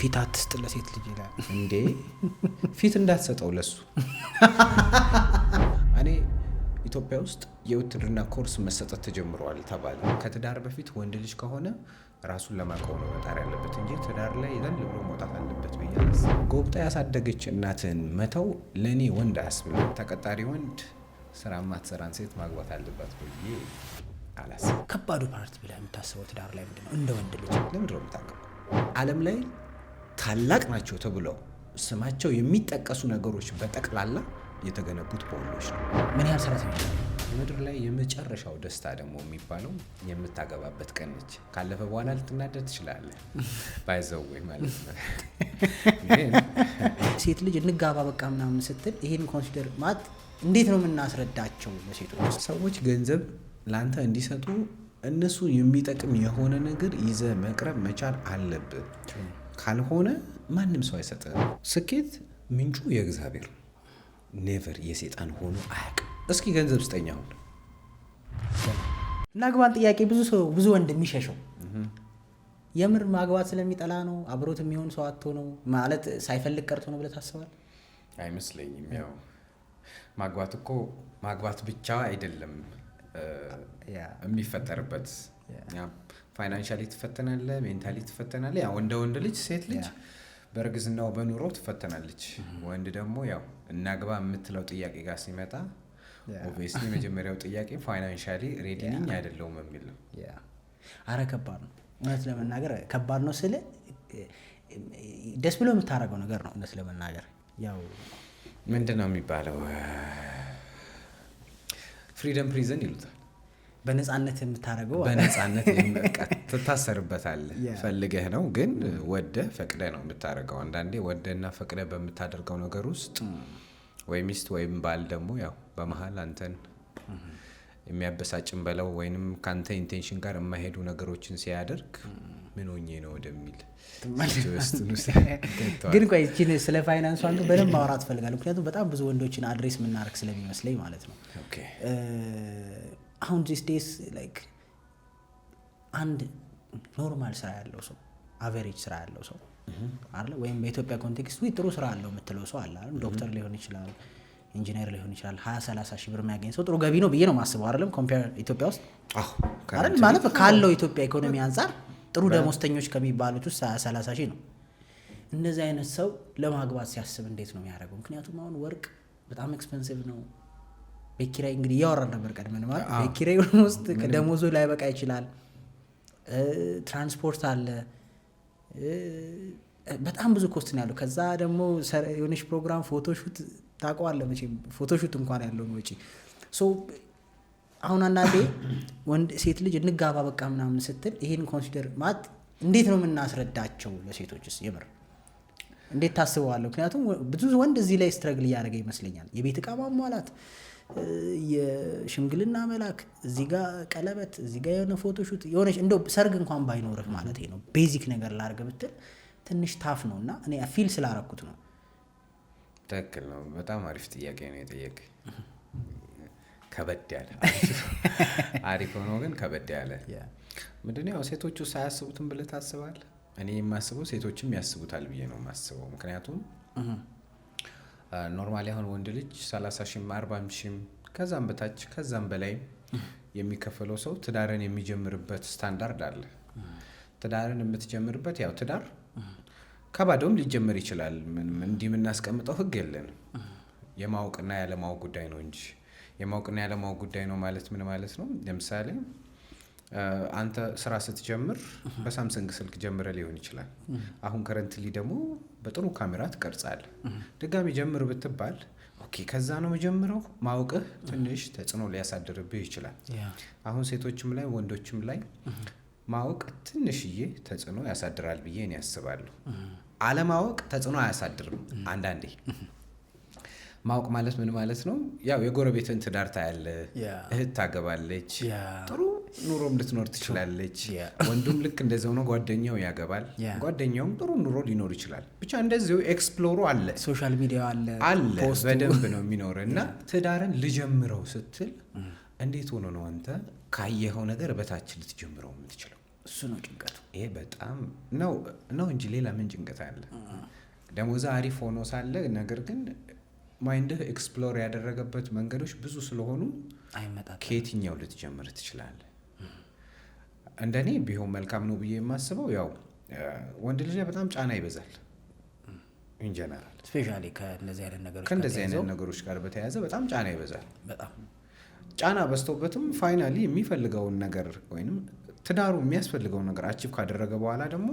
ፊት አትስጥ ለሴት ልጅ ይላል እንዴ ፊት እንዳትሰጠው ለሱ እኔ ኢትዮጵያ ውስጥ የውትድርና ኮርስ መሰጠት ተጀምሯል ተባለ ከትዳር በፊት ወንድ ልጅ ከሆነ ራሱን ለማቆም ነው መጣር ያለበት እንጂ ትዳር ላይ ይዘን ብሎ መውጣት አለበት ብያለሁ ጎብጣ ያሳደገች እናትን መተው ለኔ ወንድ አያስብልም ተቀጣሪ ወንድ ስራ ማትሰራን ሴት ማግባት አለበት ብዬ አላስብ ከባዱ ፓርት ብለህ የምታስበው ትዳር ላይ ምንድነው እንደ ወንድ ልጅ ለምንድን ነው የምታውቀው ዓለም ላይ ታላቅ ናቸው ተብለው ስማቸው የሚጠቀሱ ነገሮች በጠቅላላ የተገነቡት በወንዶች ነው ምን ያህል ሰራተኞች ምድር ላይ የመጨረሻው ደስታ ደግሞ የሚባለው የምታገባበት ቀን ነች ካለፈ በኋላ ልትናደድ ትችላለህ ባይዘው ወይ ማለት ነው ሴት ልጅ እንጋባ በቃ ምናምን ስትል ይሄን ኮንሲደር ማለት እንዴት ነው የምናስረዳቸው ለሴቶች ሰዎች ገንዘብ ላንተ እንዲሰጡ እነሱ የሚጠቅም የሆነ ነገር ይዘ መቅረብ መቻል አለብህ ካልሆነ ማንም ሰው አይሰጥህም ስኬት ምንጩ የእግዚአብሔር ኔቨር የሰይጣን ሆኖ አያውቅም እስኪ ገንዘብ ስጠኝ አሁን እናግባን ጥያቄ ብዙ ወንድ የሚሸሸው የምር ማግባት ስለሚጠላ ነው አብሮት የሚሆን ሰው አጥቶ ነው ማለት ሳይፈልግ ቀርቶ ነው ብለህ ታስባለህ አይመስለኝም ያው ማግባት ብቻ አይደለም የሚፈጠርበት ፋይናንሻሊ ትፈተናለህ ሜንታሊ ትፈተናለህ ያው እንደ ወንድ ልጅ ሴት ልጅ በርግዝናው በኑሮ ትፈተናለች ወንድ ደግሞ ያው እናግባ የምትለው ጥያቄ ጋር ሲመጣ ኦብቪየስሊ መጀመሪያው ጥያቄ ፋይናንሻሊ ሬዲ ነኝ አይደለሁም የሚል ነው አረ ከባድ ነው እውነት ለመናገር ከባድ ነው ስለ ደስ ብሎ የምታረገው ነገር ነው እውነት ለመናገር ያው ምንድነው የሚባለው ፍሪደም ፕሪዝን ይሉታል በነፃነት የምታረገው በነፃነት ትታሰርበታለህ ፈልገህ ነው ግን ወደ ፈቅደ ነው የምታረገው አንዳንዴ ወደና ፈቅደ በምታደርገው ነገር ውስጥ ወይ ሚስት ወይም ባል ደግሞ ያው በመሃል አንተን የሚያበሳጭም በለው ወይንም ካንተ ኢንቴንሽን ጋር የማይሄዱ ነገሮችን ሲያደርግ ምን ሆኜ ነው ወደሚል ግን ቆይ እቺን ስለ ፋይናንስ አንዱ በደንብ ማውራት ፈልጋለሁ ምክንያቱም በጣም ብዙ ወንዶችን አድሬስ የምናረግ ስለሚመስለኝ ማለት ነው ኦኬ አሁን these days like አንድ ኖርማል ስራ ያለው ሰው አቨሬጅ ስራ ያለው ሰው አይደል ወይም በኢትዮጵያ ኮንቴክስት ወይ ጥሩ ስራ ያለው የምትለው ሰው አለ አይደል ዶክተር ሊሆን ይችላል ኢንጂነር ሊሆን ይችላል 20-30 ሺህ ብር የሚያገኝ ሰው ጥሩ ገቢ ነው ብዬ ነው ማስበው አይደለም ኮምፔር ኢትዮጵያ ውስጥ አይደል ማለት ካለው ኢትዮጵያ ኢኮኖሚ አንፃር ጥሩ ደሞዝተኞች ከሚባሉት ውስጥ 30 ሺህ ነው እንደዚህ አይነት ሰው ለማግባት ሲያስብ እንዴት ነው የሚያደርገው ምክንያቱም አሁን ወርቅ በጣም ኤክስፔንሲቭ ነው በኪራይ እንግዲህ ያወራን ነበር ቀድመን ማለት በኪራይ ውስጥ ከደሞዙ ላይ በቃ ይችላል ትራንስፖርት አለ በጣም ብዙ ኮስት ነው ያለው ከዛ ደግሞ የሆነች ፕሮግራም ፎቶሹት ታውቀዋለህ መቼም ፎቶሹት እንኳን ያለው ነው ወጪ ሶ አሁን አንዳንዴ ወንድ ሴት ልጅ እንጋባ በቃ ምናምን ስትል ይሄን ኮንሲደር ማለት እንዴት ነው የምናስረዳቸው ለሴቶችስ የምር እንዴት ታስበዋለህ ምክንያቱም ብዙ ወንድ እዚህ ላይ ስትራግል ያደረገ ይመስለኛል የቤት ዕቃ ማሟላት የሽምግልና መላክ እዚህ ጋር ቀለበት እዚህ ጋር የሆነ ፎቶሹት የሆነች እንደው ሰርግ እንኳን ባይኖርህ ማለት ነው ቤዚክ ነገር ላድርግ ብትል ትንሽ ታፍ ነውና እኔ ፊል ስላረኩት ነው ትክክል ነው በጣም አሪፍ ጥያቄ ነው የጠየቀኝ ከበድ ያለ አሪፍ ሆኖ ግን ከበድ ያለ ምንድነው ያው ሴቶቹ ሳያስቡትም ብለህ ታስባለህ እኔ የማስበው ሴቶችም ያስቡታል ብዬ ነው የማስበው ምክንያቱም ኖርማሊ አሁን ወንድ ልጅ 30 ሺህ 40 ሺህ ከዛም በታች ከዛም በላይ የሚከፈለው ሰው ትዳርን የሚጀምርበት ስታንዳርድ አለ ትዳርን የምትጀምርበት ያው ትዳር ከባዶም ሊጀምር ይችላል ምንም እንዲህ የምናስቀምጠው ህግ የለንም የማወቅና ያለማወቅ ጉዳይ ነው እንጂ የማወቅና ያለማወቅ ጉዳይ ነው ማለት ምን ማለት ነው ለምሳሌ አንተ ስራ ስትጀምር በሳምሰንግ ስልክ ጀምረ ሊሆን ይችላል አሁን ከረንትሊ ደግሞ በጥሩ ካሜራ ትቀርጻለህ ድጋሚ ጀምር ብትባል ኦኬ ከዛ ነው መጀመሪያው ማወቅህ ትንሽ ተጽዕኖ ሊያሳድርብህ ይችላል አሁን ሴቶችም ላይ ወንዶችም ላይ ማወቅ ትንሽዬ ተጽዕኖ ያሳድራል ብዬ እኔ ያስባለሁ አለማወቅ ተጽዕኖ አያሳድርም አንዳንዴ ማወቅ ማለት ምን ማለት ነው ያው የጎረቤትን ትዳር ታያለህ እህት ታገባለች ጥሩ ኑሮም ልትኖር ትችላለች ወንዱም ልክ እንደዛው ነው ጓደኛው ያገባል ጓደኛውም ጥሩ ኑሮ ሊኖር ይችላል ብቻ እንደዚሁ ኤክስፕሎሩ አለ ሶሻል ሚዲያ አለ በደንብ ነው የሚኖርና ትዳርን ልጀምረው ስትል እንዴት ሆኖ ነው አንተ ካየኸው ነገር በታች ልትጀምረው የምትችለው እሱ ነው ጭንቀቱ። ይሄ በጣም ነው እንጂ ሌላ ምን ጭንቀት አለ? ደሞዝ አሪፍ ሆኖ ሳለ ነገር ግን ማይንድህ ኤክስፕሎር ያደረገበት መንገዶች ብዙ ስለሆኑ አይመጣም። ከየትኛው ልትጀምር ትችላለህ? እንደኔ ቢሆን መልካም ነው ብዬ የማስበው ያው ወንድ ልጅ በጣም ጫና ይበዛል ኢንጀነራል ስፔሻሊ ከእንደዚህ አይነት ነገሮች ጋር በተያያዘ በጣም ጫና ይበዛል። በጣም ጫና በዝቶበትም ፋይናሊ የሚፈልገውን ነገር ወይንም ትዳሩ የሚያስፈልገውን ነገር አቺቭ ካደረገ በኋላ ደግሞ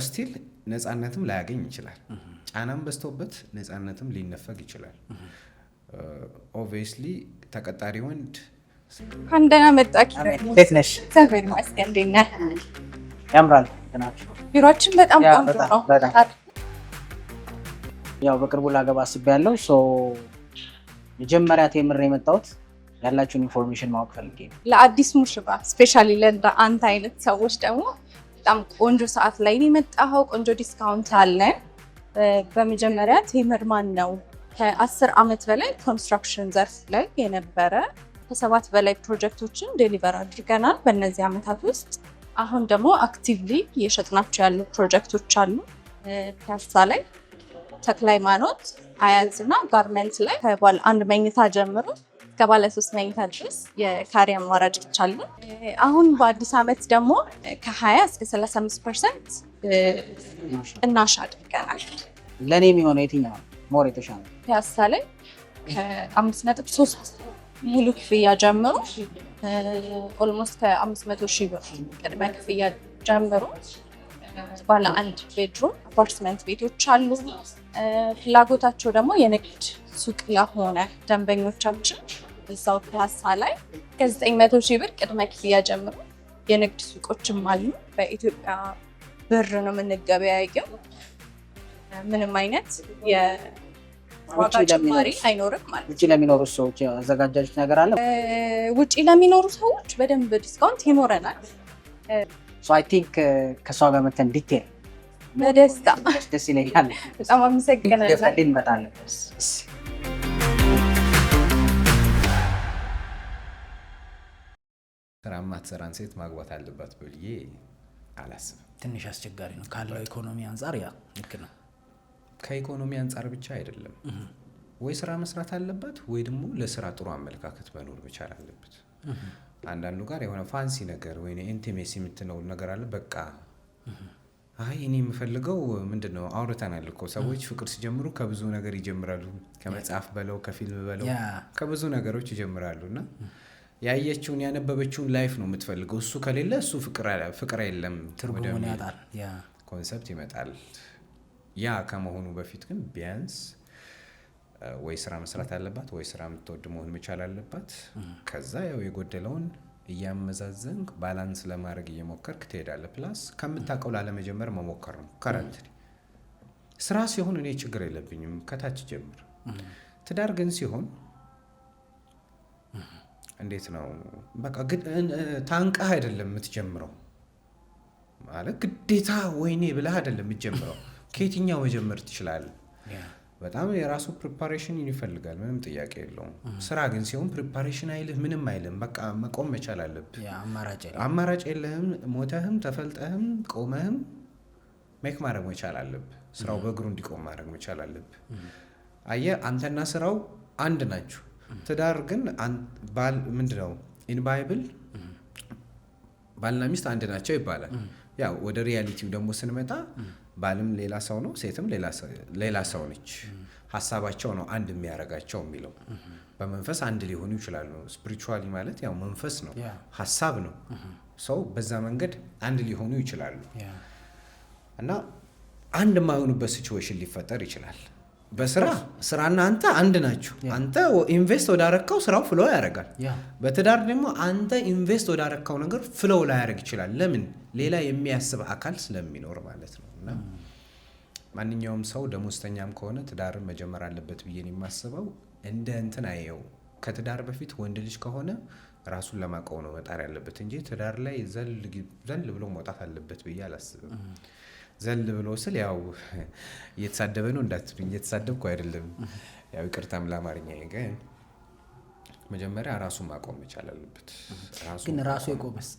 ስቲል ነፃነትም ላያገኝ ይችላል። ጫናም በዝቶበት ነፃነትም ሊነፈግ ይችላል። ኦብቪየስሊ ተቀጣሪ ወንድ አንደና መጣቂ እንዴት ነሽ? እግዚአብሔር ይመስገን። እንዴት ነህ? ያምራል። ቢሮአችን በጣም ቆንጆ ነው። ያው በቅርቡ ላገባ አስቤያለሁ። ሶ መጀመሪያ ቴምር የመጣሁት ያላችሁን ኢንፎርሜሽን ማወቅ ፈልጌ ነው። ለአዲስ ሙሽራ ስፔሻሊ ለአንተ አይነት ሰዎች ደግሞ በጣም ቆንጆ ሰዓት ላይ ነው የመጣኸው። ቆንጆ ዲስካውንት አለ። በመጀመሪያ ቴምር ማን ነው? ከ10 ዓመት በላይ ኮንስትራክሽን ዘርፍ ላይ የነበረ ከ7 በላይ ፕሮጀክቶችን ዴሊቨር አድርገናል በእነዚህ ዓመታት ውስጥ። አሁን ደግሞ አክቲቭሊ እየሸጥናቸው ያሉ ፕሮጀክቶች አሉ። ፒያሳ ላይ፣ ተክለ ሃይማኖት፣ አያት እና ጋርመንት ላይ ከባለ 1 መኝታ ጀምሮ እስከ ባለ 3 መኝታ ድረስ የካሬ አማራጮች አሉ። አሁን በአዲስ ዓመት ደግሞ ከ20 እስከ 35% ቅናሽ አድርገናል። ለእኔ የሚሆነው የትኛው ሞር የተሻለ? ፒያሳ ላይ ከ5.3 ሙሉ ክፍያ ጀምሮ ኦልሞስት ከ500 ሺህ ብር ቅድመ ክፍያ ጀምሮ ባለ 1 ቤድሩም አፓርትመንት ቤቶች አሉ። ፍላጎታቸው ደግሞ የንግድ ሱቅ ለሆነ ደንበኞቻችን እዛው ፒያሳ ላይ ከ900 ሺህ ብር ቅድመ ክፍያ ጀምሮ የንግድ ሱቆችም አሉ። በኢትዮጵያ ብር ነው የምንገበያየው። ምንም አይነት የዋጋ ጭማሪ አይኖርም ማለት ነው። ውጭ ለሚኖሩ ሰዎች ያዘጋጃችሁት ነገር አለ? ውጭ ለሚኖሩ ሰዎች በደንብ ዲስካውንት ይኖረናል። ሶ አይ ቲንክ ከሷ ጋር መተን ዲቴል በደስታ ደስ ይለኛል። በጣም አመሰግናለሁ። እንመጣለን። ስራ ማትሰራን ሴት ማግባት አለባት ብዬ አላስብም። ትንሽ አስቸጋሪ ነው ካለው ኢኮኖሚ አንጻር። ያ ልክ ነው። ከኢኮኖሚ አንጻር ብቻ አይደለም። ወይ ስራ መስራት አለባት ወይ ደግሞ ለስራ ጥሩ አመለካከት መኖር መቻል አለበት። አንዳንዱ ጋር የሆነ ፋንሲ ነገር ወይ ኢንቲሜሲ የምትለው ነገር አለ። በቃ አይ እኔ የምፈልገው ምንድነው? አውርተናል እኮ ሰዎች ፍቅር ሲጀምሩ ከብዙ ነገር ይጀምራሉ። ከመጽሐፍ በለው ከፊልም በለው ከብዙ ነገሮች ይጀምራሉና ያየችውን ያነበበችውን ላይፍ ነው የምትፈልገው። እሱ ከሌለ እሱ ፍቅር የለም ትርጉሙን ያጣል። ያ ኮንሰፕት ይመጣል። ያ ከመሆኑ በፊት ግን ቢያንስ ወይ ስራ መስራት አለባት ወይ ስራ የምትወድ መሆን መቻል አለባት። ከዛ ያው የጎደለውን እያመዛዘንክ ባላንስ ለማድረግ እየሞከርክ ትሄዳለህ። ፕላስ ከምታውቀው ላለመጀመር መሞከር ነው። ከረንትሊ ስራ ሲሆን እኔ ችግር የለብኝም ከታች ጀምር። ትዳር ግን ሲሆን እንዴት ነው? በቃ ታንቃህ አይደለም የምትጀምረው። ማለት ግዴታ ወይኔ ብለህ አይደለም የምትጀምረው። ከየትኛው መጀመር ትችላለህ? በጣም የራሱ ፕሪፓሬሽን ይፈልጋል፣ ምንም ጥያቄ የለውም። ስራ ግን ሲሆን ፕሪፓሬሽን አይልህ ምንም አይልም። በቃ መቆም መቻል አለብህ። አማራጭ የለህም። ሞተህም ተፈልጠህም ቆመህም ሜክ ማድረግ መቻል አለብህ። ስራው በእግሩ እንዲቆም ማድረግ መቻል አለብህ። አየህ አንተና ስራው አንድ ናችሁ። ትዳር ግን ባል ምንድነው? ኢን ባይብል ባልና ሚስት አንድ ናቸው ይባላል። ያው ወደ ሪያሊቲው ደግሞ ስንመጣ ባልም ሌላ ሰው ነው፣ ሴትም ሌላ ሰው ነች። ሀሳባቸው ነው አንድ የሚያደርጋቸው የሚለው። በመንፈስ አንድ ሊሆኑ ይችላሉ። ስፒሪቹዋሊ ማለት ያው መንፈስ ነው፣ ሀሳብ ነው። ሰው በዛ መንገድ አንድ ሊሆኑ ይችላሉ እና አንድ የማይሆኑበት ሲቹዌሽን ሊፈጠር ይችላል። ስራና አንተ አንድ ናችሁ። አንተ ኢንቨስት ወዳረከው ስራው ፍሎ ያደርጋል። በትዳር ደግሞ አንተ ኢንቨስት ወዳረከው ነገር ፍሎ ላያደርግ ይችላል። ለምን? ሌላ የሚያስብ አካል ስለሚኖር ማለት ነው። እና ማንኛውም ሰው ደሞዝተኛም ከሆነ ትዳርን መጀመር አለበት ብዬ የማስበው እንደ እንትን አየው። ከትዳር በፊት ወንድ ልጅ ከሆነ ራሱን ለማቀው ነው መጣር ያለበት እንጂ ትዳር ላይ ዘል ብሎ መውጣት አለበት ብዬ አላስብም። ዘል ብሎ ስል ያው እየተሳደበ ነው እንዳትሉኝ፣ እየተሳደብኩ አይደለም። ያው ይቅርታም ለአማርኛ ግን መጀመሪያ ራሱ ማቆም መቻል አለበት። ግን ራሱ የቆመስ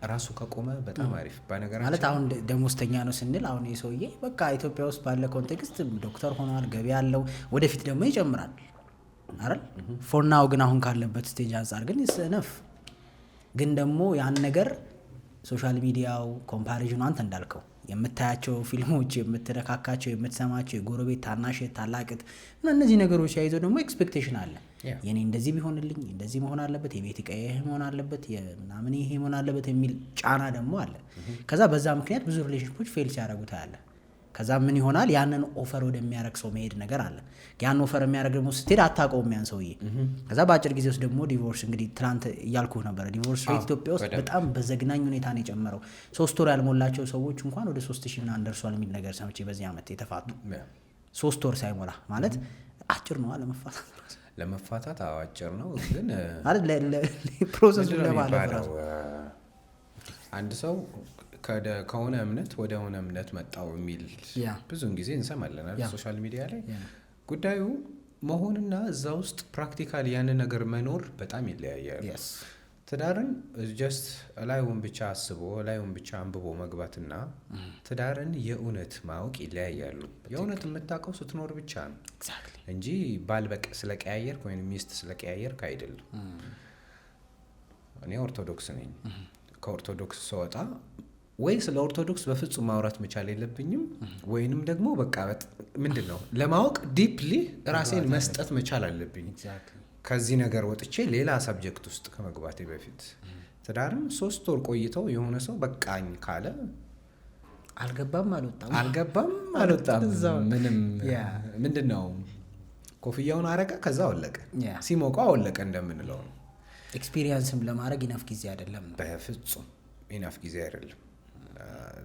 ራሱ ከቆመ በጣም አሪፍ። በነገራችን ማለት አሁን ደሞዝተኛ ነው ስንል አሁን የሰውዬ በቃ ኢትዮጵያ ውስጥ ባለ ኮንቴክስት ዶክተር ሆኗል፣ ገቢ ያለው፣ ወደፊት ደግሞ ይጨምራል አይደል? ፎርናው ግን አሁን ካለበት ስቴጅ አንጻር ግን ይስነፍ። ግን ደግሞ ያን ነገር ሶሻል ሚዲያው ኮምፓሪዥኑ አንተ እንዳልከው የምታያቸው ፊልሞች፣ የምትነካካቸው፣ የምትሰማቸው የጎረቤት ታናሽ ታላቅት እና እነዚህ ነገሮች ያይዘው ደግሞ ኤክስፔክቴሽን አለ። የኔ እንደዚህ ቢሆንልኝ እንደዚህ መሆን አለበት፣ የቤት ዕቃ ይሄ መሆን አለበት፣ ምናምን ይሄ መሆን አለበት የሚል ጫና ደግሞ አለ። ከዛ በዛ ምክንያት ብዙ ሪሌሽንሺፖች ፌል ሲያደርጉ ታያለ። ከዛ ምን ይሆናል? ያንን ኦፈር ወደሚያደርግ ሰው መሄድ ነገር አለ። ያን ኦፈር የሚያደርግ ደግሞ ስትሄድ አታውቀውም ያን ሰውዬ። ከዛ በአጭር ጊዜ ውስጥ ደግሞ ዲቮርስ፣ እንግዲህ ትናንት እያልኩህ ነበረ፣ ዲቮርስ ሬት ኢትዮጵያ ውስጥ በጣም በዘግናኝ ሁኔታ ነው የጨመረው። 3 ወር ያልሞላቸው ሰዎች እንኳን ወደ 3000 ምናምን ደርሷል የሚል ነገር ሰምቼ በዚህ ዓመት የተፋቱ 3 ወር ሳይሞላ ማለት አጭር ነው ለመፋታት አጭር ነው ግን ፕሮሰሱ ለማለት ነው። አንድ ሰው ከሆነ እምነት ወደ ሆነ እምነት መጣው የሚል ብዙውን ጊዜ እንሰማለን አይደል? ሶሻል ሚዲያ ላይ ጉዳዩ መሆንና እዛ ውስጥ ፕራክቲካሊ ያንን ነገር መኖር በጣም ይለያያል። ትዳርን ጀስት ላይውን ብቻ አስቦ ላይውን ብቻ አንብቦ መግባትና ትዳርን የእውነት ማወቅ ይለያያሉ። የእውነት የምታውቀው ስትኖር ብቻ ነው እንጂ ባል በቃ ስለቀያየርክ ወይም ሚስት ስለቀያየርክ አይደለም። እኔ ኦርቶዶክስ ነኝ። ከኦርቶዶክስ ስወጣ ወይ ስለ ኦርቶዶክስ በፍጹም ማውራት መቻል የለብኝም ወይንም ደግሞ በቃ ምንድነው ለማወቅ ዲፕሊ ራሴን መስጠት መቻል አለብኝ። ከዚህ ነገር ወጥቼ ሌላ ሰብጀክት ውስጥ ከመግባቴ በፊት ትዳርም 3 ወር ቆይተው የሆነ ሰው በቃኝ ካለ አልገባም አልወጣም ምንም ምንድነው ኮፍያውን አረቀ ከዛ አወለቀ፣ ሲሞቀው አወለቀ እንደምንለው ነው። ኤክስፒሪየንስም ለማድረግ ኢናፍ ጊዜ አይደለም ነው። በፍጹም ኢናፍ ጊዜ አይደለም።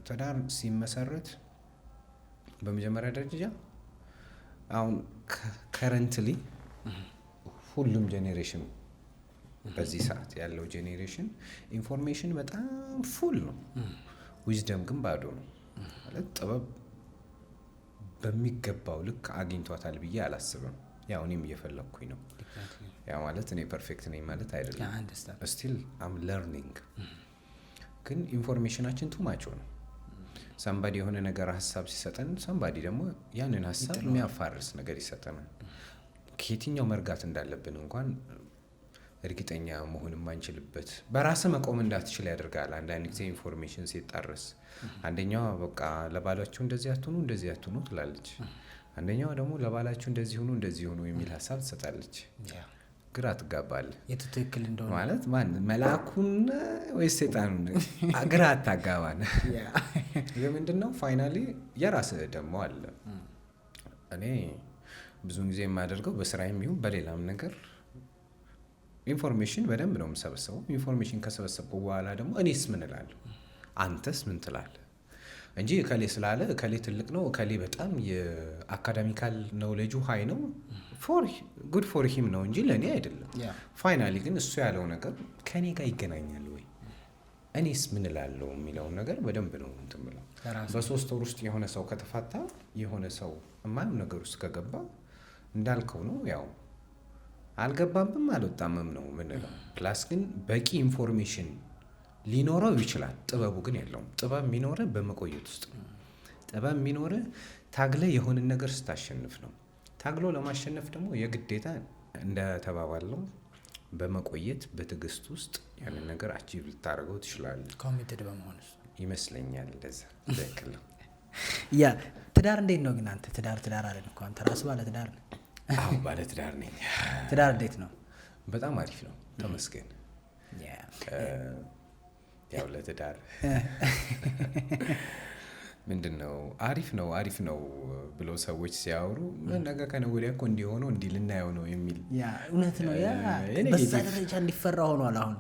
ትዳር ሲመሰረት በመጀመሪያ ደረጃ አሁን ከረንትሊ ሁሉም ጄኔሬሽን በዚህ ሰዓት ያለው ጄኔሬሽን ኢንፎርሜሽን በጣም ፉል ነው፣ ዊዝደም ግን ባዶ ነው። ማለት ጥበብ በሚገባው ልክ አግኝቷታል ብዬ አላስብም። ያው እኔም እየፈለኩኝ ነው። ያ ማለት እኔ ፐርፌክት ነኝ ማለት አይደለም። ስቲል አም ለርኒንግ። ግን ኢንፎርሜሽናችን ቱማቾ ነው። ሰምባዲ የሆነ ነገር ሀሳብ ሲሰጠን ሰምባዲ ደግሞ ያንን ሀሳብ የሚያፋርስ ነገር ይሰጠናል። ከየትኛው መርጋት እንዳለብን እንኳን እርግጠኛ መሆን የማንችልበት በራስ መቆም እንዳትችል ያደርጋል። አንዳንድ ጊዜ ኢንፎርሜሽን ሲጣረስ አንደኛዋ በቃ ለባላችሁ እንደዚህ አትሁኑ ትላለች፣ አንደኛዋ ደግሞ ለባላችሁ እንደዚህ ሁኑ የሚል ሀሳብ ትሰጣለች። ግራ ትጋባለህ። የቱ ትክክል እንደሆነ ማለት ማን መልአኩን ወይስ ሰይጣኑን ግራ አታጋባን። ምንድነው ፋይናሊ የራስህ ደግሞ አለ። እኔ ብዙውን ጊዜ የማደርገው በስራዬም ይሁን በሌላም ነገር ኢንፎርሜሽን በደንብ ነው የምሰበሰበው። ኢንፎርሜሽን ከሰበሰብኩ በኋላ ደግሞ እኔስ ምን እላለሁ፣ አንተስ ምን ትላለህ እንጂ እከሌ ስላለ እከሌ ትልቅ ነው እከሌ በጣም የአካዳሚካል ኖሌጁ ሃይ ነው ጉድ ፎር ሂም ነው እንጂ ለእኔ አይደለም። ፋይናሊ ግን እሱ ያለው ነገር ከእኔ ጋር ይገናኛል ወይ እኔስ ምን እላለሁ የሚለውን ነገር በደንብ ነው እንትን ብለው። በ3 ወር ውስጥ የሆነ ሰው ከተፋታ የሆነ ሰው የማየው ነገር ውስጥ ከገባ እንዳልከው ነው፣ ያው አልገባምም አልወጣምም ነው ምንለው። ፕላስ ግን በቂ ኢንፎርሜሽን ሊኖረው ይችላል፣ ጥበቡ ግን የለውም። ጥበብ የሚኖርህ በመቆየት ውስጥ ነው። ጥበብ የሚኖርህ ታግለ የሆንን ነገር ስታሸንፍ ነው። ታግሎ ለማሸነፍ ደግሞ የግዴታ እንደተባባለው በመቆየት በትዕግስት ውስጥ ያንን ነገር አቺቭ ልታደርገው ትችላለህ። ኮሚትድ በመሆን ይመስለኛል። እንደዛ ትክክል ነው። ያ ትዳር እንዴት ነው ግን አንተ? ትዳር አለን እኮ አንተ ራስህ ባለ ትዳር ነህ። አዎ ባለ ትዳር ነኝ። ትዳር እንዴት ነው? በጣም አሪፍ ነው ተመስገን። ያው ለትዳር ምንድነው አሪፍ ነው ብሎ ሰዎች ሲያወሩ ነገ ከነገ ወዲያ እኮ እንዲሆነው እንዲህ ልናየው ነው የሚል እውነት ነው። ያ በዛ ደረጃ እንዲፈራ ሆኗል። አሁን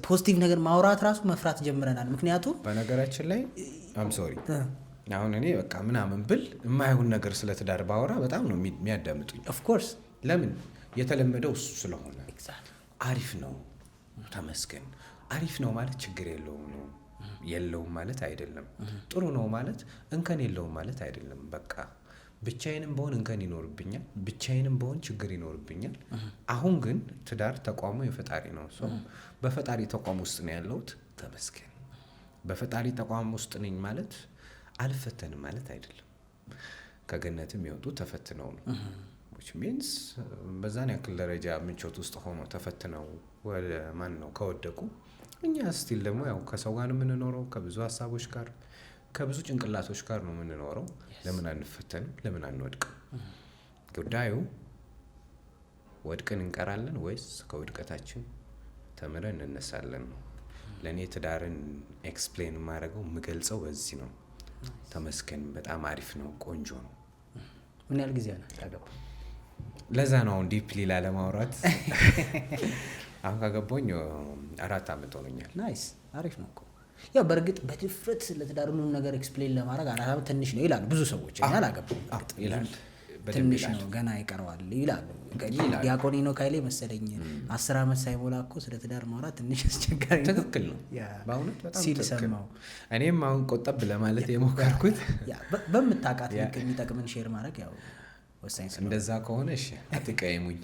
ፖዚቲቭ ነገር ማውራት ራሱ መፍራት ጀምረናል። ምክንያቱም በነገራችን ላይ አም ሶሪ አሁን እኔ በቃ ምናምን ብል የማይሆን ነገር ስለ ትዳር ባወራ በጣም ነው የሚያዳምጡኝ። ኦፍ ኮርስ ለምን የተለመደው እሱ ስለሆነ። አሪፍ ነው ተመስገን። አሪፍ ነው ማለት ችግር የለውም ማለት አይደለም። ጥሩ ነው ማለት እንከን የለውም ማለት አይደለም። በቃ ብቻዬንም በሆን እንከን ይኖርብኛል፣ ብቻዬንም በሆን ችግር ይኖርብኛል። አሁን ግን ትዳር ተቋሙ የፈጣሪ ነው። በፈጣሪ ተቋም ውስጥ ነው ያለሁት፣ ተመስገን። በፈጣሪ ተቋም ውስጥ ነኝ ማለት አልፈተንም ማለት አይደለም። ከገነትም የወጡ ተፈትነው ነው። which means በዛን ያክል ደረጃ ምቾት ውስጥ ሆኖ ተፈትነው ወደ ማን ነው ከወደቁ፣ እኛ ስቲል ደግሞ ያው ከሰው ጋር ነው የምንኖረው፣ ከብዙ ሀሳቦች ጋር ከብዙ ጭንቅላቶች ጋር ነው የምንኖረው። ለምን አንፈተንም? ለምን አንወድቅም? ጉዳዩ ወድቅን እንቀራለን ወይስ ከውድቀታችን ተምረን እንነሳለን ነው። ለእኔ ትዳርን ኤክስፕሌን የማደርገው የምገልጸው በዚህ ነው። ተመስገን፣ በጣም አሪፍ ነው፣ ቆንጆ ነው። ምን ያህል ጊዜ ነው ካገባ? ለዛ ነው አሁን ዲፕሊ ላለማውራት አሁን ካገባኝ 4 ዓመት ሆኖኛል። ናይስ፣ አሪፍ ነው እኮ። ያው በእርግጥ በድፍረት ለትዳር ሁሉም ነገር ኤክስፕሌን ለማድረግ 4 ዓመት ትንሽ ነው ይላሉ ብዙ ሰዎች። እኔ አላገባም ይላል፣ ትንሽ ነው ገና ይቀረዋል ይላሉ። ዲያቆኒ ነው ካይሌ መሰለኝ 10 ዓመት ሳይሞላ እኮ ስለ ትዳር ማውራት ትንሽ አስቸጋሪ ነው። ትክክል ነው በእውነት በጣም ሲል ትክክል። ሰማው። እኔም አሁን ቆጠብ ለማለት የሞከርኩት በምታውቃት ልክ የሚጠቅምን ሼር ማድረግ ያው ወሳኝ ስለሆነ እንደዛ ከሆነ እሺ አትቀየሙኝ።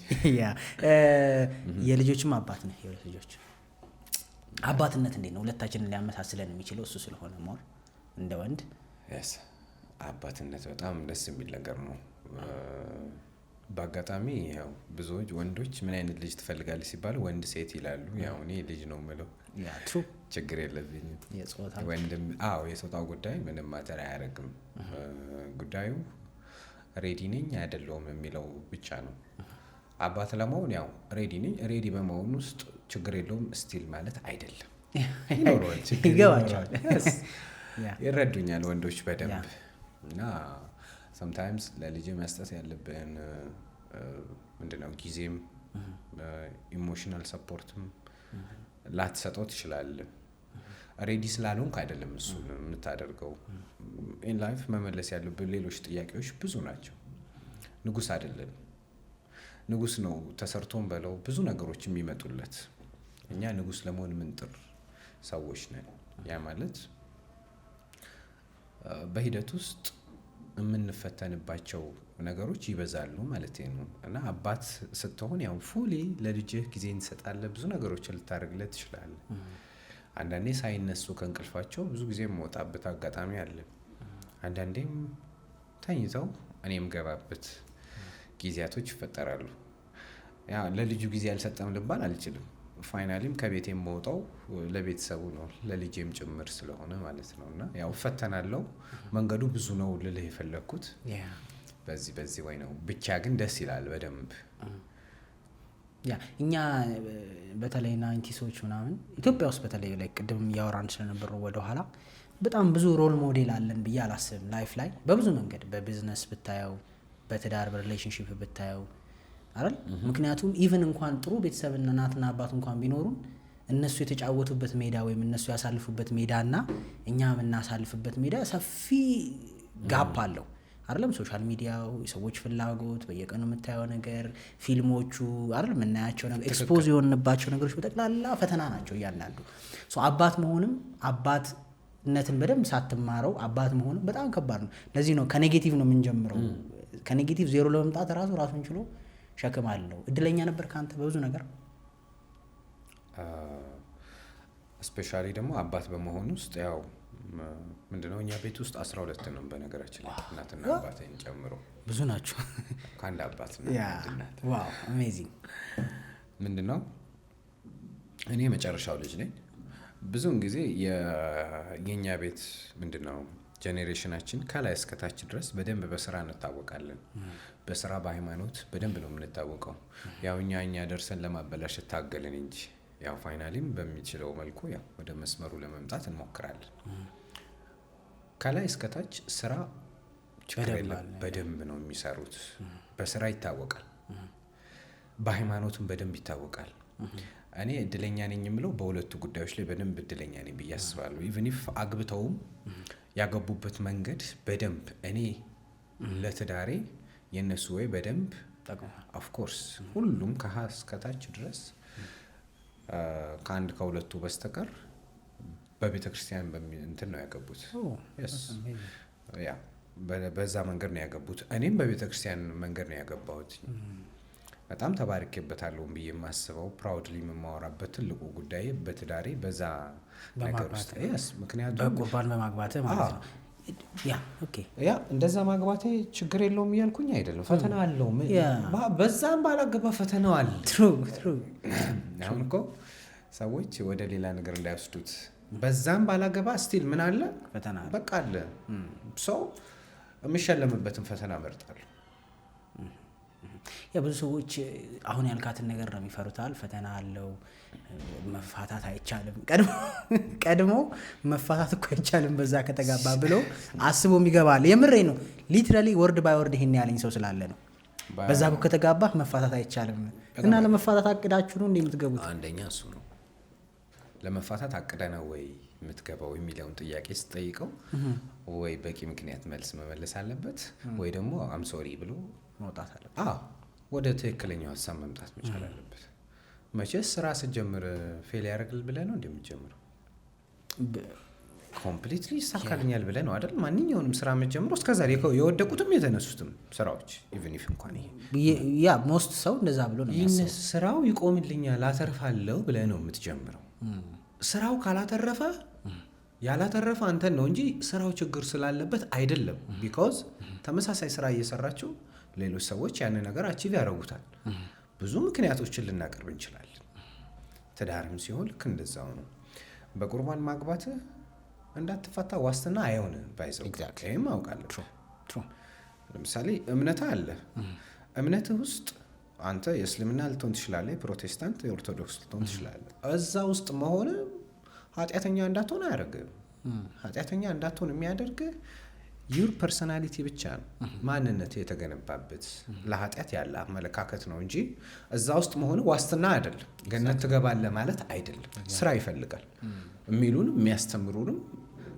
የልጆችም አባት ነህ፣ የሁለት ልጆች አባትነት እንዴት ነው ሁለታችንን ሊያመሳስለን የሚችለው? እሱ ስለሆነ ሞር እንደ ወንድ አባትነት በጣም ደስ የሚል ነገር ነው። በአጋጣሚ ያው ብዙዎች ወንዶች ምን አይነት ልጅ ትፈልጋለች ሲባሉ ወንድ ሴት ይላሉ። ያው እኔ ልጅ ነው የምለው፣ ችግር የለብኝም። ወንድም የጾታው ጉዳይ ምንም ማተር አያደርግም። ጉዳዩ ሬዲ ነኝ አይደለሁም የሚለው ብቻ ነው። አባት ለመሆን ያው ሬዲ ነኝ፣ ሬዲ በመሆን ውስጥ ችግር የለውም ስቲል ማለት አይደለም። ይኖረዋል፣ ችግር ይኖረዋል። ይረዱኛል ወንዶች በደንብ እና sometimes ለልጅ መስጠት ያለብን ምንድነው ጊዜም ኢሞሽናል ሰፖርትም ላትሰጠው ትችላለህ። ሬዲ ስላልሆንክ አይደለም እሱ የምታደርገው። ኢን ላይፍ መመለስ ያለብን ሌሎች ጥያቄዎች ብዙ ናቸው። ንጉስ አይደለም፣ ንጉስ ነው ተሰርቶን በለው ብዙ ነገሮች የሚመጡለት። እኛ ንጉስ ለመሆን ምንጥር ሰዎች ነን። ያ ማለት በሂደት ውስጥ የምንፈተንባቸው ነገሮች ይበዛሉ ማለት ነው። እና አባት ስትሆን ያው ፉሊ ለልጅህ ጊዜ እንሰጣለህ፣ ብዙ ነገሮችን ልታደርግለት ትችላለህ። አንዳንዴ ሳይነሱ ከእንቅልፋቸው ብዙ ጊዜ የምወጣበት አጋጣሚ አለ። አንዳንዴም ተኝተው እኔም ገባበት ጊዜያቶች ይፈጠራሉ። ያ ለልጁ ጊዜ አልሰጠም ልባል አልችልም። ፋይናሊም ከቤቴ የምወጣው ለቤተሰቡ ነው፣ ለልጄም ጭምር ስለሆነ ማለት ነው። እና ያው እፈተናለሁ። መንገዱ ብዙ ነው ልልህ የፈለግኩት በዚህ ወይ ነው። ብቻ ግን ደስ ይላል በደንብ። እኛ በተለይ 90ሶች ምናምን ኢትዮጵያ ውስጥ በተለይ ላይ ቅድም እያወራን ስለነበሩ ወደኋላ በጣም ብዙ ሮል ሞዴል አለን ብዬ አላስብም። ላይፍ ላይ በብዙ መንገድ በቢዝነስ ብታየው፣ በትዳር በሪሌሽንሺፕ ብታየው አይደል? ምክንያቱም ኢቭን እንኳን ጥሩ ቤተሰብና እናትና አባት እንኳን ቢኖሩን እነሱ የተጫወቱበት ሜዳ ወይም እነሱ ያሳልፉበት ሜዳና እኛ የምናሳልፍበት ሜዳ ሰፊ ጋፕ አለው አይደለም? ሶሻል ሚዲያው፣ የሰዎች ፍላጎት፣ በየቀኑ የምታየው ነገር፣ ፊልሞቹ አይደል የምናያቸው ነገር፣ ኤክስፖዝ የሆንባቸው ነገሮች በጠቅላላ ፈተና ናቸው እያንዳንዱ። አባት መሆንም አባትነትን በደንብ ሳትማረው አባት መሆንም በጣም ከባድ ነው። ለዚህ ነው ከኔጌቲቭ ነው የምንጀምረው። ከኔጌቲቭ ዜሮ ለመምጣት ራሱን ችሎ ሸክም አለው። እድለኛ ነበር ካንተ በብዙ ነገር። ስፔሻሊ ደግሞ አባት በመሆን ውስጥ ያው ምንድነው እኛ ቤት ውስጥ 12 ነው በነገራችን ላይ እናትና አባቴን ጨምሮ ብዙ ናቸው። ከአንድ አባት ነው እናት። ዋው አሜዚንግ። ምንድነው እኔ መጨረሻው ልጅ ነኝ። ብዙውን ጊዜ የኛ ቤት ምንድነው ጄኔሬሽናችን ከላይ እስከታች ድረስ በደንብ በስራ እንታወቃለን። በስራ በሃይማኖት በደንብ ነው የምንታወቀው። ያው እኛ ደርሰን ለማበላሸት ታገልን እንጂ ያው ፋይናሊም በሚችለው መልኩ ያው ወደ መስመሩ ለመምጣት እንሞክራለን። ከላይ እስከታች ስራ ችግር የለም፣ በደንብ ነው የሚሰሩት። በስራ ይታወቃል፣ በሃይማኖትም በደንብ ይታወቃል። እኔ እድለኛ ነኝ የምለው በሁለቱ ጉዳዮች ላይ በደንብ እድለኛ ነኝ ብዬ አስባለሁ። ኢቭን ኢፍ አግብተውም ያገቡበት መንገድ በደንብ እኔ ለትዳሬ የነሱ ወይ በደንብ ኦፍ ኮርስ ሁሉም ከሀ እስከታች ድረስ ከአንድ ከሁለቱ በስተቀር በቤተ ክርስቲያን እንትን ነው ያገቡት። ያ በዛ መንገድ ነው ያገቡት። እኔም በቤተ ክርስቲያን መንገድ ነው ያገባሁት። በጣም ተባርኬበታለሁ ብዬ የማስበው ፕራውድሊ የማወራበት ትልቁ ጉዳይ በትዳሬ በዛ ነገር ውስጥ ምክንያቱም በቁርባን በማግባት ማለት ነው። ያ እንደዛ ማግባቴ ችግር የለውም እያልኩኝ አይደለም። ፈተና አለው። በዛም ባላገባ ፈተናው አለ። አሁን እኮ ሰዎች ወደ ሌላ ነገር እንዳይወስዱት በዛም ባላገባ ስቲል ምን አለ? ፈተና በቃ አለ። ሰው የሚሸለምበትን ፈተና መርጣለሁ። ብዙ ሰዎች አሁን ያልካትን ነገር ነው የሚፈሩታል። ፈተና አለው፣ መፋታት አይቻልም፣ ቀድሞ መፋታት እኮ አይቻልም በዛ ከተጋባ ብሎ አስቦ የሚገባል። የምሬ ነው። ሊትራሊ ወርድ ባይ ወርድ ይሄን ያለኝ ሰው ስላለ ነው። በዛ ከተጋባ መፋታት አይቻልም እና ለመፋታት አቅዳችሁ ነው የምትገቡት? አንደኛ እሱ ነው። ለመፋታት አቅደ ነው ወይ የምትገባው የሚለውን ጥያቄ ስጠይቀው ወይ በቂ ምክንያት መልስ መመለስ አለበት ወይ ደግሞ አም ሶሪ ብሎ መውጣት አለበት። ወደ ትክክለኛው ሀሳብ መምጣት መቻል አለበት። መቼስ ስራ ስትጀምር ፌል ያደርግል ብለህ ነው እንደምትጀምረው? ኮምፕሊትሊ ይሳካልኛል ብለህ ነው አይደል? ማንኛውንም ስራ የምትጀምረው እስከዛሬ የወደቁትም የተነሱትም ስራዎች ኢቭን ኢፍ እንኳን ያ ሞስት ሰው እንደዛ ብሎ ነው የሚያስበው። ስራው ይቆምልኛል አተርፋለሁ ብለህ ነው የምትጀምረው። ስራው ካላተረፈ ያላተረፈ አንተን ነው እንጂ ስራው ችግር ስላለበት አይደለም። ቢኮዝ ተመሳሳይ ስራ እየሰራችሁ ሌሎች ሰዎች ያንን ነገር አቺቭ ያደርጉታል። ብዙ ምክንያቶችን ልናቀርብ እንችላለን። ትዳርም ሲሆን ልክ እንደዛው ነው። በቁርባን ማግባት እንዳትፋታ ዋስትና አይሆንም። ባይዘው ይሄም አውቃለሁ። ለምሳሌ እምነት አለ። እምነትህ ውስጥ አንተ የእስልምና ልትሆን ትችላለህ፣ የፕሮቴስታንት የኦርቶዶክስ ልትሆን ትችላለህ። እዛ ውስጥ መሆን ኃጢአተኛ እንዳትሆን አያደርግም። ኃጢአተኛ እንዳትሆን የሚያደርግህ ዩር ፐርሰናሊቲ ብቻ ነው። ማንነት የተገነባበት ለኃጢአት ያለ አመለካከት ነው እንጂ እዛ ውስጥ መሆን ዋስትና አይደለም። ገነት ትገባለህ ማለት አይደለም። ስራ ይፈልጋል የሚሉንም የሚያስተምሩንም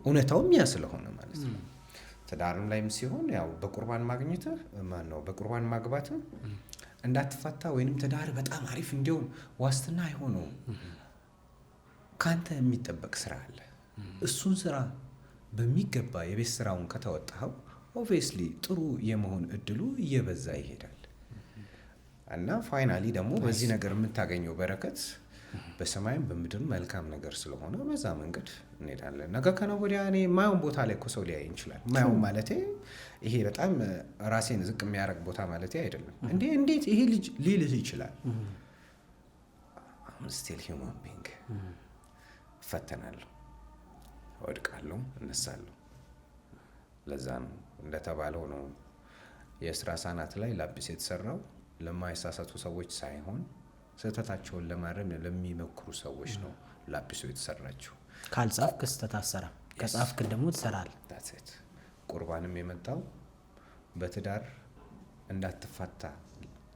እውነታውም ያ ስለሆነ ማለት ነው። ትዳርም ላይም ሲሆን ያው በቁርባን ማግኘትህ በቁርባን ማግባትህ እንዳትፋታ ወይንም ትዳር በጣም አሪፍ እንዲሆን ዋስትና አይሆነውም። ካንተ የሚጠበቅ ስራ አለ። እሱን ስራ በሚገባ የቤት ስራውን ከተወጣኸው ኦብቪየስሊ ጥሩ የመሆን እድሉ እየበዛ ይሄዳል እና ፋይናሊ ደግሞ በዚህ ነገር የምታገኘው በረከት በሰማይም በምድር መልካም ነገር ስለሆነ በዛ መንገድ እንሄዳለን። ነገ ከነገ ወዲያ እኔ የማየውን ቦታ ላይ እኮ ሰው ሊያይ ይችላል። የማየውን ማለቴ ይሄ በጣም ራሴን ዝቅ የሚያደርግ ቦታ ማለቴ አይደለም። እንዴት ይሄ ልጅ ሊልህ ይችላል? አሁን ስቲል ሂውማን ቢንግ እፈተናለሁ፣ እወድቃለሁ፣ እነሳለሁ። ለዛ ነው እንደተባለው ነው የእስራ ሳናት ላይ ላጲስ የተሰራው ለማይሳሳቱ ሰዎች ሳይሆን ስህተታቸውን ለማረም ለሚመክሩ ሰዎች ነው ላጲሱ የተሰራችው። ካልጻፍክ ስህተት አትሰራም፣ ከጻፍክ ደግሞ ትሰራለህ። ዳትሴት ቁርባንም የመጣው በትዳር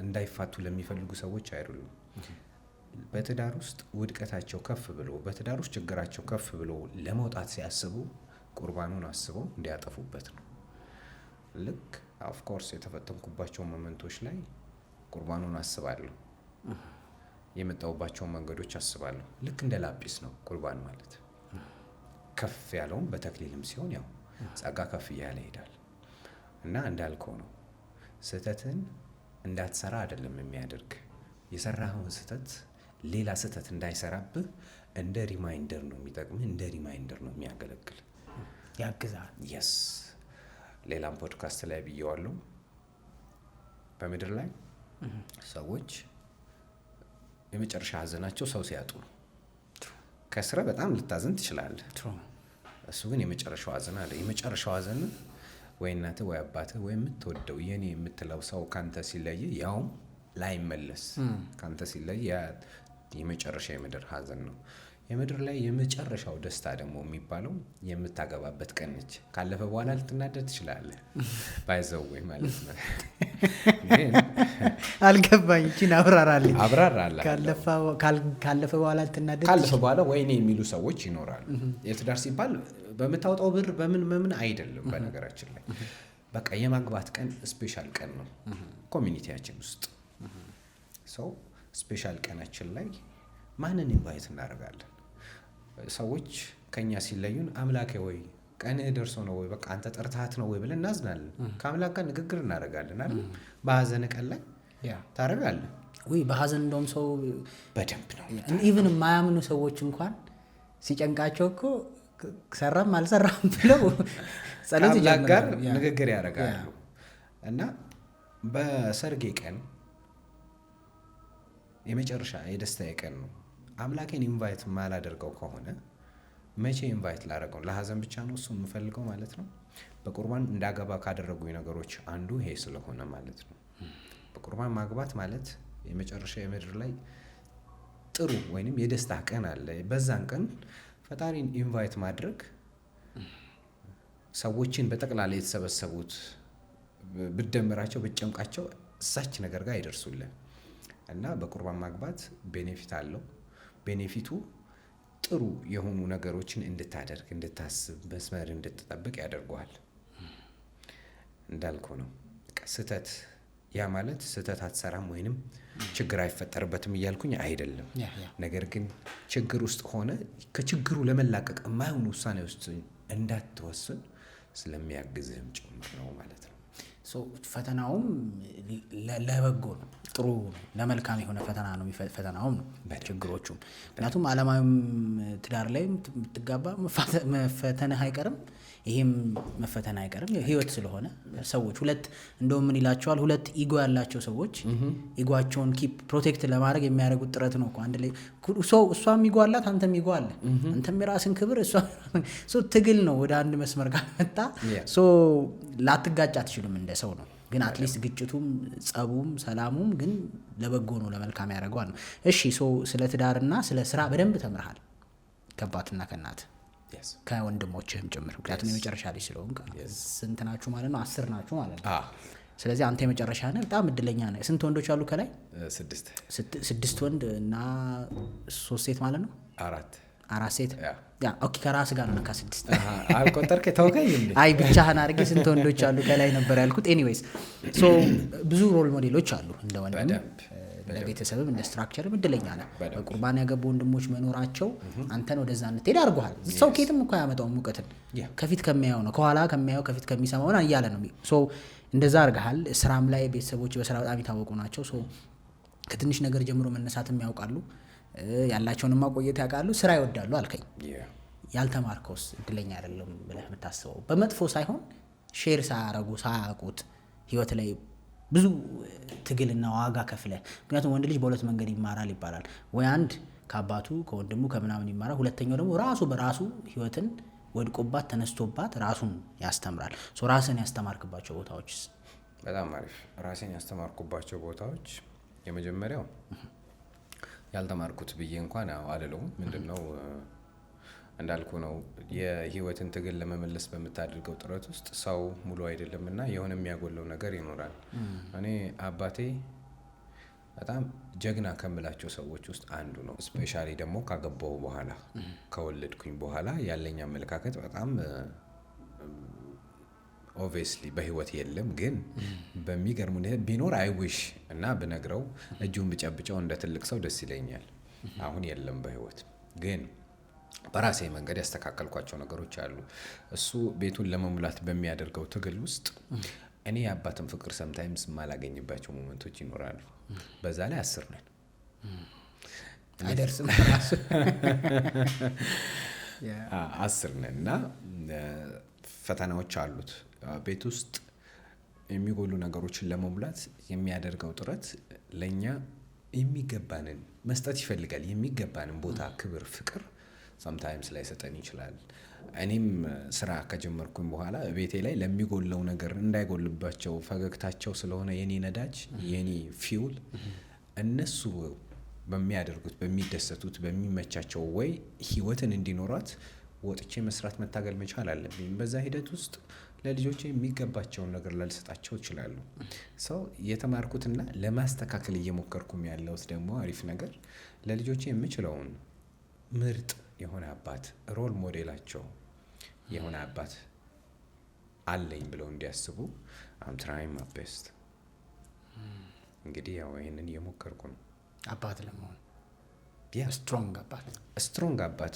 እንዳይፋቱ ለሚፈልጉ ሰዎች አይደሉም። በትዳር ውስጥ ውድቀታቸው ከፍ ብሎ በትዳር ውስጥ ችግራቸው ከፍ ብሎ ለመውጣት ሲያስቡ ቁርባኑን አስበው እንዲያጠፉበት ነው። ልክ ኦፍ ኮርስ የተፈተንኩባቸው ሞመንቶች ላይ ቁርባኑን አስባለሁ፣ የመጣሁባቸውን መንገዶች አስባለሁ። ልክ እንደ ላጲስ ነው ቁርባን ማለት። ከፍ ያለውም በተክሊልም ሲሆን ያው ጸጋ ከፍ እያለ ይሄዳል እና እንዳልከው ነው። ስህተትን እንዳትሰራ አይደለም የሚያደርግ የሰራኸውን ስህተት ሌላ ስህተት እንዳይሰራብህ እንደ ሪማይንደር ነው የሚጠቅምህ፣ እንደ ሪማይንደር ነው የሚያገለግል፣ ያግዛል። የስ ሌላም ፖድካስት ላይ ብየዋለሁ። በምድር ላይ ሰዎች የመጨረሻ ሀዘናቸው ሰው ሲያጡ ነው። ከስረ በጣም ልታዘን ትችላለህ። እሱ ግን የመጨረሻው ሀዘን አለ። የመጨረሻው ሀዘን ወይ እናትህ ወይ አባትህ ወይ የምትወደው የኔ የምትለው ሰው ካንተ ሲለይ ያውም ላይመለስ ካንተ ሲለይ የመጨረሻ የምድር ሀዘን ነው። የምድር ላይ የመጨረሻው ደስታ ደግሞ የሚባለው የምታገባበት ቀን ነች። ካለፈ በኋላ ልትናደድ ትችላለህ። ባይዘው ወይ ማለት ነው። አልገባኝ። እቺን አብራራልኝ። አብራራለሁ። ካለፈ በኋላ ልትናደድ ካለፈ በኋላ ወይኔ የሚሉ ሰዎች ይኖራሉ። የትዳር ሲባል በምታወጣው ብር በምን አይደለም። በነገራችን ላይ በቃ የማግባት ቀን ስፔሻል ቀን ነው ኮሚኒቲያችን ውስጥ። ሰው ስፔሻል ቀናችን ላይ ማንን ኢንቫይት እናደርጋለን? ሰዎች ከኛ ሲለዩን አምላኬ ወይ ቀንህ ደርሶ ነው ወይ በቃ አንተ ጠርታት ነው ወይ ብለን እናዝናለን። ከአምላክ ጋር ንግግር እናደርጋለን አይደል? በሀዘን ቀን ላይ ታደርጋለህ ወይ? በሀዘን እንደውም ሰው በደንብ ነው ኢቭን የማያምኑ ሰዎች እንኳን ሲጨንቃቸው እኮ ሰራም አልሰራም ብለው ጸሎት ከአምላክ ጋር ንግግር ያደርጋሉ። እና በሰርጌ ቀን የመጨረሻ የደስታዬ ቀን ነው። አምላኬን ኢንቫይት ማላደርገው ከሆነ መቼ ኢንቫይት ላደርገው? ለሀዘን ብቻ ነው እሱ የምፈልገው ማለት ነው። በቁርባን እንዳገባ ካደረጉኝ ነገሮች አንዱ ይሄ ስለሆነ ማለት ነው። በቁርባን ማግባት ማለት የመጨረሻ የምድር ላይ ጥሩ ወይንም የደስታ ቀን አለ። በዛን ቀን ፈጣሪን ኢንቫይት ማድረግ ሰዎችን በጠቅላላ የተሰበሰቡት ብደምራቸው ብጨምቃቸው እሳች ነገር ጋር አይደርሱልን እና በቁርባን ማግባት ቤኔፊት አለው። ቤኔፊቱ ጥሩ የሆኑ ነገሮችን እንድታደርግ፣ እንድታስብ፣ መስመር እንድትጠብቅ ያደርገዋል። እንዳልኩ ነው ስህተት ያ ማለት ስህተት አትሰራም ወይንም ችግር አይፈጠርበትም እያልኩኝ አይደለም። ነገር ግን ችግር ውስጥ ሆነ ከችግሩ ለመላቀቅ የማይሆኑ ውሳኔ ውስጥ እንዳትወስን ስለሚያግዝህም ጭምር ነው ማለት ነው። ፈተናውም ለበጎ ነው፣ ጥሩ ለመልካም የሆነ ፈተና ነው። ፈተናውም ነው ችግሮቹም። ምክንያቱም ዓለማዊም ትዳር ላይ የምትጋባ መፈተንህ አይቀርም፣ ይሄም መፈተን አይቀርም። ህይወት ስለሆነ ሰዎች ሁለት እንደውም ምን ይላቸዋል፣ ሁለት ኢጎ ያላቸው ሰዎች ኢጓቸውን ኪፕ ፕሮቴክት ለማድረግ የሚያደርጉት ጥረት ነው እኮ። አንድ ላይ እሷም ኢጎ አላት፣ አንተም ኢጎ አለ። አንተም የራስን ክብር፣ እሷ ትግል ነው። ወደ አንድ መስመር ጋር መጣ ላትጋጭ አትችሉም እንደ ሰው ነው። ግን አትሊስት ግጭቱም ጸቡም ሰላሙም ግን ለበጎ ነው፣ ለመልካም ያደርገዋል ነው። እሺ ስለ ትዳርና ስለ ስራ በደንብ ተምርሃል ከአባትና ከእናት ከወንድሞችህም ጭምር። ምክንያቱም የመጨረሻ ልጅ ስለሆንክ ስንት ናችሁ ማለት ነው? 10 ናችሁ ማለት ነው። ስለዚህ አንተ የመጨረሻ ነህ። በጣም እድለኛ ነህ። ስንት ወንዶች አሉ ከላይ? 6 ወንድ እና 3 ሴት ማለት ነው። 4 ሴት። ኦኬ ከራስ ጋር ነው ከ6 አልቆጠርክ ተወካይ እንዴ? አይ ብቻህን አድርጌ ስንት ወንዶች አሉ ከላይ ነበር ያልኩት። ኤኒዌይስ ብዙ ሮል ሞዴሎች አሉ እንደ ወንድም ለቤተሰብም እንደ ስትራክቸርም እድለኛ ነህ። በቁርባን ያገቡ ወንድሞች መኖራቸው አንተን ወደዛ እንድትሄድ አድርጎሃል። ሰው ኬትም እኮ ያመጣው ሙቀትን ከፊት ከሚያየው ነው፣ ከኋላ ከሚያየው ከፊት ከሚሰማው ነው እያለ ነው። እንደዛ አድርገሃል። ስራም ላይ ቤተሰቦች በስራ በጣም የታወቁ ናቸው። ከትንሽ ነገር ጀምሮ መነሳትም ያውቃሉ፣ ያላቸውን ማቆየት ያውቃሉ፣ ስራ ይወዳሉ አልከኝ። ያልተማርከውስ እድለኛ አይደለም ብለህ የምታስበው በመጥፎ ሳይሆን ሼር ሳያረጉ ሳያውቁት ህይወት ላይ ብዙ ትግልና ዋጋ ከፍለ። ምክንያቱም ወንድ ልጅ በሁለት መንገድ ይማራል ይባላል። ወይ አንድ ከአባቱ ከወንድሙ ከምናምን ይማራል፣ ሁለተኛው ደግሞ ራሱ በራሱ ህይወትን ወድቆባት ተነስቶባት ራሱን ያስተምራል። ራስን ያስተማርክባቸው ቦታዎችስ? በጣም አሪፍ። ራሴን ያስተማርኩባቸው ቦታዎች የመጀመሪያው ያልተማርኩት ብዬ እንኳን አልለውም። ምንድነው እንዳልኩ ነው የህይወትን ትግል ለመመለስ በምታደርገው ጥረት ውስጥ ሰው ሙሉ አይደለምና የሆነ የሚያጎለው ነገር ይኖራል። እኔ አባቴ በጣም ጀግና ከምላቸው ሰዎች ውስጥ አንዱ ነው። ስፔሻሊ ደግሞ ካገባው በኋላ ከወለድኩኝ በኋላ ያለኝ አመለካከት በጣም ኦብቪየስሊ በህይወት የለም፣ ግን በሚገርም ሁኔታ ቢኖር አይዊሽ እና ብነግረው እጁን ብጨብጨው እንደ ትልቅ ሰው ደስ ይለኛል። አሁን የለም በህይወት ግን በራሴ መንገድ ያስተካከልኳቸው ነገሮች አሉ። እሱ ቤቱን ለመሙላት በሚያደርገው ትግል ውስጥ እኔ የአባትን ፍቅር ሰምታይምስ የማላገኝባቸው ሞመንቶች ይኖራሉ። በዛ ላይ 10 ነን አይደርስም 10 ነን እና ፈተናዎች አሉት። ቤት ውስጥ የሚጎሉ ነገሮችን ለመሙላት የሚያደርገው ጥረት ለኛ የሚገባንን መስጠት ይፈልጋል። የሚገባንን ቦታ፣ ክብር፣ ፍቅር sometimes ላይ ሰጠን ይችላል። እኔም ስራ ከጀመርኩኝ በኋላ ቤቴ ላይ ለሚጎለው ነገር እንዳይጎልባቸው ፈገግታቸው ስለሆነ የኔ ነዳጅ የኔ ፊውል እነሱ በሚያደርጉት በሚደሰቱት በሚመቻቸው ወይ ህይወትን እንዲኖራት ወጥቼ መስራት መታገል መቻል አለብኝ። በዛ ሂደት ውስጥ ለልጆቼ የሚገባቸውን ነገር ላልሰጣቸው ይችላሉ። ሰው የተማርኩትና ለማስተካከል እየሞከርኩም ያለውት ደግሞ አሪፍ ነገር ለልጆቼ የምችለውን ምርጥ የሆነ አባት ሮል ሞዴላቸው የሆነ አባት አለኝ ብለው እንዲያስቡ I'm trying my best። እንግዲህ ያው ይሄንን እየሞከርኩ ነው አባት ለመሆን። ስትሮንግ አባት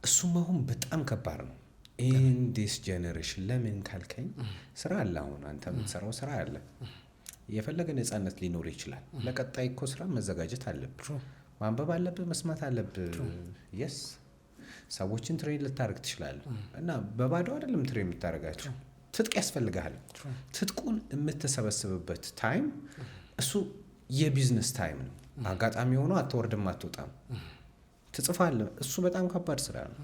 እሱ መሆን በጣም ከባድ ነው። ኢን ዲስ ጀነሬሽን ለምን ካልከኝ ስራ አለ። አሁን አንተ የምትሰራው ስራ አለ። የፈለገ ነፃነት ሊኖር ይችላል። ለቀጣይ እኮ ስራ መዘጋጀት አለብህ። ማንበብ አለብህ፣ መስማት አለብህ። የስ ሰዎችን ትሬን ልታደርግ ትችላለህ እና በባዶ አይደለም ትሬን የምታደርጋቸው። ትጥቅ ያስፈልግሃል። ትጥቁን የምትሰበስብበት ታይም እሱ የቢዝነስ ታይም ነው። አጋጣሚ ሆኖ አትወርድም አትወጣም፣ ትጽፋለህ። እሱ በጣም ከባድ ስራ ነው።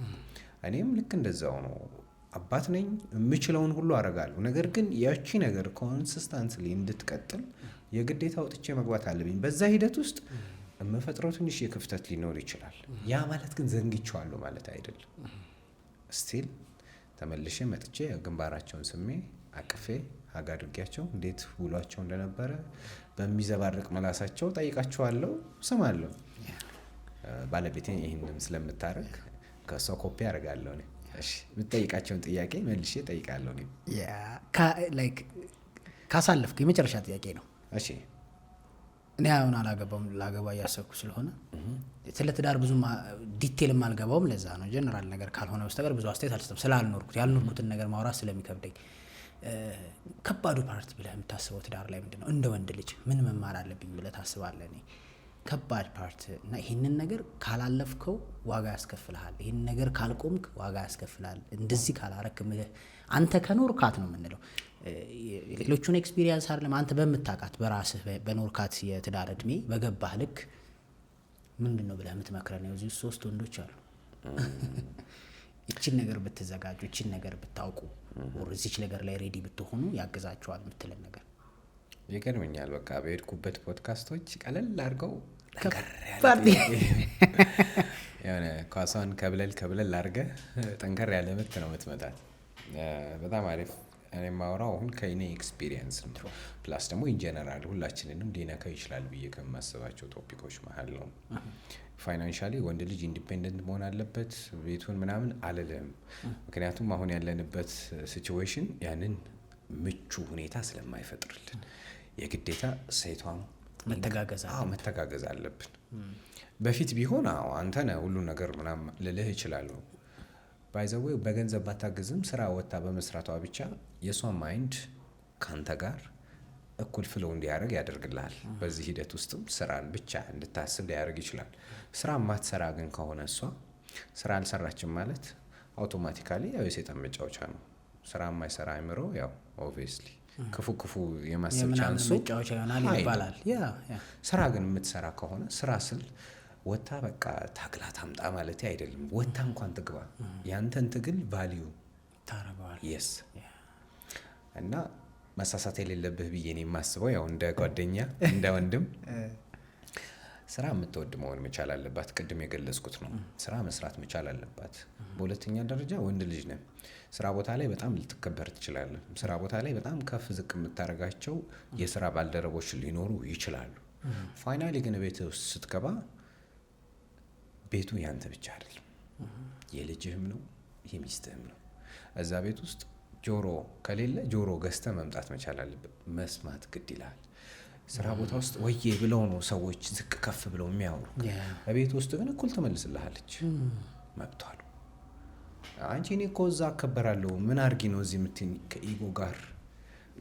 እኔም ልክ እንደዛው ነው። አባት ነኝ፣ የምችለውን ሁሉ አደርጋለሁ። ነገር ግን ያቺ ነገር ኮንሲስተንትሊ እንድትቀጥል የግዴታ ወጥቼ መግባት አለብኝ። በዛ ሂደት ውስጥ የምፈጥረው ትንሽ የክፍተት ሊኖር ይችላል። ያ ማለት ግን ዘንግቼዋለሁ ማለት አይደለም። ስቲል ተመልሼ መጥቼ ግንባራቸውን ስሜ አቅፌ ሀግ አድርጊያቸው እንዴት ውሏቸው እንደነበረ በሚዘባርቅ መላሳቸው ጠይቃቸዋለሁ፣ ስማለሁ። ባለቤቴ ይህንም ስለምታደርግ ከሷ ኮፒ አደርጋለሁ። እሺ የምትጠይቃቸውን ጥያቄ መልሼ ጠይቃለሁ። ካሳለፍኩ የመጨረሻ ጥያቄ ነው። እሺ እኔ አሁን አላገባውም፣ ላገባ እያሰብኩ ስለሆነ ስለ ትዳር ብዙ ዲቴልም አልገባውም። ለዛ ነው ጀነራል ነገር ካልሆነ በስተቀር ብዙ አስተያየት አልሰጥም። ስላልኖርኩት ያልኖርኩትን ነገር ማውራት ስለሚከብደኝ። ከባዱ ፓርት ብለህ የምታስበው ትዳር ላይ ምንድን ነው? እንደ ወንድ ልጅ ምን መማር አለብኝ ብለህ ታስባለህ? እኔ ከባድ ፓርት እና ይህንን ነገር ካላለፍከው ዋጋ ያስከፍልሃል። ይህንን ነገር ካልቆምክ ዋጋ ያስከፍልሃል። እንደዚህ ካላረክ አንተ ከኖርካት ነው የምንለው። ሌሎቹን ኤክስፒሪየንስ አይደለም አንተ በምታውቃት በራስህ በኖርካት የትዳር እድሜ በገባህ ልክ ምንድን ነው ብለህ የምትመክረን? ነው እዚህ 3 ወንዶች አሉ። እቺን ነገር ብትዘጋጁ፣ እቺን ነገር ብታውቁ፣ እዚች ነገር ላይ ሬዲ ብትሆኑ ያግዛችኋል የምትለን ነገር ይገርመኛል። በቃ በሄድኩበት ፖድካስቶች ቀለል አድርገው የሆነ ኳሷን ከብለል አድርገህ ጠንከር ያለ ምት ነው የምትመጣት። በጣም አሪፍ። እኔ የማወራው አሁን ከእኔ ኤክስፒሪየንስ ነው። ፕላስ ደግሞ ኢንጀነራል ሁላችንንም ሊነካ ይችላል ብዬ ከማስባቸው ቶፒኮች መሀል ነው። ፋይናንሻሊ ወንድ ልጅ ኢንዲፔንደንት መሆን አለበት ቤቱን ምናምን አልልም። ምክንያቱም አሁን ያለንበት ሲቹዌሽን ያንን ምቹ ሁኔታ ስለማይፈጥርልን የግዴታ ሴቷም መተጋገዝ አለብን። በፊት ቢሆን አንተ ነህ ሁሉ ነገር ምናምን ልልህ እችላለሁ። ባይዘዌ በገንዘብ ባታግዝም ስራ ወጣ በመስራቷ ብቻ የሷ ማይንድ ካንተ ጋር እኩል ፍሎው እንዲያደርግ ያደርግልሃል። በዚህ ሂደት ውስጥም ስራን ብቻ እንድታስብ ሊያደርግ ይችላል። ስራ ማትሰራ ግን ከሆነ እሷ ስራ አልሰራችም ማለት አውቶማቲካሊ ያው የሰይጣን መጫወቻ ነው። ስራ የማይሰራ አይምሮ ያው ኦብቪየስሊ ክፉ የማሰብ ቻንሱ መጫወቻ ይሆናል ይባላል። ስራ ግን የምትሰራ ከሆነ ስራ ስል ወታ በቃ ታግላ ታምጣ ማለት አይደለም። ወታ እንኳን ትግባ ያንተን ትግል ቫልዩ ታረጋዋል። የስ እና መሳሳት የሌለብህ ብዬ ነው የማስበው። ያው እንደ ጓደኛ እንደ ወንድም ስራ የምትወድ መሆን መቻል አለባት። ቅድም የገለጽኩት ነው። ስራ መስራት መቻል አለባት። በሁለተኛ ደረጃ ወንድ ልጅ ነህ። ስራ ቦታ ላይ በጣም ልትከበር ትችላለህ። ስራ ቦታ ላይ በጣም ከፍ ዝቅ የምታደርጋቸው የስራ ባልደረቦች ሊኖሩ ይችላሉ። ፋይናሊ ግን ቤት ውስጥ ስትገባ ቤቱ ያንተ ብቻ አይደለም፣ የልጅህም ነው የሚስትህም ነው። እዛ ቤት ውስጥ ጆሮ ከሌለ ጆሮ ገዝተህ መምጣት መቻል አለብህ። መስማት ግድ ይላል። ስራ ቦታ ውስጥ ወዬ ብለው ነው ሰዎች ዝቅ ከፍ ብለው የሚያወሩ። በቤት ውስጥ ግን እኩል ትመልስልሃለች። መብቷ ነው። አንቺ እኔ እኮ እዛ አከበራለሁ ምን አድርጊ ነው እዚህ የምትይኝ? ከኢጎ ጋር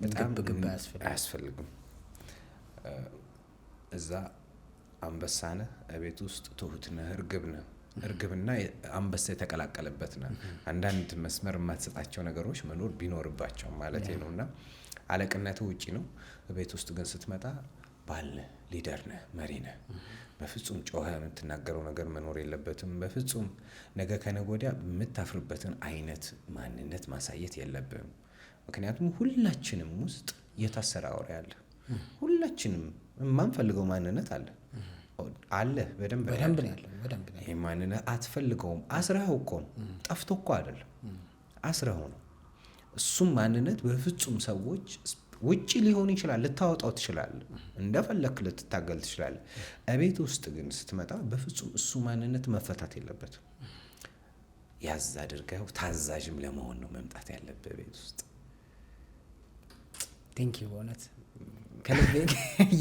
በጣም ግብ አያስፈልግም። እዛ አንበሳ ነህ፣ ቤት ውስጥ ትሁት ነህ፣ እርግብ ነህ። እርግብና አንበሳ የተቀላቀለበት ነው። አንዳንድ መስመር የማትሰጣቸው ነገሮች መኖር ቢኖርባቸው ማለት ነውና አለቅነቱ ውጪ ነው። ቤት ውስጥ ግን ስትመጣ ባል ነህ፣ ሊደር ነህ፣ መሪ ነህ። በፍጹም ጮኸ የምትናገረው ነገር መኖር የለበትም። በፍጹም ነገ ከነገ ወዲያ የምታፍርበትን አይነት ማንነት ማሳየት የለብህም። ምክንያቱም ሁላችንም ውስጥ የታሰረ አውሬ አለ። ሁላችንም የማንፈልገው ማንነት አለ አለ በደንብ ነው ያለው። ይሄ ማንነት አትፈልገውም። አስረኸው እኮ ነው፣ ጠፍቶ እኮ አይደለም፣ አስረኸው ነው። እሱም ማንነት በፍጹም ሰዎች ውጪ ሊሆን ይችላል፣ ልታወጣው ትችላለህ፣ እንደፈለክ ልትታገል ትችላለህ። እቤት ውስጥ ግን ስትመጣ በፍጹም እሱ ማንነት መፈታት የለበትም። ያዝ አድርገው ታዛዥም ለመሆን ነው መምጣት ያለብህ ቤት ውስጥ። ቴንክ ዩ በእውነት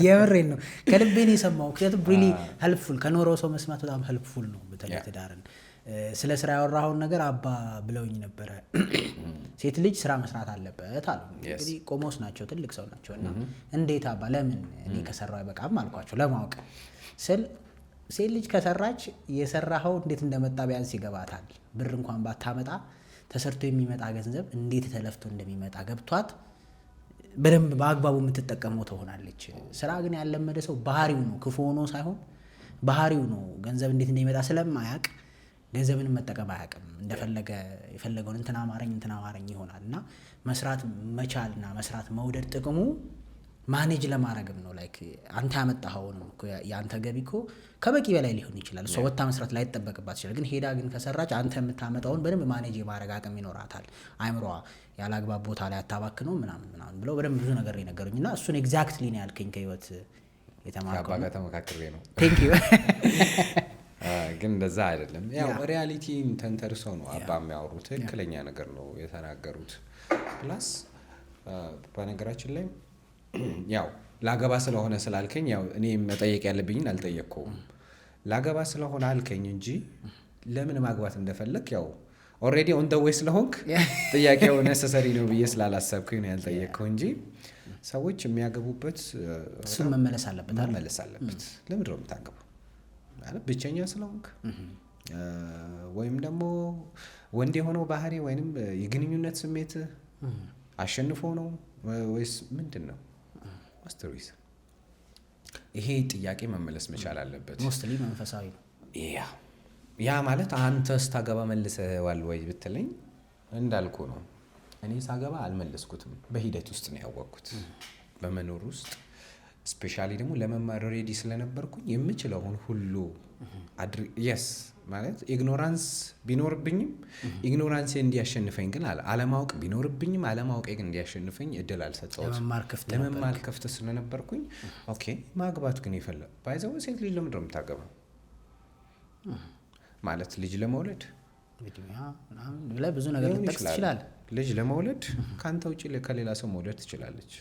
የምሬን ነው፣ ከልቤን የሰማው። ምክንያቱም ሪሊ ሄልፕፉል ከኖረው ሰው መስማት በጣም ሄልፕፉል ነው። በተለይ ትዳርን ስለ ስራ ያወራኸውን ነገር አባ ብለውኝ ነበረ። ሴት ልጅ ስራ መስራት አለበት አሉ። እንግዲህ ቆሞስ ናቸው፣ ትልቅ ሰው ናቸው። እና እንዴት አባ ለምን እኔ ከሰራው አይበቃም አልኳቸው። ለማወቅ ስል ሴት ልጅ ከሰራች የሰራኸው እንዴት እንደመጣ ቢያንስ ይገባታል። ብር እንኳን ባታመጣ ተሰርቶ የሚመጣ ገንዘብ እንዴት ተለፍቶ እንደሚመጣ ገብቷት በደንብ በአግባቡ የምትጠቀመው ትሆናለች። ስራ ግን ያለመደ ሰው ባህሪው ነው፣ ክፉ ሆኖ ሳይሆን ባህሪው ነው። ገንዘብ እንዴት እንደሚመጣ ስለማያውቅ ገንዘብን መጠቀም አያውቅም። እንደፈለገ የፈለገውን እንትና አማረኝ ይሆናል። እና መስራት መቻልና መስራት መውደድ ጥቅሙ ማኔጅ ለማድረግም ነው። ላይክ አንተ ያመጣኸውን የአንተ ገቢ እኮ ከበቂ በላይ ሊሆን ይችላል። እሷ ወጥታ መስራት ላይጠበቅባት ይችላል። ግን ሄዳ ግን ከሰራች አንተ የምታመጣውን በደንብ ማኔጅ የማድረግ አቅም ይኖራታል። አይምሯ ያለ አግባብ ቦታ ላይ አታባክነው ምናምን ብለው በደንብ ብዙ ነገር የነገሩኝ እና እሱን ኤግዛክትሊ ነው ያልከኝ ከህይወት የተማርከው። አባጋ ተመካክሬ ነው። ቴንክ ዩ። ግን እንደዛ አይደለም። ያው ሪያሊቲን ተንተርሰው ነው አባ የሚያወሩ። ትክክለኛ ነገር ነው የተናገሩት። ፕላስ በነገራችን ላይ ያው ላገባ ስለሆነ ስላልከኝ ያው እኔ መጠየቅ ያለብኝን አልጠየቅኩም። ላገባ ስለሆነ አልከኝ እንጂ ለምን ማግባት እንደፈለግ ያው ኦልሬዲ ኦን ደ ዌይ ስለሆንክ ጥያቄው ነሰሰሪ ነው ብዬ ስላላሰብኩኝ ነው ያልጠየቅከው እንጂ ሰዎች የሚያገቡበት እሱን መመለስ አለበት። ለምንድን ነው የምታገባው? ማለት ብቸኛ ስለሆንክ ወይም ደግሞ ወንድ የሆነው ባህሪ ወይንም የግንኙነት ስሜት አሸንፎ ነው ወይስ ምንድን ነው? ማስተርዊስ ይሄ ጥያቄ መመለስ መቻል አለበት። ሞስትሊ መንፈሳዊ ነው። ያ ማለት አንተ ስታገባ መልሰዋል ወይ ብትለኝ እንዳልኩ ነው። እኔ ሳገባ አልመለስኩትም። በሂደት ውስጥ ነው ያወቅኩት። በመኖር ውስጥ ስፔሻሊ ደግሞ ለመማር ሬዲ ስለነበርኩኝ የምችለውን ሁሉ የስ ማለት ኢግኖራንስ ቢኖርብኝም ኢግኖራንስ እንዲያሸንፈኝ ግን አለማወቅ ቢኖርብኝም አለማወቅ ግን እንዲያሸንፈኝ እድል አልሰጠሁትም። ለመማር ክፍት ስለነበርኩኝ ኦኬ ማግባት ግን ይፈለግ ባይዘው ሴት ልጅ ለምንድን ነው የምታገባው? ማለት ልጅ ለመውለድ ብዙ ነገር ልጠቅስ ትችላለህ። ልጅ ለመውለድ ከአንተ ውጭ ከሌላ ሰው መውለድ ትችላለች።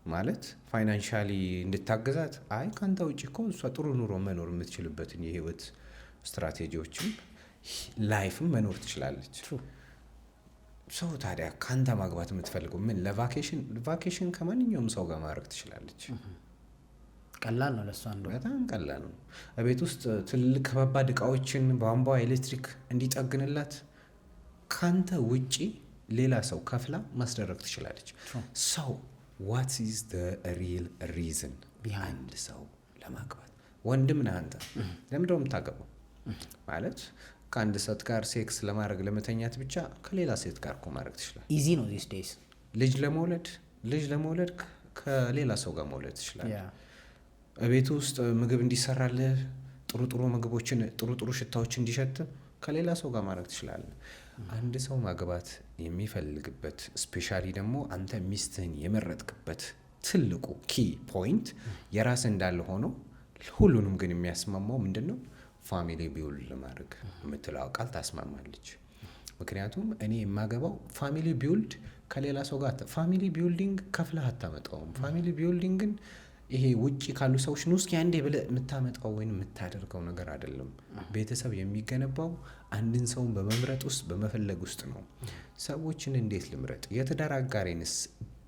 ማለት ፋይናንሻሊ እንድታገዛት አይ ካንተ ውጪ እኮ እሷ ጥሩ ኑሮ መኖር የምትችልበትን የህይወት ስትራቴጂዎችም ላይፍም መኖር ትችላለች። ሰው ታዲያ ካንተ ማግባት የምትፈልገው ምን ለቫኬሽን ከማንኛውም ሰው ጋር ማድረግ ትችላለች። ቀላል ነው ለሷ እንደው በጣም ቀላል ነው። ቤት ውስጥ ትልልቅ ከባባድ እቃዎችን ቧንቧ ኤሌክትሪክ እንዲጠግንላት ካንተ ውጪ ሌላ ሰው ከፍላ ማስደረግ ትችላለች። ሰው what is the real reason behind ሰው ለማግባት? ወንድም ነህ አንተ ለምንድን ነው የምታገባው? ማለት ከአንድ ሴት ጋር ሴክስ ለማድረግ ለመተኛት ብቻ ከሌላ ሴት ጋር እኮ ማድረግ ትችላለህ። ኢዚ ነው these days። ልጅ ለመውለድ ከሌላ ሰው ጋር መውለድ ትችላለህ። ቤት ውስጥ ምግብ እንዲሰራልህ ጥሩ ምግቦችን ጥሩ ሽታዎች እንዲሸት ከሌላ ሰው ጋር ማድረግ ትችላለህ። አንድ ሰው ማግባት የሚፈልግበት ስፔሻሊ ደግሞ አንተ ሚስትህን የመረጥክበት ትልቁ ኪ ፖይንት የራስ እንዳለ ሆኖ ሁሉንም ግን የሚያስማማው ምንድነው? ፋሚሊ ቢውልድ ለማድረግ የምትለው ቃል ታስማማለች። ምክንያቱም እኔ የማገባው ፋሚሊ ቢውልድ ከሌላ ሰው ጋር ፋሚሊ ቢውልዲንግ ከፍለህ አታመጣውም። ፋሚሊ ቢውልዲንግን ይሄ ውጪ ካሉ ሰዎች ነው እስኪ አንዴ ብለህ የምታመጣው ወይም የምታደርገው ነገር አይደለም። ቤተሰብ የሚገነባው አንድን ሰውን በመምረጥ ውስጥ በመፈለግ ውስጥ ነው። ሰዎችን እንዴት ልምረጥ? የትዳር አጋሬንስ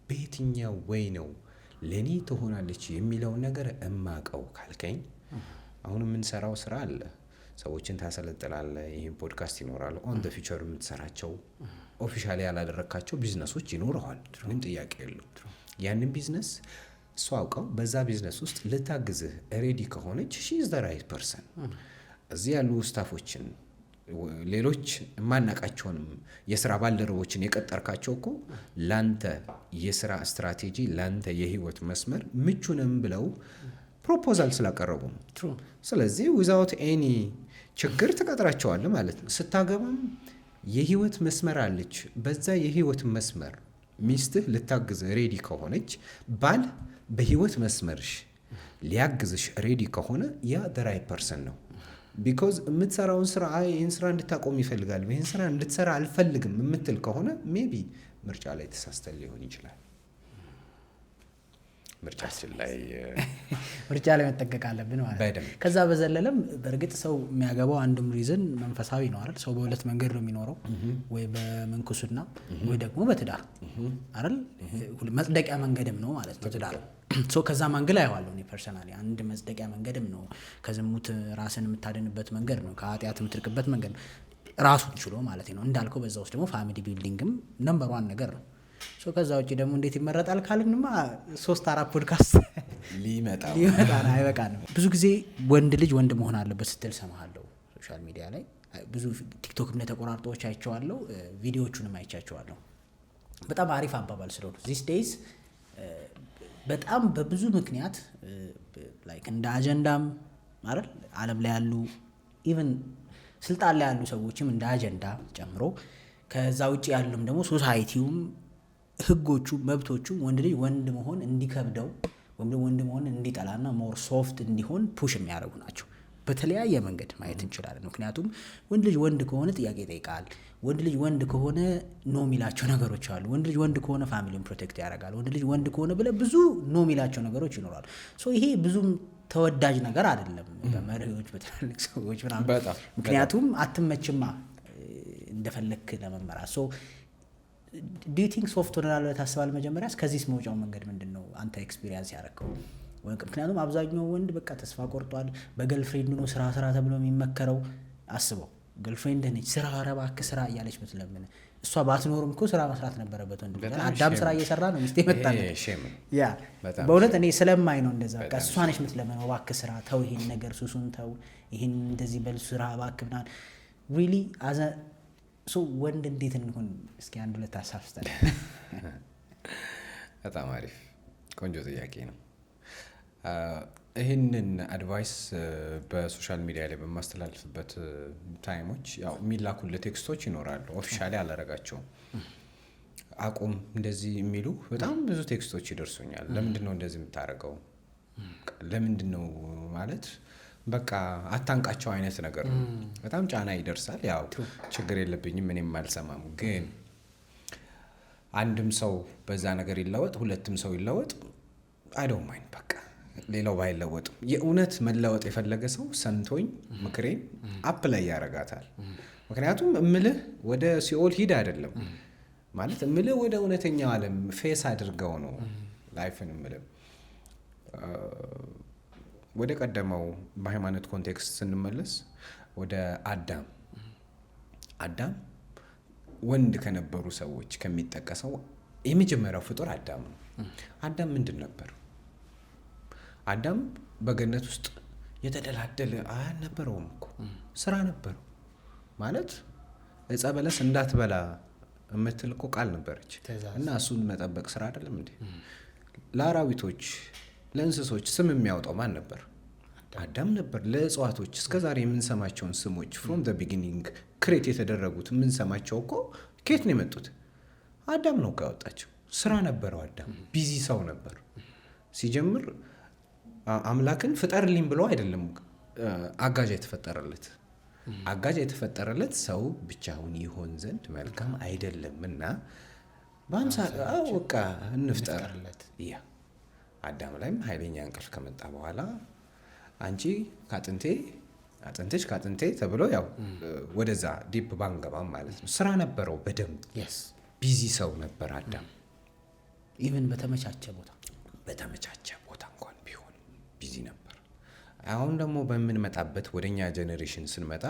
በየትኛው ወይ ነው ለኔ ትሆናለች የሚለውን ነገር እማቀው ካልከኝ አሁን የምንሰራው ስራ አለ። ሰዎችን ታሰለጥላለህ። ይሄን ፖድካስት ይኖራል። ኦን ዘ ፊውቸር የምትሰራቸው ኦፊሻሊ ያላደረካቸው ቢዝነሶች ይኖረዋል። ምንም ጥያቄ የለውም። ያንን ቢዝነስ እሷ አውቀው በዛ ቢዝነስ ውስጥ ልታግዝህ ሬዲ ከሆነች ሺ ኢዝ ዘ ራይት ፐርሰን። እዚህ ያሉ ስታፎችን ሌሎች የማናቃቸውንም የስራ ባልደረቦችን የቀጠርካቸው እኮ ላንተ የስራ ስትራቴጂ ላንተ የህይወት መስመር ምቹንም ብለው ፕሮፖዛል ስላቀረቡ ነው። ስለዚህ ዊዛውት ኤኒ ችግር ትቀጥራቸዋለህ ማለት ነው። ስታገባም የህይወት መስመር አለች። በዛ የህይወት መስመር ሚስትህ ልታግዝ ሬዲ ከሆነች ባል በህይወት መስመርሽ ሊያግዝሽ ሬዲ ከሆነ ያ the right person ነው። ቢኮዝ የምትሰራውን ስራ ይህን ስራ እንድታቆም ይፈልጋል፣ ይህን ስራ እንድትሰራ አልፈልግም የምትል ከሆነ ሜቢ ምርጫ ላይ ተሳስተን ሊሆን ይችላል። ምርጫችን ላይ ምርጫ ላይ መጠንቀቅ አለብን ማለት ነው። በደንብ ከዛ በዘለለም በእርግጥ ሰው የሚያገባው አንድም ሪዝን መንፈሳዊ ነው አይደል? ሰው በሁለት መንገድ ነው የሚኖረው፣ ወይ በምንኩስና ወይ ደግሞ በትዳር አይደል? መጽደቂያ መንገድም ነው ማለት ነው ትዳር። ከዛ መንገድ አየዋለሁ እኔ ፐርሰናሊ አንድ መጽደቂያ መንገድም ነው። ከዝሙት ራስን የምታድንበት መንገድ ነው። ከኃጢአት የምትርቅበት መንገድ ነው ራሱን ችሎ ማለት ነው። እንዳልከው በዛ ውስጥ ደግሞ ፋሚሊ ቢልዲንግም ነምበር ዋን ነገር ነው። ከዛ ውጭ ደግሞ እንዴት ይመረጣል ካልንማ 3-4 ፖድካስት ሊመጣ አይበቃንም። ብዙ ጊዜ ወንድ ልጅ ወንድ መሆን አለበት ስትል ሰማሃለሁ ሶሻል ሚዲያ ላይ ብዙ ቲክቶክም ላይ ተቆራርጦች አይቼዋለሁ፣ ቪዲዮዎቹንም አይቻቸዋለሁ። በጣም አሪፍ አባባል ስለሆነ ዚስ ዴይዝ በጣም በብዙ ምክንያት ላይክ እንደ አጀንዳም አይደል ዓለም ላይ ያሉ ኢቭን ስልጣን ላይ ያሉ ሰዎችም እንደ አጀንዳ ጨምሮ ከዛ ውጭ ያሉም ደግሞ ሶሳይቲውም ህጎቹ መብቶቹ ወንድ ልጅ ወንድ መሆን እንዲከብደው ወይም ደግሞ ወንድ መሆን እንዲጠላና ሞር ሶፍት እንዲሆን ፑሽ የሚያደርጉ ናቸው። በተለያየ መንገድ ማየት እንችላለን። ምክንያቱም ወንድ ልጅ ወንድ ከሆነ ጥያቄ ይጠይቃል። ወንድ ልጅ ወንድ ከሆነ ኖ የሚላቸው ነገሮች አሉ። ወንድ ልጅ ወንድ ከሆነ ፋሚሊውን ፕሮቴክት ያደርጋል። ወንድ ልጅ ወንድ ከሆነ ብለህ ብዙ ኖ የሚላቸው ነገሮች ይኖራሉ። ይሄ ብዙም ተወዳጅ ነገር አይደለም በመሪዎች በትላልቅ ሰዎች ምናምን። ምክንያቱም አትመችማ እንደፈለክ ለመመራት። ዱ ዩ ቲንክ ሶፍት ሆነናል ብለህ ታስባለህ? መጀመሪያ እስከዚህ መውጫው መንገድ ምንድን ነው አንተ ኤክስፒሪየንስ ያደረገው? ምክንያቱም አብዛኛው ወንድ በቃ ተስፋ ቆርጧል። በገርልፍሬንድ ነው ስራ ተብሎ የሚመከረው። አስበው ገርልፍሬንድ ነች ስራ እባክህ ስራ እያለች ምትለምን እሷ ባትኖርም እኮ ስራ መስራት ነበረበት። ወንድ ልጅ አዳም ስራ እየሰራ ነው ሚስቴ መጣለች። ያ በእውነት እኔ ስለማይ ነው እንደዛ። በቃ እሷ ነች ምትለምን እባክህ ስራ ተው፣ ይሄን ነገር ሱሱን ተው፣ ይሄን እንደዚህ በል ስራ እባክህ ምናምን። ሪሊ አዘ ወንድ እንዴት እንሆን? እስኪ አንድ ሁለት ሀሳብ ስጠን። በጣም አሪፍ ቆንጆ ጥያቄ ነው። ይህንን አድቫይስ በሶሻል ሚዲያ ላይ በማስተላልፍበት ታይሞች ያው የሚላኩልህ ቴክስቶች ይኖራሉ። ኦፊሻሊ አላረጋቸውም። አቁም እንደዚህ የሚሉ በጣም ብዙ ቴክስቶች ይደርሱኛል። ለምንድን ነው እንደዚህ የምታደርገው? ለምንድን ነው ማለት በቃ አታንቃቸው አይነት ነገር ነው። በጣም ጫና ይደርሳል። ያው ችግር የለብኝም እኔም አልሰማም። ግን አንድም ሰው በዛ ነገር ይለወጥ፣ ሁለትም ሰው ይለወጥ አይዶን ማይንድ በቃ ሌላው ባይለወጥም የእውነት መለወጥ የፈለገ ሰው ሰምቶኝ ምክሬን አፕ ላይ ያረጋታል። ምክንያቱም እምልህ ወደ ሲኦል ሂድ አይደለም ማለት እምልህ ወደ እውነተኛው ዓለም ፌስ አድርገው ነው ላይፍን እምልህ። ወደ ቀደመው በሃይማኖት ኮንቴክስት ስንመለስ ወደ አዳም ወንድ ከነበሩ ሰዎች ከሚጠቀሰው የመጀመሪያው ፍጡር አዳም ነው። አዳም ምንድን ነበር? አዳም በገነት ውስጥ የተደላደለ አልነበረውም እኮ ስራ ነበረው። ማለት ዕፀ በለስ እንዳትበላ የምትል እኮ ቃል ነበረች እና እሱን መጠበቅ ስራ አይደለም እንዴ? ለአራዊቶች ለእንስሶች ስም የሚያወጣው ማን ነበር? አዳም ነበር። ለእጽዋቶች እስከዛሬ የምንሰማቸውን ስሞች ፍሮም ዘ ቢጊኒንግ ክሬት የተደረጉት የምንሰማቸው እኮ ከየት ነው የመጡት? አዳም ነው ያወጣቸው። ስራ ነበረው። አዳም ቢዚ ሰው ነበር። ሲጀምር አምላክን ፍጠርልኝ ብሎ አይደለም አጋዥ የተፈጠረለት። አጋዥ የተፈጠረለት ሰው ብቻውን ይሆን ዘንድ መልካም አይደለም እና በቃ እንፍጠርለት። ያ አዳም ላይም ኃይለኛ እንቅልፍ ከመጣ በኋላ አንቺ አጥንትሽ ከአጥንቴ ተብሎ ያው ወደዛ ዲፕ ባንገባም ማለት ነው። ስራ ነበረው በደንብ ቢዚ ሰው ነበር አዳም። ኢቨን በተመቻቸ ቦታ እንኳን ቢሆን ቢዚ ነበር። አሁን ደግሞ በምንመጣበት ወደኛ ጀኔሬሽን ስንመጣ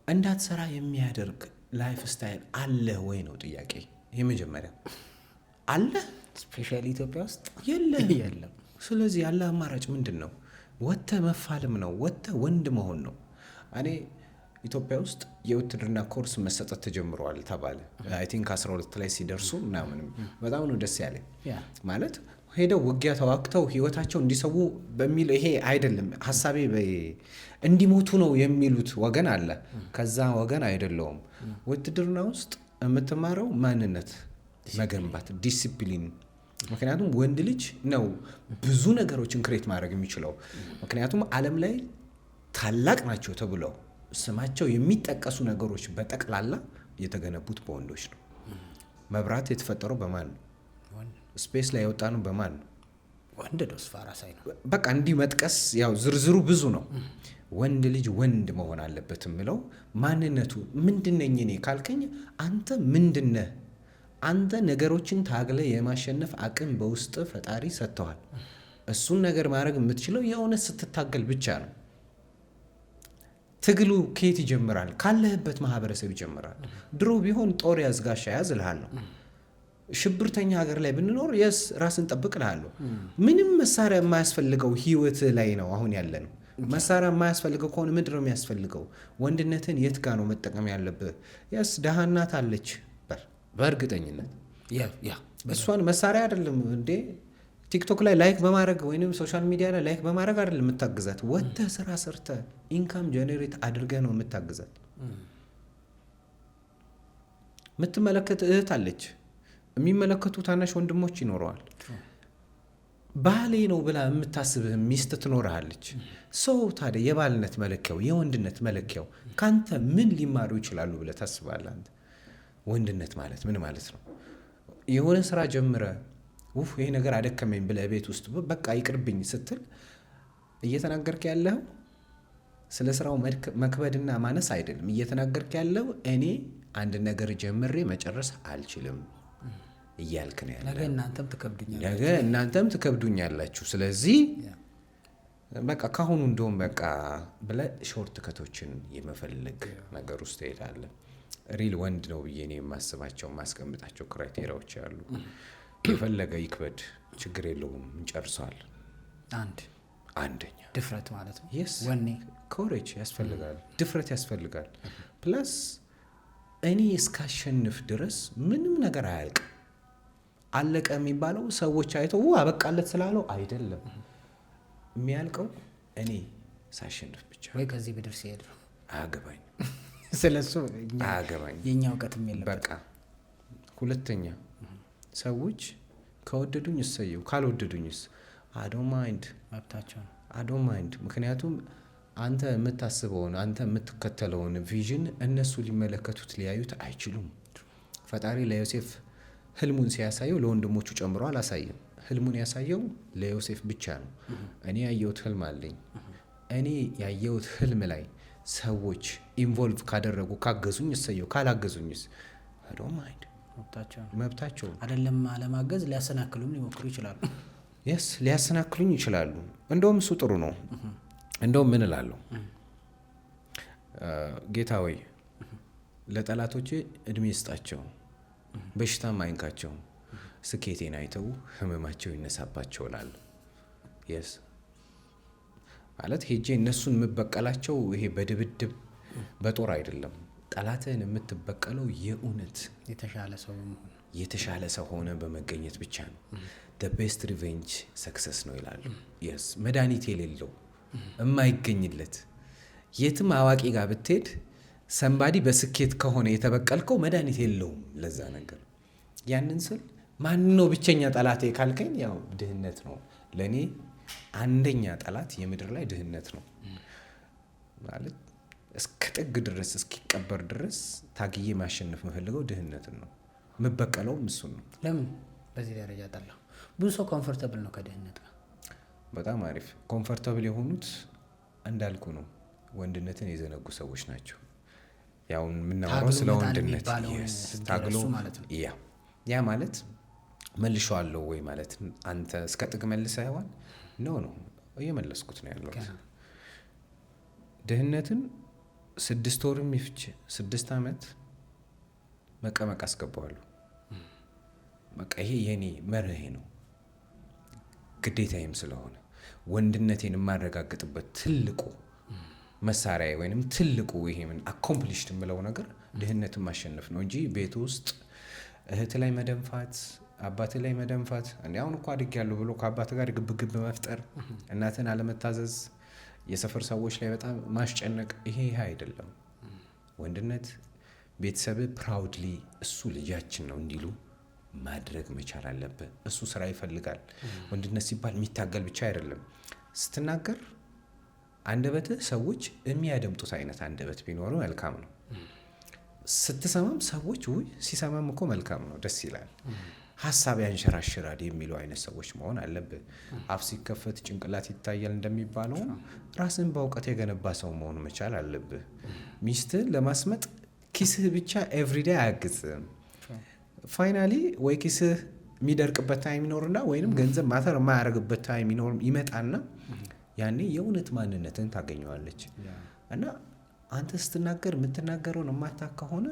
እንዳትሰራ የሚያደርግ ላይፍ ስታይል አለ ወይ ነው ጥያቄ። የመጀመሪያ አለ ስፔሻሊ ኢትዮጵያ ውስጥ የለም። ስለዚህ ያለ አማራጭ ምንድን ነው? ወጥተህ መፋለም ነው። ወጥተህ ወንድ መሆን ነው። እኔ ኢትዮጵያ ውስጥ የውትድርና ኮርስ መሰጠት ተጀምሯል ተባለ። አይ ቲንክ 12 ላይ ሲደርሱ ምናምንም በጣም ነው ደስ ያለኝ። ማለት ሄደው ውጊያ ተዋግተው ህይወታቸው እንዲሰዉ በሚል ይሄ አይደለም ሀሳቤ። እንዲሞቱ ነው የሚሉት ወገን አለ። ከዛ ወገን አይደለውም። ውትድርና ውስጥ የምትማረው ማንነት መገንባት፣ ዲሲፕሊን። ምክንያቱም ወንድ ልጅ ነው ብዙ ነገሮችን ክሬት ማድረግ የሚችለው። ምክንያቱም ዓለም ላይ ታላቅ ናቸው ተብለው ስማቸው የሚጠቀሱ ነገሮች በጠቅላላ የተገነቡት በወንዶች ነው። መብራት የተፈጠረው በማን ነው? ስፔስ ላይ የወጣ ነው በማን ነው? ወንድ ዶስ ፋራሳይ ነው። በቃ እንዲህ መጥቀስ ያው ዝርዝሩ ብዙ ነው። ወንድ ልጅ ወንድ መሆን አለበት የምለው ማንነቱ ምንድነኝ እኔ ካልከኝ አንተ ምንድነህ? አንተ ነገሮችን ታግለ የማሸነፍ አቅም በውስጥ ፈጣሪ ሰጥተዋል። እሱን ነገር ማድረግ የምትችለው የእውነት ስትታገል ብቻ ነው። ትግሉ ከየት ይጀምራል? ካለህበት ማህበረሰብ ይጀምራል። ድሮ ቢሆን ጦር ያዝ ጋሻ ያዝ እልሃለሁ። ሽብርተኛ ሀገር ላይ ብንኖር የስ ራስን ጠብቅ እልሃለሁ። ምንም መሳሪያ የማያስፈልገው ህይወት ላይ ነው አሁን ያለ ነው። መሳሪያ የማያስፈልገው ከሆነ ምንድን ነው የሚያስፈልገው? ወንድነትን የት ጋ ነው መጠቀም ያለብህ? የስ ደሃ እናት አለች በእርግጠኝነት እሷን መሳሪያ አይደለም እንዴ ቲክቶክ ላይ ላይክ በማድረግ ወይንም ሶሻል ሚዲያ ላይ ላይክ በማድረግ አይደለም የምታግዛት። ወጥተህ ስራ ሰርተህ ኢንካም ጀኔሬት አድርገህ ነው የምታግዛት። የምትመለከት እህት አለች፣ የሚመለከቱ ታናሽ ወንድሞች ይኖረዋል። ባሌ ነው ብላ የምታስብህ ሚስት ትኖርሃለች። ሰው ታዲያ የባልነት መለኪያው የወንድነት መለኪያው ካንተ ምን ሊማሩ ይችላሉ ብለህ ታስባለህ? አንተ ወንድነት ማለት ምን ማለት ነው? የሆነ ስራ ጀምረ ውፍ ይሄ ነገር አደከመኝ ብለህ ቤት ውስጥ በቃ ይቅርብኝ ስትል እየተናገርክ ያለው ስለ ስራው መክበድና ማነስ አይደለም። እየተናገርክ ያለው እኔ አንድ ነገር ጀምሬ መጨረስ አልችልም እያልክ ነው ያለው። ነገ እናንተም ትከብዱኛላችሁ። ስለዚህ በቃ ካሁኑ እንደውም በቃ ብለህ ሾርት ከቶችን የመፈለግ ነገር ውስጥ ትሄዳለህ። ሪል ወንድ ነው ብዬ እኔ የማስባቸው ማስቀምጣቸው ክራይቴሪያዎች አሉ። የፈለገ ይክበድ ችግር የለውም እንጨርሰዋል። አንደኛ ድፍረት ማለት ነው። ወኔ ኮሬጅ ያስፈልጋል፣ ድፍረት ያስፈልጋል። ፕላስ እኔ እስካሸንፍ ድረስ ምንም ነገር አያልቅም። አለቀ የሚባለው ሰዎች አይተው አበቃለት ስላለው አይደለም። የሚያልቀው እኔ ሳሸንፍ ብቻ ወይ ከዚህ ብድር ሲሄድ ነው። አያገባኝ ስለሱ አያገባኝ የኛ እውቀትም የለም። በቃ ሁለተኛ ሰዎች ከወደዱኝ እሰየው፣ ካልወደዱኝስ አዶንት ማይንድ መብታቸው ነው። አዶንት ማይንድ። ምክንያቱም አንተ የምታስበውን አንተ የምትከተለውን ቪዥን እነሱ ሊመለከቱት ሊያዩት አይችሉም። ፈጣሪ ለዮሴፍ ህልሙን ሲያሳየው ለወንድሞቹ ጨምሮ አላሳየም። ህልሙን ያሳየው ለዮሴፍ ብቻ ነው። እኔ ያየሁት ህልም አለኝ። እኔ ያየሁት ህልም ላይ ሰዎች ኢንቮልቭ ካደረጉ ካገዙኝ እሰየው፣ ካላገዙኝስ አዶንት ማይንድ። መብታቸው አይደለም። አለማገዝ ሊያሰናክሉም ሊሞክሩ ይችላሉ። የስ ሊያሰናክሉኝ ይችላሉ። እንደውም እሱ ጥሩ ነው። እንደውም ምን እላለሁ፣ ጌታ ወይ ለጠላቶቼ እድሜ ይስጣቸው፣ በሽታም አይንካቸው፣ ስኬቴን አይተው ህመማቸው ይነሳባቸው እላለሁ። የስ ማለት ሄጄ እነሱን የምበቀላቸው ይሄ በድብድብ በጦር አይደለም። ጠላትህን የምትበቀለው የእውነት የተሻለ ሰው ሆነ በመገኘት ብቻ ነው። the best revenge success ነው ይላሉ። yes መድኃኒት የሌለው የማይገኝለት የትም አዋቂ ጋር ብትሄድ ሰንባዲ በስኬት ከሆነ የተበቀልከው መድኃኒት የለውም ለዛ ነገር። ያንን ስል ማን ነው ብቸኛ ጠላቴ ካልከኝ ያው ድህነት ነው ለኔ። አንደኛ ጠላት የምድር ላይ ድህነት ነው ማለት እስከ ጥግ ድረስ እስኪቀበር ድረስ ታግዬ ማሸነፍ የምፈልገው ድህነትን ነው። የምበቀለውም እሱን ነው። ለምን በዚህ ደረጃ ጠላው? ብዙ ሰው ኮምፎርታብል ነው ከድህነት ጋር። በጣም አሪፍ ኮምፎርታብል የሆኑት እንዳልኩ ነው፣ ወንድነትን የዘነጉ ሰዎች ናቸው። ያው የምናወራው ስለ ወንድነት ታግሎ ማለት ነው። ያ ማለት መልሼዋለሁ ወይ ማለት አንተ እስከ ጥግ መልሰህ ይሆን? ነው እየመለስኩት ነው ያለው። ድህነትን 6 ወርም ይፍች 6 ዓመት መቀመቅ አስገባዋለሁ። በቃ ይሄ የኔ መርሄ ነው፣ ግዴታዬም ስለሆነ ወንድነቴን የማረጋግጥበት ትልቁ መሳሪያ ወይንም ትልቁ ይሄ ምን አኮምፕሊሽድ የምለው ነገር ድህነትን ማሸነፍ ነው እንጂ ቤት ውስጥ እህት ላይ መደንፋት፣ አባት ላይ መደንፋት። እንዴ አሁን እኮ አድጌያለሁ ብሎ ከአባት ጋር ግብግብ መፍጠር፣ እናትን አለመታዘዝ፣ የሰፈር ሰዎች ላይ በጣም ማስጨነቅ፣ ይሄ አይደለም ወንድነት። ቤተሰብ ፕራውድሊ እሱ ልጃችን ነው እንዲሉ ማድረግ መቻል አለበት። እሱ ስራ ይፈልጋል። ወንድነት ሲባል የሚታገል ብቻ አይደለም። ስትናገር አንደበትህ ሰዎች የሚያደምጡት አይነት አንደበት ቢኖር መልካም ነው። ስትሰማም ሰዎች ውይ ሲሰማም እኮ መልካም ነው፣ ደስ ይላል። ሀሳብ ያንሸራሽራል የሚሉ አይነት ሰዎች መሆን አለብህ። አፍ ሲከፈት ጭንቅላት ይታያል እንደሚባለው ራስን በእውቀት የገነባ ሰው መሆን መቻል አለብህ። ሚስትህን ለማስመጥ ኪስህ ብቻ ኤቭሪዴይ አያግዝም። ፋይናሊ ወይ ኪስህ የሚደርቅበት ታይም ይኖርና ወይንም ገንዘብ ማተር የማያደርግበት ታይም ይመጣና ያኔ የእውነት ማንነትን ታገኘዋለች። እና አንተ ስትናገር የምትናገረውን የማታውቅ ከሆነ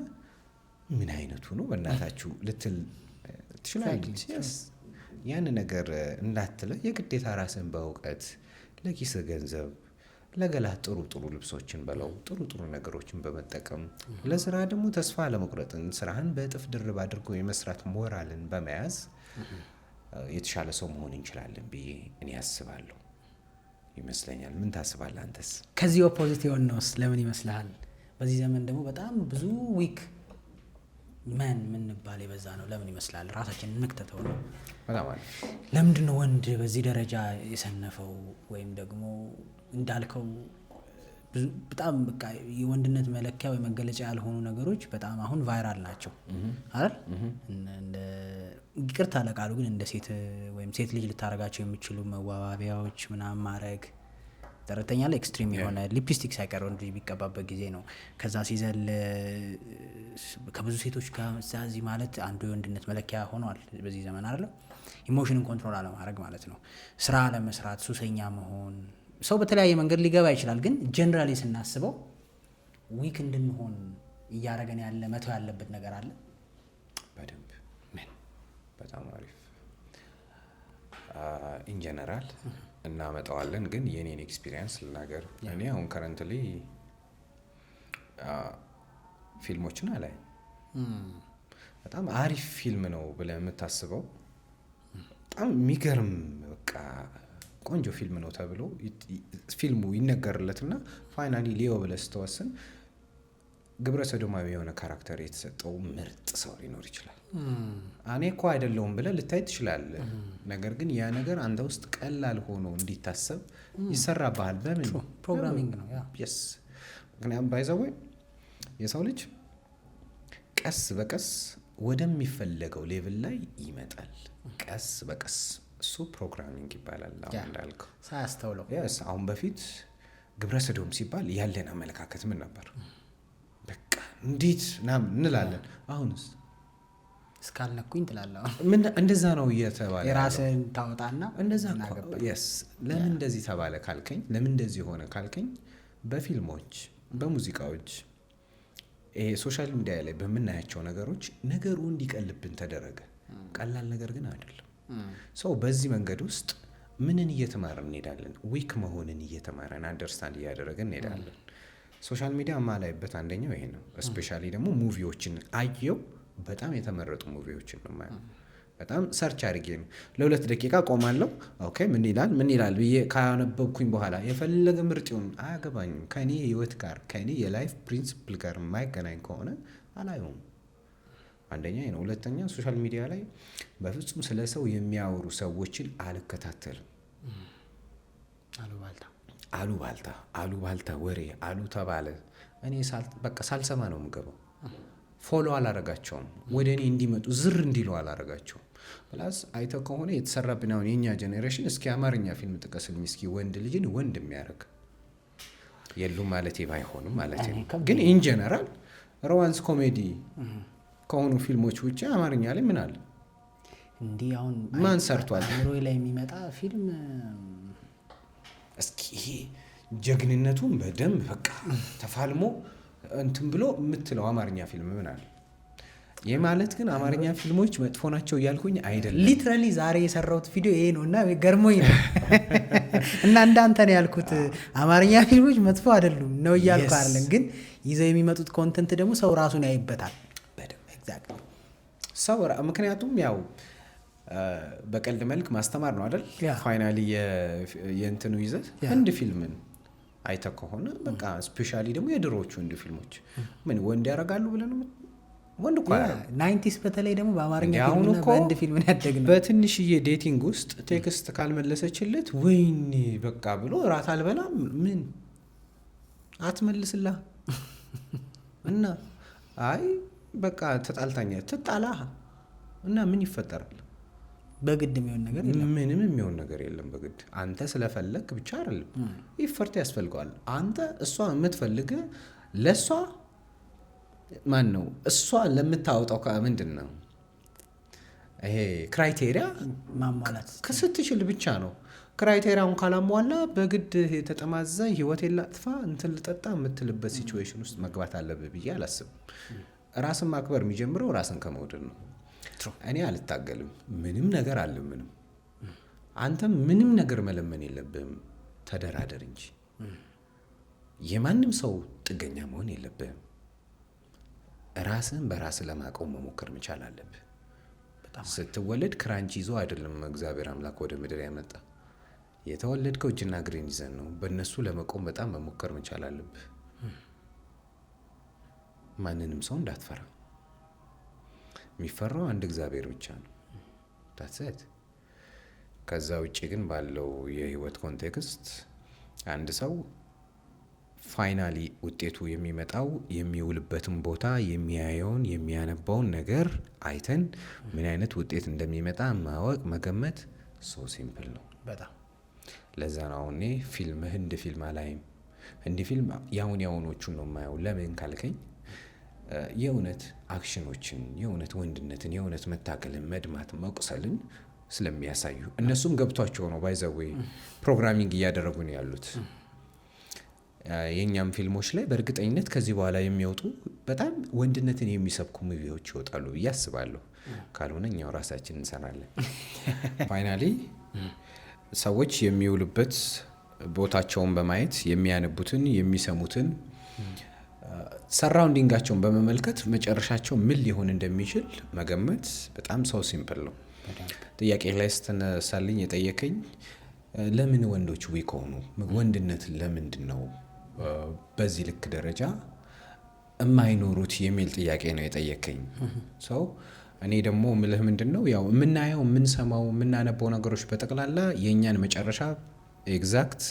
ምን አይነቱ ነው በእናታችሁ ልትል ትችላለች። ያን ነገር እንዳትለ የግዴታ ራስን በእውቀት ለኪስህ ገንዘብ፣ ለገላ ጥሩ ጥሩ ልብሶችን በለው፣ ጥሩ ጥሩ ነገሮችን በመጠቀም ለስራ ደግሞ ተስፋ ለመቁረጥን ስራህን በእጥፍ ድርብ አድርጎ የመስራት ሞራልን በመያዝ የተሻለ ሰው መሆን እንችላለን ብዬ እኔ አስባለሁ ይመስለኛል። ምን ታስባለህ አንተስ? ከዚህ ኦፖዚት የሆነውስ ለምን ይመስልሃል? በዚህ ዘመን ደግሞ በጣም ብዙ ዊክ መን ምንባል የበዛ ነው። ለምን ይመስላል? ራሳችንን እንክተተው ነው። በጣም አሪፍ። ለምንድን ነው ወንድ በዚህ ደረጃ የሰነፈው? ወይም ደግሞ እንዳልከው በጣም በቃ የወንድነት መለኪያ ወይ መገለጫ ያልሆኑ ነገሮች በጣም አሁን ቫይራል ናቸው አይደል? ይቅርታ ለቃሉ ግን እንደ ሴት ወይም ሴት ልጅ ልታረጋቸው የሚችሉ መዋቢያዎች ምናምን ማድረግ ተረተኛ ላይ ኤክስትሪም የሆነ ሊፕስቲክ ሳይቀር ወንድ ልጅ ቢቀባበት ጊዜ ነው። ከዛ ሲዘል ከብዙ ሴቶች ጋር መዛዚ ማለት አንዱ የወንድነት መለኪያ ሆኗል በዚህ ዘመን አይደለም። ኢሞሽንን ኮንትሮል አለማድረግ ማለት ነው። ስራ ለመስራት ሱሰኛ መሆን ሰው በተለያየ መንገድ ሊገባ ይችላል። ግን ጀነራሊ ስናስበው ዊክ እንድንሆን እያደረገን ያለ መተው ያለበት ነገር አለ። በደንብ በጣም አሪፍ ኢን ጀነራል እናመጣዋለን። ግን የኔን ኤክስፒሪየንስ ልናገር። እኔ አሁን ከረንትሊ ፊልሞችን አላይ በጣም አሪፍ ፊልም ነው ብለህ የምታስበው በጣም የሚገርም በቃ ቆንጆ ፊልም ነው ተብሎ ፊልሙ ይነገርለትና ፋይናሊ ሊዮ ብለህ ስትወስን ግብረ ሰዶማዊ የሆነ ካራክተር የተሰጠው ምርጥ ሰው ሊኖር ይችላል። እኔ እኮ አይደለሁም ብለህ ልታይ ትችላለህ። ነገር ግን ያ ነገር አንተ ውስጥ ቀላል ሆኖ እንዲታሰብ ይሰራብሃል። በምን ፕሮግራሚንግ ነው ያ yes ምክንያቱም ባይዘው የሰው ልጅ ቀስ በቀስ ወደሚፈለገው ሌቭል ላይ ይመጣል። ቀስ በቀስ እሱ ፕሮግራሚንግ ይባላል። አሁን እንዳልከው ሳያስተውለው yes አሁን በፊት ግብረ ሰዶም ሲባል ያለን አመለካከት ምን ነበር? በቃ እንዴት ምናምን እንላለን። አሁንስ እስካልነኩኝ ትላለህ። ምን እንደዛ ነው እየተባለ የራስህን ታወጣና እንደዛ yes ለምን እንደዚህ ተባለ ካልከኝ፣ ለምን እንደዚህ ሆነ ካልከኝ በፊልሞች፣ በሙዚቃዎች፣ ሶሻል ሚዲያ ላይ በምናያቸው ነገሮች ነገሩ እንዲቀልብን ተደረገ። ቀላል ነገር ግን አይደለም። ሰው በዚህ መንገድ ውስጥ ምንን እየተማረን እንሄዳለን? ዊክ መሆንን እየተማረን አንደርስታንድ እያደረገን እንሄዳለን። ሶሻል ሚዲያ ማላይበት አንደኛው ይሄ ነው። ስፔሻሊ ደግሞ ሙቪዎችን አየው በጣም የተመረጡ ሙቪዎችን ነው ማለት በጣም ሰርች አድርጌ ነው ለ2 ደቂቃ ቆማለሁ። ኦኬ ምን ይላል ብዬ ካነበብኩኝ በኋላ የፈለገ ምርጥ ይሁን አያገባኝም። ከኔ ህይወት ጋር ከኔ የላይፍ ፕሪንሲፕል ጋር የማይገናኝ ከሆነ አላየውም። አንደኛ ነው። ሁለተኛ ሶሻል ሚዲያ ላይ በፍጹም ስለ ሰው የሚያወሩ ሰዎችን አልከታተልም። አሉባልታ ወሬ አሉ ተባለ እኔ በቃ ሳልሰማ ነው የምገባው። ፎሎ አላረጋቸውም። ወደ እኔ እንዲመጡ ዝር እንዲሉ አላረጋቸውም። ፕላስ አይተው ከሆነ የተሰራብን አሁን የኛ ጄኔሬሽን እስኪ አማርኛ ፊልም ጥቀስልኝ እስኪ ወንድ ልጅን ወንድ የሚያደርግ የሉም ማለት ባይሆንም ማለት ነው። ግን ኢን ጀነራል ሮማንስ ኮሜዲ ከሆኑ ፊልሞች ውጪ አማርኛ ላይ ምን አለ? እንዲህ አሁን ማን ሰርቷል? አእምሮዬ ላይ የሚመጣ ፊልም እስኪ ይሄ ጀግንነቱን በደንብ በቃ ተፋልሞ እንትን ብሎ የምትለው አማርኛ ፊልም ምን አለ? ይህ ማለት ግን አማርኛ ፊልሞች መጥፎ ናቸው እያልኩኝ አይደለም። ሊትራሊ ዛሬ የሰራሁት ቪዲዮ ይሄ ነው እና ገርሞኝ ነው እና እንዳንተ ነው ያልኩት። አማርኛ ፊልሞች መጥፎ አይደሉም ነው እያልኩ አይደለም፣ ግን ይዘው የሚመጡት ኮንተንት ደግሞ ሰው ራሱን ያይበታል በደንብ ኤግዛክትሊ ሰው ምክንያቱም ያው በቀልድ መልክ ማስተማር ነው አይደል? ፋይናሊ የእንትኑ ይዘት ህንድ ፊልምን አይተህ ከሆነ በቃ ስፔሻሊ ደግሞ የድሮዎቹ ህንድ ፊልሞች ምን ወንድ ያደርጋሉ ብለን ወንድ እኮ 90s በተለይ ደግሞ በአማርኛ ፊልምና በህንድ ፊልም ያደግነው በትንሽዬ ዴቲንግ ውስጥ ቴክስት ካልመለሰችለት ወይኔ በቃ ብሎ እራት አልበላም ምን አትመልስላ እና አይ በቃ ተጣልታኛ ትጣላ እና ምን ይፈጠራል? በግድ የሚሆን ነገር የለም። ምንም የሚሆን ነገር የለም በግድ። አንተ ስለፈለግ ብቻ አይደለም ይፈርት ያስፈልገዋል። አንተ እሷ የምትፈልግ ለእሷ ማን ነው እሷ ለምታወጣው ምንድን ነው ይሄ ክራይቴሪያ ማሟላት ስትችል ብቻ ነው። ክራይቴሪያውን ካላሟላ በግድ የተጠማዘ ህይወት የላጥፋ እንትን ልጠጣ የምትልበት ሲቹዌሽን ውስጥ መግባት አለብህ ብዬ አላስብም። ራስን ማክበር የሚጀምረው ራስን ከመውደድ ነው። እኔ አልታገልም፣ ምንም ነገር አልለምንም። አንተም ምንም ነገር መለመን የለብህም፣ ተደራደር እንጂ የማንም ሰው ጥገኛ መሆን የለብህም። ራስን በራስህ ለማቆም መሞከር መቻል አለብህ። ስትወለድ ክራንች ይዞ አይደለም እግዚአብሔር አምላክ ወደ ምድር ያመጣ። የተወለድከው እጅና እግርን ይዘን ነው። በእነሱ ለመቆም በጣም መሞከር መቻል አለብህ። ማንንም ሰው እንዳትፈራ። የሚፈራው አንድ እግዚአብሔር ብቻ ነው። ታትሰት ከዛ ውጭ ግን ባለው የህይወት ኮንቴክስት አንድ ሰው ፋይናሊ ውጤቱ የሚመጣው የሚውልበትን ቦታ የሚያየውን የሚያነባውን ነገር አይተን ምን አይነት ውጤት እንደሚመጣ ማወቅ መገመት ሶ ሲምፕል ነው በጣም። ለዛ ነው እኔ ፊልም ህንድ ፊልም አላይም። ህንድ ፊልም ያውኖቹን ነው የማየው። ለምን ካልከኝ የእውነት አክሽኖችን፣ የእውነት ወንድነትን፣ የእውነት መታገልን፣ መድማት፣ መቁሰልን ስለሚያሳዩ እነሱም ገብቷቸው ነው ባይዘዌ ፕሮግራሚንግ እያደረጉ ነው ያሉት። የኛም ፊልሞች ላይ በእርግጠኝነት ከዚህ በኋላ የሚወጡ በጣም ወንድነትን የሚሰብኩ ሙቪዎች ይወጣሉ ብዬ አስባለሁ። ካልሆነ እኛው ራሳችን እንሰራለን። ፋይናሊ ሰዎች የሚውሉበት ቦታቸውን በማየት የሚያነቡትን፣ የሚሰሙትን፣ ሰራውንዲንጋቸውን በመመልከት መጨረሻቸው ምን ሊሆን እንደሚችል መገመት በጣም ሰው ሲምፕል ነው። ጥያቄ ላይ ስትነሳልኝ የጠየቀኝ ለምን ወንዶች ዊክ ሆኑ? ወንድነት ለምንድን ነው በዚህ ልክ ደረጃ የማይኖሩት የሚል ጥያቄ ነው የጠየቀኝ ሰው። እኔ ደግሞ ምልህ ምንድን ነው ያው የምናየው፣ የምንሰማው፣ የምናነበው ነገሮች በጠቅላላ የእኛን መጨረሻ ኤግዛክት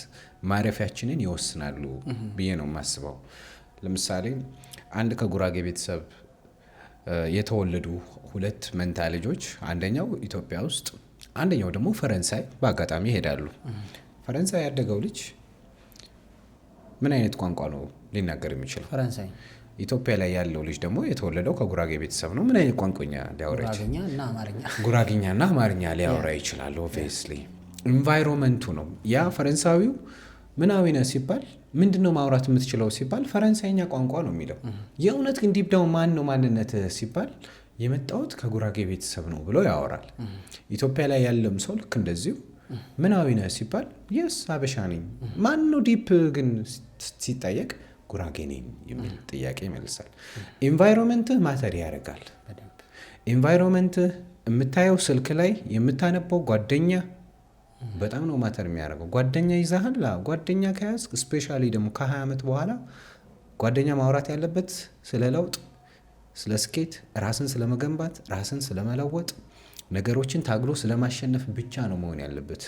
ማረፊያችንን ይወስናሉ ብዬ ነው የማስበው። ለምሳሌ አንድ ከጉራጌ ቤተሰብ የተወለዱ ሁለት መንታ ልጆች፣ አንደኛው ኢትዮጵያ ውስጥ አንደኛው ደግሞ ፈረንሳይ በአጋጣሚ ይሄዳሉ። ፈረንሳይ ያደገው ልጅ ምን አይነት ቋንቋ ነው ሊናገር የሚችለው? ፈረንሳይ። ኢትዮጵያ ላይ ያለው ልጅ ደግሞ የተወለደው ከጉራጌ ቤተሰብ ነው። ምን አይነት ቋንቋኛ ሊያወራ ይችላል? ጉራጌኛ እና አማርኛ ሊያወራ ይችላል። ኦብቪየስሊ ኢንቫይሮንመንቱ ነው ያ። ፈረንሳዊው ምናዊ ነህ ሲባል ምንድነው ማውራት የምትችለው ሲባል ፈረንሳይኛ ቋንቋ ነው የሚለው። የእውነት ግን ዲፕ ዳውን ማን ነው ማንነት ሲባል የመጣሁት ከጉራጌ ቤተሰብ ነው ብሎ ያወራል። ኢትዮጵያ ላይ ያለም ሰው ልክ እንደዚሁ ምናዊ ነህ ሲባል የስ አበሻ ነኝ። ማን ነው ዲፕ ግን ሲጠየቅ ጉራጌ ነኝ የሚል ጥያቄ ይመልሳል። ኢንቫይሮንመንትህ ማተር ያደርጋል። ኢንቫይሮንመንትህ የምታየው ስልክ ላይ የምታነበው ጓደኛ በጣም ነው ማተር የሚያደርገው። ጓደኛ ይዛሃል። ጓደኛ ከያዝክ ስፔሻሊ ደግሞ ከ20 ዓመት በኋላ ጓደኛ ማውራት ያለበት ስለ ለውጥ፣ ስለ ስኬት፣ ራስን ስለመገንባት፣ ራስን ስለመለወጥ፣ ነገሮችን ታግሎ ስለማሸነፍ ብቻ ነው መሆን ያለበት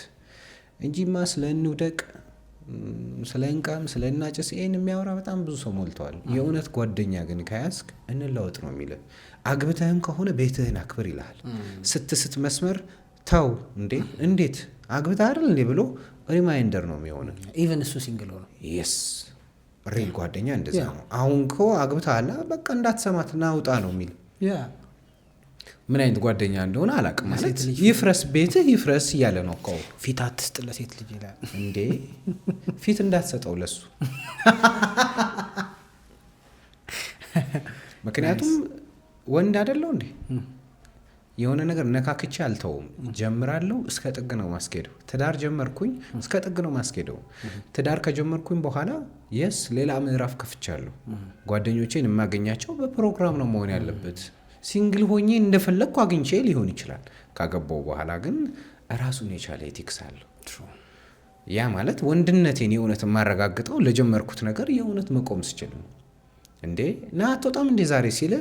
እንጂማ ስለ እንውደቅ፣ ስለ እንቃም፣ ስለ እናጭስ ይሄን የሚያወራ በጣም ብዙ ሰው ሞልተዋል። የእውነት ጓደኛ ግን ከያዝክ እንለወጥ ነው የሚልህ። አግብተህም ከሆነ ቤትህን አክብር ይልሃል። ስትስት መስመር ተው እንዴ እንዴት አግብተህ አይደል እንዴ ብሎ ሪማይንደር ነው የሚሆነ። ኢቨን እሱ ሲንግል ሆነ የስ ሪል ጓደኛ እንደዛ ነው። አሁን እኮ አግብተሃል በቃ እንዳትሰማት ናውጣ ነው የሚል ምን አይነት ጓደኛ እንደሆነ አላውቅም። ማለት ይፍረስ ቤትህ ይፍረስ እያለ ነው እኮ። ፊት አትስጥ ለሴት ልጅ ይላል እንዴ። ፊት እንዳትሰጠው ለሱ። ምክንያቱም ወንድ አይደለው እንዴ። የሆነ ነገር ነካክቼ አልተውም፣ ጀምራለሁ፣ እስከ ጥግ ነው ማስኬደው። ትዳር ጀመርኩኝ፣ እስከ ጥግ ነው ማስኬደው። ትዳር ከጀመርኩኝ በኋላ የስ ሌላ ምዕራፍ ከፍቻለሁ። ጓደኞቼን የማገኛቸው በፕሮግራም ነው መሆን ያለበት። ሲንግል ሆኜ እንደፈለግኩ አግኝቼ ሊሆን ይችላል። ካገባው በኋላ ግን ራሱን የቻለ ኤቲክስ አለው። ያ ማለት ወንድነቴን የእውነት የማረጋግጠው ለጀመርኩት ነገር የእውነት መቆም ስችል ነው። እንዴ ና አትወጣም እንዴ ዛሬ ሲል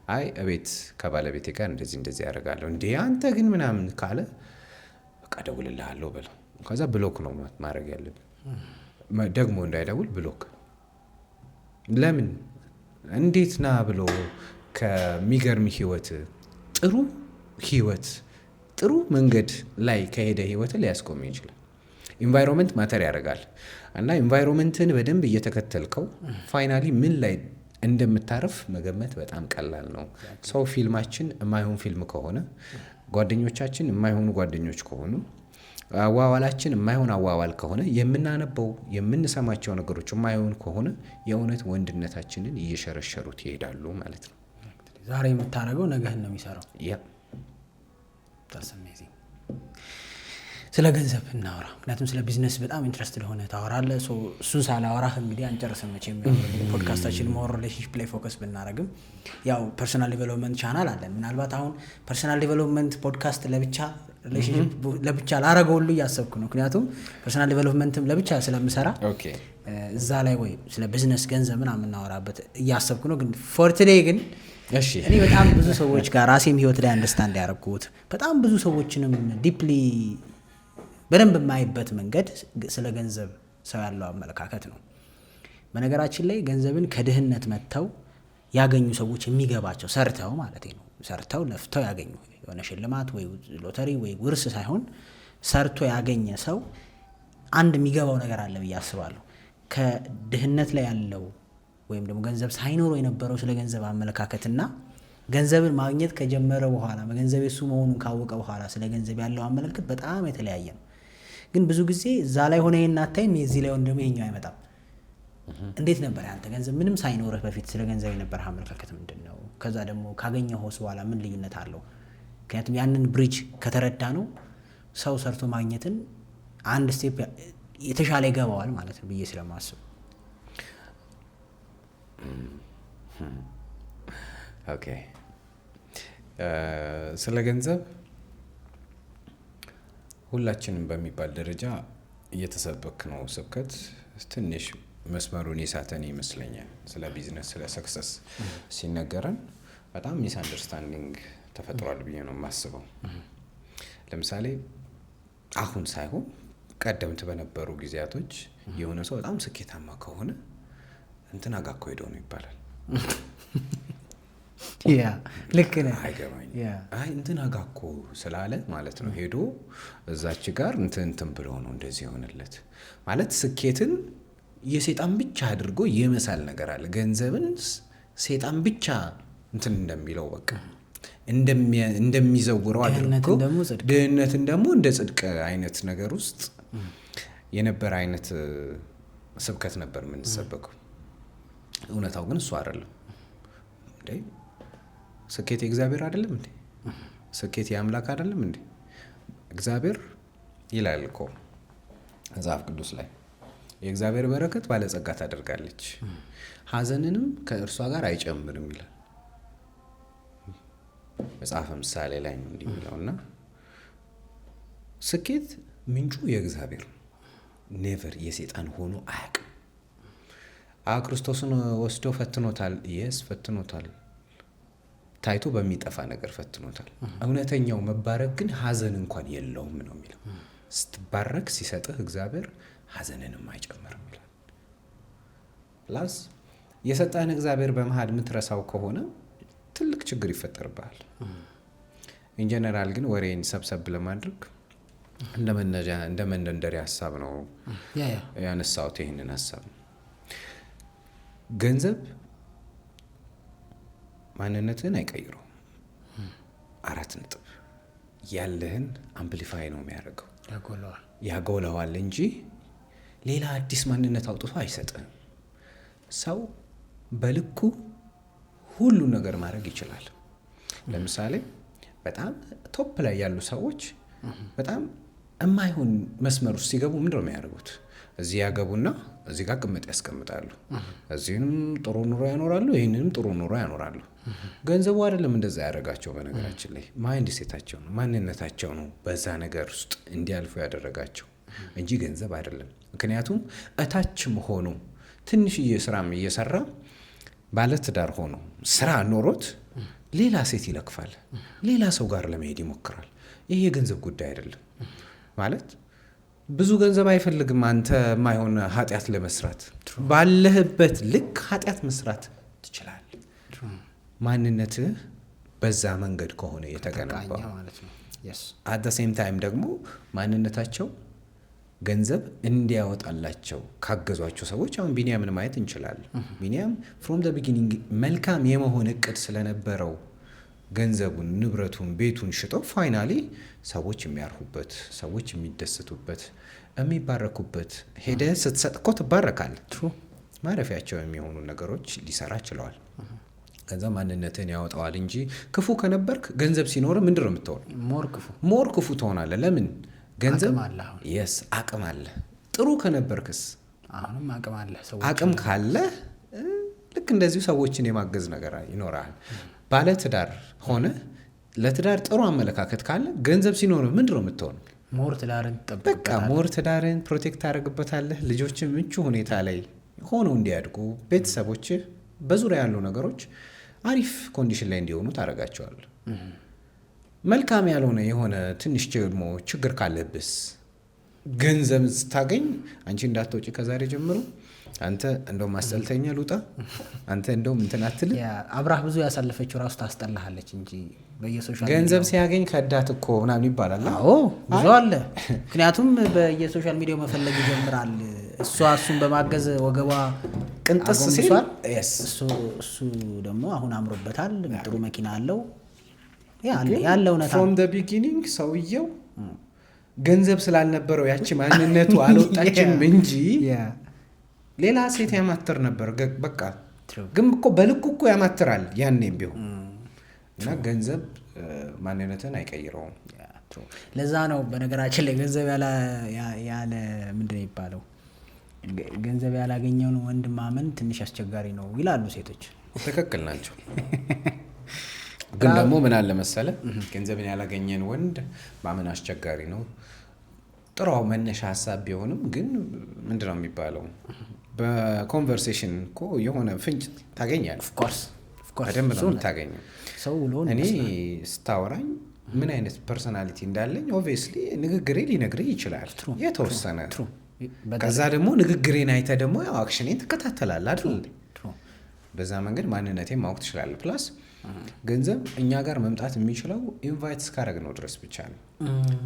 አይ እቤት ከባለቤቴ ጋር እንደዚህ እንደዚህ ያደርጋለሁ እንዴ አንተ ግን ምናምን ካለ በቃ ደውልልሃለሁ በለው። ከዛ ብሎክ ነው ማድረግ ያለብን። ደግሞ እንዳይደውል ብሎክ። ለምን እንዴት ና ብሎ ከሚገርም ህይወት ጥሩ ህይወት ጥሩ መንገድ ላይ ከሄደ ህይወትን ሊያስቆም ይችላል። ኢንቫይሮንመንት ማተር ያደርጋል እና ኢንቫይሮንመንትን በደንብ እየተከተልከው ፋይናሊ ምን ላይ እንደምታርፍ መገመት በጣም ቀላል ነው። ሰው ፊልማችን የማይሆን ፊልም ከሆነ፣ ጓደኞቻችን የማይሆኑ ጓደኞች ከሆኑ፣ አዋዋላችን የማይሆን አዋዋል ከሆነ፣ የምናነበው የምንሰማቸው ነገሮች የማይሆን ከሆነ የእውነት ወንድነታችንን እየሸረሸሩት ይሄዳሉ ማለት ነው። ዛሬ የምታደርገው ነገህን ነው የሚሰራው። ስለ ገንዘብ እናወራ፣ ምክንያቱም ስለ ቢዝነስ በጣም ኢንትረስትድ ሆነ ታወራለህ። እሱን ሳላወራህ እንግዲህ አንጨርስም መቼም። ፖድካስታችን ሞር ሪሌሽንሺፕ ላይ ፎከስ ብናደርግም ያው ፐርሰናል ዲቨሎፕመንት ቻናል አለን። ምናልባት አሁን ፐርሰናል ዲቨሎፕመንት ፖድካስት ለብቻ ሪሌሽንሺፕ ለብቻ ላረገው ሁሉ እያሰብኩ ነው። ምክንያቱም ፐርሰናል ዲቨሎፕመንትም ለብቻ ስለምሰራ እዛ ላይ ወይ ስለ ቢዝነስ ገንዘብ ምናምን የምናወራበት እያሰብኩ ነው። ግን ፎር ቱዴይ ግን እኔ በጣም ብዙ ሰዎች ጋር ራሴም ህይወት ላይ አንደርስታንድ ያደረኩት በጣም ብዙ ሰዎችንም ዲፕሊ በደንብ የማይበት መንገድ ስለ ገንዘብ ሰው ያለው አመለካከት ነው። በነገራችን ላይ ገንዘብን ከድህነት መጥተው ያገኙ ሰዎች የሚገባቸው ሰርተው ማለት ነው፣ ሰርተው ለፍተው ያገኙ የሆነ ሽልማት ወይ ሎተሪ ወይ ውርስ ሳይሆን ሰርቶ ያገኘ ሰው አንድ የሚገባው ነገር አለ ብዬ አስባለሁ። ከድህነት ላይ ያለው ወይም ደግሞ ገንዘብ ሳይኖረው የነበረው ስለ ገንዘብ አመለካከትና ገንዘብን ማግኘት ከጀመረ በኋላ ገንዘብ የሱ መሆኑን ካወቀ በኋላ ስለ ገንዘብ ያለው አመለካከት በጣም የተለያየ ነው። ግን ብዙ ጊዜ እዛ ላይ ሆነ የናታይም የዚህ ላይ ደግሞ ይሄኛው አይመጣም። እንዴት ነበር አንተ ገንዘብ ምንም ሳይኖርህ በፊት ስለ ገንዘብ የነበረህ አመለካከት ምንድን ነው? ከዛ ደግሞ ካገኘኸውስ በኋላ ምን ልዩነት አለው? ምክንያቱም ያንን ብሪጅ ከተረዳ ነው ሰው ሰርቶ ማግኘትን አንድ ስቴፕ የተሻለ ይገባዋል ማለት ነው ብዬ ስለማስብ። ኦኬ ስለ ገንዘብ ሁላችንም በሚባል ደረጃ እየተሰበክ ነው ስብከት ትንሽ መስመሩን የሳተን ይመስለኛል። ስለ ቢዝነስ ስለ ሰክሰስ ሲነገረን በጣም ሚስ አንደርስታንዲንግ ተፈጥሯል ብዬ ነው የማስበው። ለምሳሌ አሁን ሳይሆን ቀደምት በነበሩ ጊዜያቶች የሆነ ሰው በጣም ስኬታማ ከሆነ እንትና ጋር እኮ ሄዶ ነው ይባላል። ልክ ነህ። አይገባኝ አይ እንትና ጋር እኮ ስላለ ማለት ነው ሄዶ እዛች ጋር እንትን ብሎ ነው እንደዚህ የሆነለት ማለት ስኬትን የሰይጣን ብቻ አድርጎ የመሳል ነገር አለ። ገንዘብን ሰይጣን ብቻ እንትን እንደሚለው በቃ እንደሚዘውረው አድርጎ ድህነትን ደግሞ እንደ ጽድቅ አይነት ነገር ውስጥ የነበረ አይነት ስብከት ነበር የምንሰበከው። እውነታው ግን እሱ አይደለም። እንዴ ስኬት የእግዚአብሔር አይደለም እንዴ? ስኬት የአምላክ አይደለም እንዴ? እግዚአብሔር ይላል እኮ መጽሐፍ ቅዱስ ላይ የእግዚአብሔር በረከት ባለጸጋ ታደርጋለች፣ ሐዘንንም ከእርሷ ጋር አይጨምርም ይላል መጽሐፈ ምሳሌ ላይ ነው እንዲህ የሚለውና ስኬት ምንጩ የእግዚአብሔር ነው። ኔቨር የሰይጣን ሆኖ አያውቅም። ክርስቶስን ወስዶ ፈትኖታል። ፈትኖታል። ታይቶ በሚጠፋ ነገር ፈትኖታል። እውነተኛው መባረክ ግን ሐዘን እንኳን የለውም ነው የሚለው። ስትባረክ ሲሰጥህ እግዚአብሔር ሐዘንንም አይጨምርም ይላል። ፕላስ የሰጠህን እግዚአብሔር በመሃል የምትረሳው ከሆነ ትልቅ ችግር ይፈጠርብሃል። ኢንጀነራል ግን ወሬን ሰብሰብ ለማድረግ እንደ መንደርደሪያ ሀሳብ ነው ያነሳሁት ይህንን ሀሳብ። ገንዘብ ማንነትህን አይቀይረው። 4 ነጥብ ያለህን አምፕሊፋይ ነው የሚያደርገው፣ ያጎለዋል እንጂ ሌላ አዲስ ማንነት አውጥቶ አይሰጥህም። ሰው በልኩ ሁሉ ነገር ማድረግ ይችላል። ለምሳሌ በጣም ቶፕ ላይ ያሉ ሰዎች በጣም የማይሆን መስመር ውስጥ ሲገቡ ምንድነው የሚያደርጉት? እዚህ ያገቡና እዚህ ጋር ቅምጥ ያስቀምጣሉ። እዚህንም ጥሩ ኑሮ ያኖራሉ፣ ይህንንም ጥሩ ኑሮ ያኖራሉ። ገንዘቡ አይደለም እንደዛ ያደረጋቸው። በነገራችን ላይ ማይንድ ሴታቸው ነው፣ ማንነታቸው ነው በዛ ነገር ውስጥ እንዲያልፉ ያደረጋቸው እንጂ ገንዘብ አይደለም። ምክንያቱም እታችም ሆኖ ትንሽዬ ስራም እየሰራ ባለትዳር ሆኖ ስራ ኖሮት ሌላ ሴት ይለክፋል፣ ሌላ ሰው ጋር ለመሄድ ይሞክራል። ይህ የገንዘብ ጉዳይ አይደለም። ማለት ብዙ ገንዘብ አይፈልግም አንተ የማይሆን ኃጢአት ለመስራት። ባለህበት ልክ ኃጢአት መስራት ትችላለህ። ማንነትህ በዛ መንገድ ከሆነ የተገነባው ማለት ነው። አት ዘ ሴም ታይም ደግሞ ማንነታቸው ገንዘብ እንዲያወጣላቸው ካገዟቸው ሰዎች አሁን ቢኒያምን ማየት እንችላለን። ቢኒያም ፍሮም ዘ ቢጊኒንግ መልካም የመሆን እቅድ ስለነበረው ገንዘቡን፣ ንብረቱን፣ ቤቱን ሽጦ ፋይናሊ ሰዎች የሚያርፉበት፣ ሰዎች የሚደሰቱበት፣ የሚባረኩበት ሄደህ ስትሰጥ እኮ ትባረካለህ። ማረፊያቸው የሚሆኑ ነገሮች ሊሰራ ችለዋል። ከዛ ማንነትን ያወጣዋል እንጂ ክፉ ከነበርክ ገንዘብ ሲኖር ምንድን ነው የምትሆን? ሞር ክፉ ትሆናለህ። ለምን? ገንዘብ የስ አቅም አለ። ጥሩ ከነበርክስ? አሁንም አቅም አለ። አቅም ካለ ልክ እንደዚሁ ሰዎችን የማገዝ ነገር ይኖራል። ባለ ትዳር ሆነ ለትዳር ጥሩ አመለካከት ካለ ገንዘብ ሲኖር ምንድን ነው የምትሆን? ሞር ትዳርን በቃ ሞር ትዳርን ፕሮቴክት ታደርግበታለህ። ልጆች ምቹ ሁኔታ ላይ ሆነው እንዲያድጉ፣ ቤተሰቦች በዙሪያ ያሉ ነገሮች አሪፍ ኮንዲሽን ላይ እንዲሆኑ ታደርጋቸዋለህ። መልካም ያልሆነ የሆነ ትንሽ ደግሞ ችግር ካለብስ ገንዘብ ስታገኝ አንቺ እንዳትወጪ ከዛሬ ጀምሮ አንተ እንደውም አስጠልተኛ ልውጣ፣ አንተ እንደውም እንትን አትል። አብራህ ብዙ ያሳለፈችው ራሱ ታስጠላሃለች እንጂ በየሶሻል ገንዘብ ሲያገኝ ከዳት እኮ ምናምን ይባላል። አዎ ብዙ አለ። ምክንያቱም በየሶሻል ሚዲያው መፈለግ ይጀምራል። እሱን በማገዝ ወገቧ ቅንጥስ ሲል እሱ ደግሞ አሁን አምሮበታል፣ ጥሩ መኪና አለው ያለው እውነታ ፍሮም ዘ ቢጊኒንግ ሰውየው ገንዘብ ስላልነበረው ያቺ ማንነቱ አልወጣችም እንጂ ሌላ ሴት ያማትር ነበር። በቃ ግን እኮ በልኩ እኮ ያማትራል ያኔም ቢሆን እና ገንዘብ ማንነትን አይቀይረውም። ለዛ ነው በነገራችን ላይ ገንዘብ ያለ ምንድን ነው የሚባለው? ገንዘብ ያላገኘውን ወንድ ማመን ትንሽ አስቸጋሪ ነው ይላሉ ሴቶች። ትክክል ናቸው። ግን ደግሞ ምን አለ መሰለ፣ ገንዘብን ያላገኘን ወንድ ማመን አስቸጋሪ ነው። ጥሩ መነሻ ሀሳብ ቢሆንም ግን ምንድነው የሚባለው? በኮንቨርሴሽን እኮ የሆነ ፍንጭ ታገኛለህ። በደንብ ነው የምታገኘው። እኔ ስታወራኝ ምን አይነት ፐርሶናሊቲ እንዳለኝ ኦብቪየስሊ ንግግሬ ሊነግርህ ይችላል የተወሰነ። ከዛ ደግሞ ንግግሬን አይተህ ደግሞ ያው አክሽኔን ትከታተላለህ አይደል? በዛ መንገድ ማንነቴን ማወቅ ትችላለህ። ፕላስ ገንዘብ እኛ ጋር መምጣት የሚችለው ኢንቫይት እስካደረግነው ድረስ ብቻ ነው።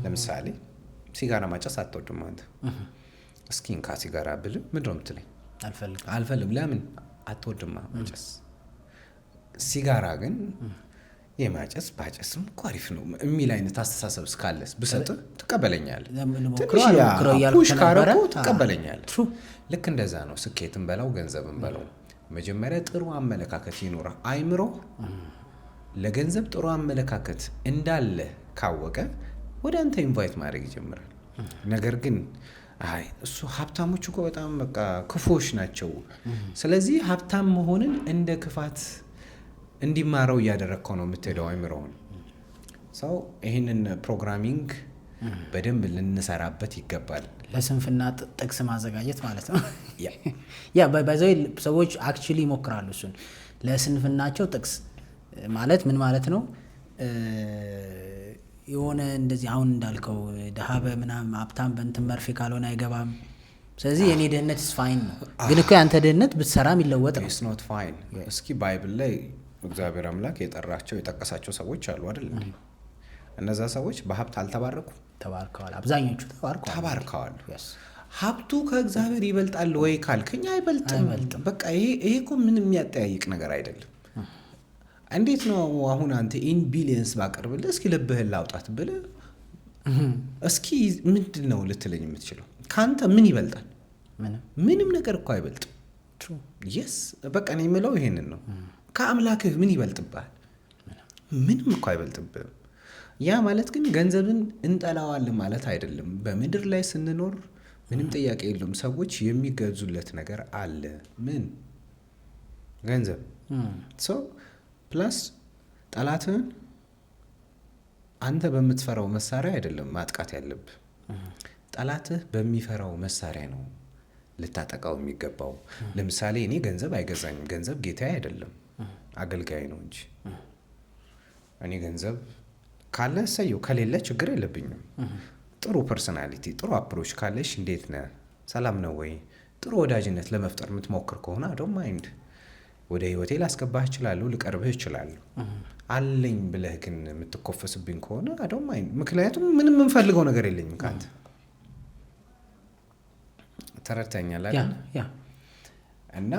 ለምሳሌ ሲጋራ ማጨስ አትወድም አንተ። እስኪ እንካ ሲጋራ ብልህ ምንድን ነው የምትለኝ? አልፈልግም። ለምን? አትወድማ ማጨስ። ሲጋራ ግን የማጨስ ባጨስም እኮ አሪፍ ነው የሚል አይነት አስተሳሰብ እስካለስ ብሰጥህ ትቀበለኛለህ። ፑሽ ካረኩ ትቀበለኛለህ። ልክ እንደዛ ነው ስኬትን በለው ገንዘብን በለው። መጀመሪያ ጥሩ አመለካከት ይኖራ አይምሮ ለገንዘብ ጥሩ አመለካከት እንዳለ ካወቀ ወደ አንተ ኢንቫይት ማድረግ ይጀምራል። ነገር ግን አይ እሱ ሀብታሞች እኮ በጣም በቃ ክፉዎች ናቸው፣ ስለዚህ ሀብታም መሆንን እንደ ክፋት እንዲማረው እያደረግከው ነው የምትሄደው አይምሮውን። ሰው ይህንን ፕሮግራሚንግ በደንብ ልንሰራበት ይገባል። ለስንፍና ጥቅስ ማዘጋጀት ማለት ነው። ያ ባይዘው ሰዎች አክቹሊ ይሞክራሉ እሱን። ለስንፍናቸው ጥቅስ ማለት ምን ማለት ነው? የሆነ እንደዚህ አሁን እንዳልከው ድሃ በምናምን ሀብታም በእንትን መርፌ ካልሆነ አይገባም። ስለዚህ የኔ ድህነት ስፋይን ነው፣ ግን እኮ ያንተ ድህነት ብትሰራ የሚለወጥ ነው። ኖት ፋይን። እስኪ ባይብል ላይ እግዚአብሔር አምላክ የጠራቸው የጠቀሳቸው ሰዎች አሉ አይደል? እነዛ ሰዎች በሀብት አልተባረኩ? ተባርከዋል። አብዛኞቹ ተባርከዋል። ሀብቱ ከእግዚአብሔር ይበልጣል ወይ ካልከኝ አይበልጥም። በቃ ይሄ እኮ ምንም የሚያጠያይቅ ነገር አይደለም። እንዴት ነው አሁን አንተ ኢን ቢሊየንስ ባቀርብልህ እስኪ ልብህን ላውጣት ብለህ እስኪ ምንድን ነው ልትለኝ የምትችለው? ከአንተ ምን ይበልጣል? ምንም ነገር እኮ አይበልጥም። የስ በቃ እኔ የምለው ይሄንን ነው። ከአምላክህ ምን ይበልጥብሃል? ምንም እኮ አይበልጥብህም። ያ ማለት ግን ገንዘብን እንጠላዋለን ማለት አይደለም። በምድር ላይ ስንኖር ምንም ጥያቄ የለውም ሰዎች የሚገዙለት ነገር አለ። ምን? ገንዘብ። ፕላስ ጠላትህን አንተ በምትፈራው መሳሪያ አይደለም ማጥቃት ያለብህ። ጠላትህ በሚፈራው መሳሪያ ነው ልታጠቃው የሚገባው። ለምሳሌ እኔ ገንዘብ አይገዛኝም። ገንዘብ ጌታዬ አይደለም፣ አገልጋይ ነው እንጂ። እኔ ገንዘብ ካለ እሰየው፣ ከሌለ ችግር የለብኝም። ጥሩ ፐርሶናሊቲ፣ ጥሩ አፕሮች ካለሽ እንዴት ነህ፣ ሰላም ነው ወይ፣ ጥሩ ወዳጅነት ለመፍጠር የምትሞክር ከሆነ አይ ዶንት ማይንድ፣ ወደ ህይወቴ ላስገባህ እችላለሁ፣ ልቀርብህ እችላለሁ። አለኝ ብለህ ግን የምትኮፈስብኝ ከሆነ አዶም አይ ምክንያቱም ምንም የምንፈልገው ነገር የለኝም ካንተ ተረድተኛል አይደል? እና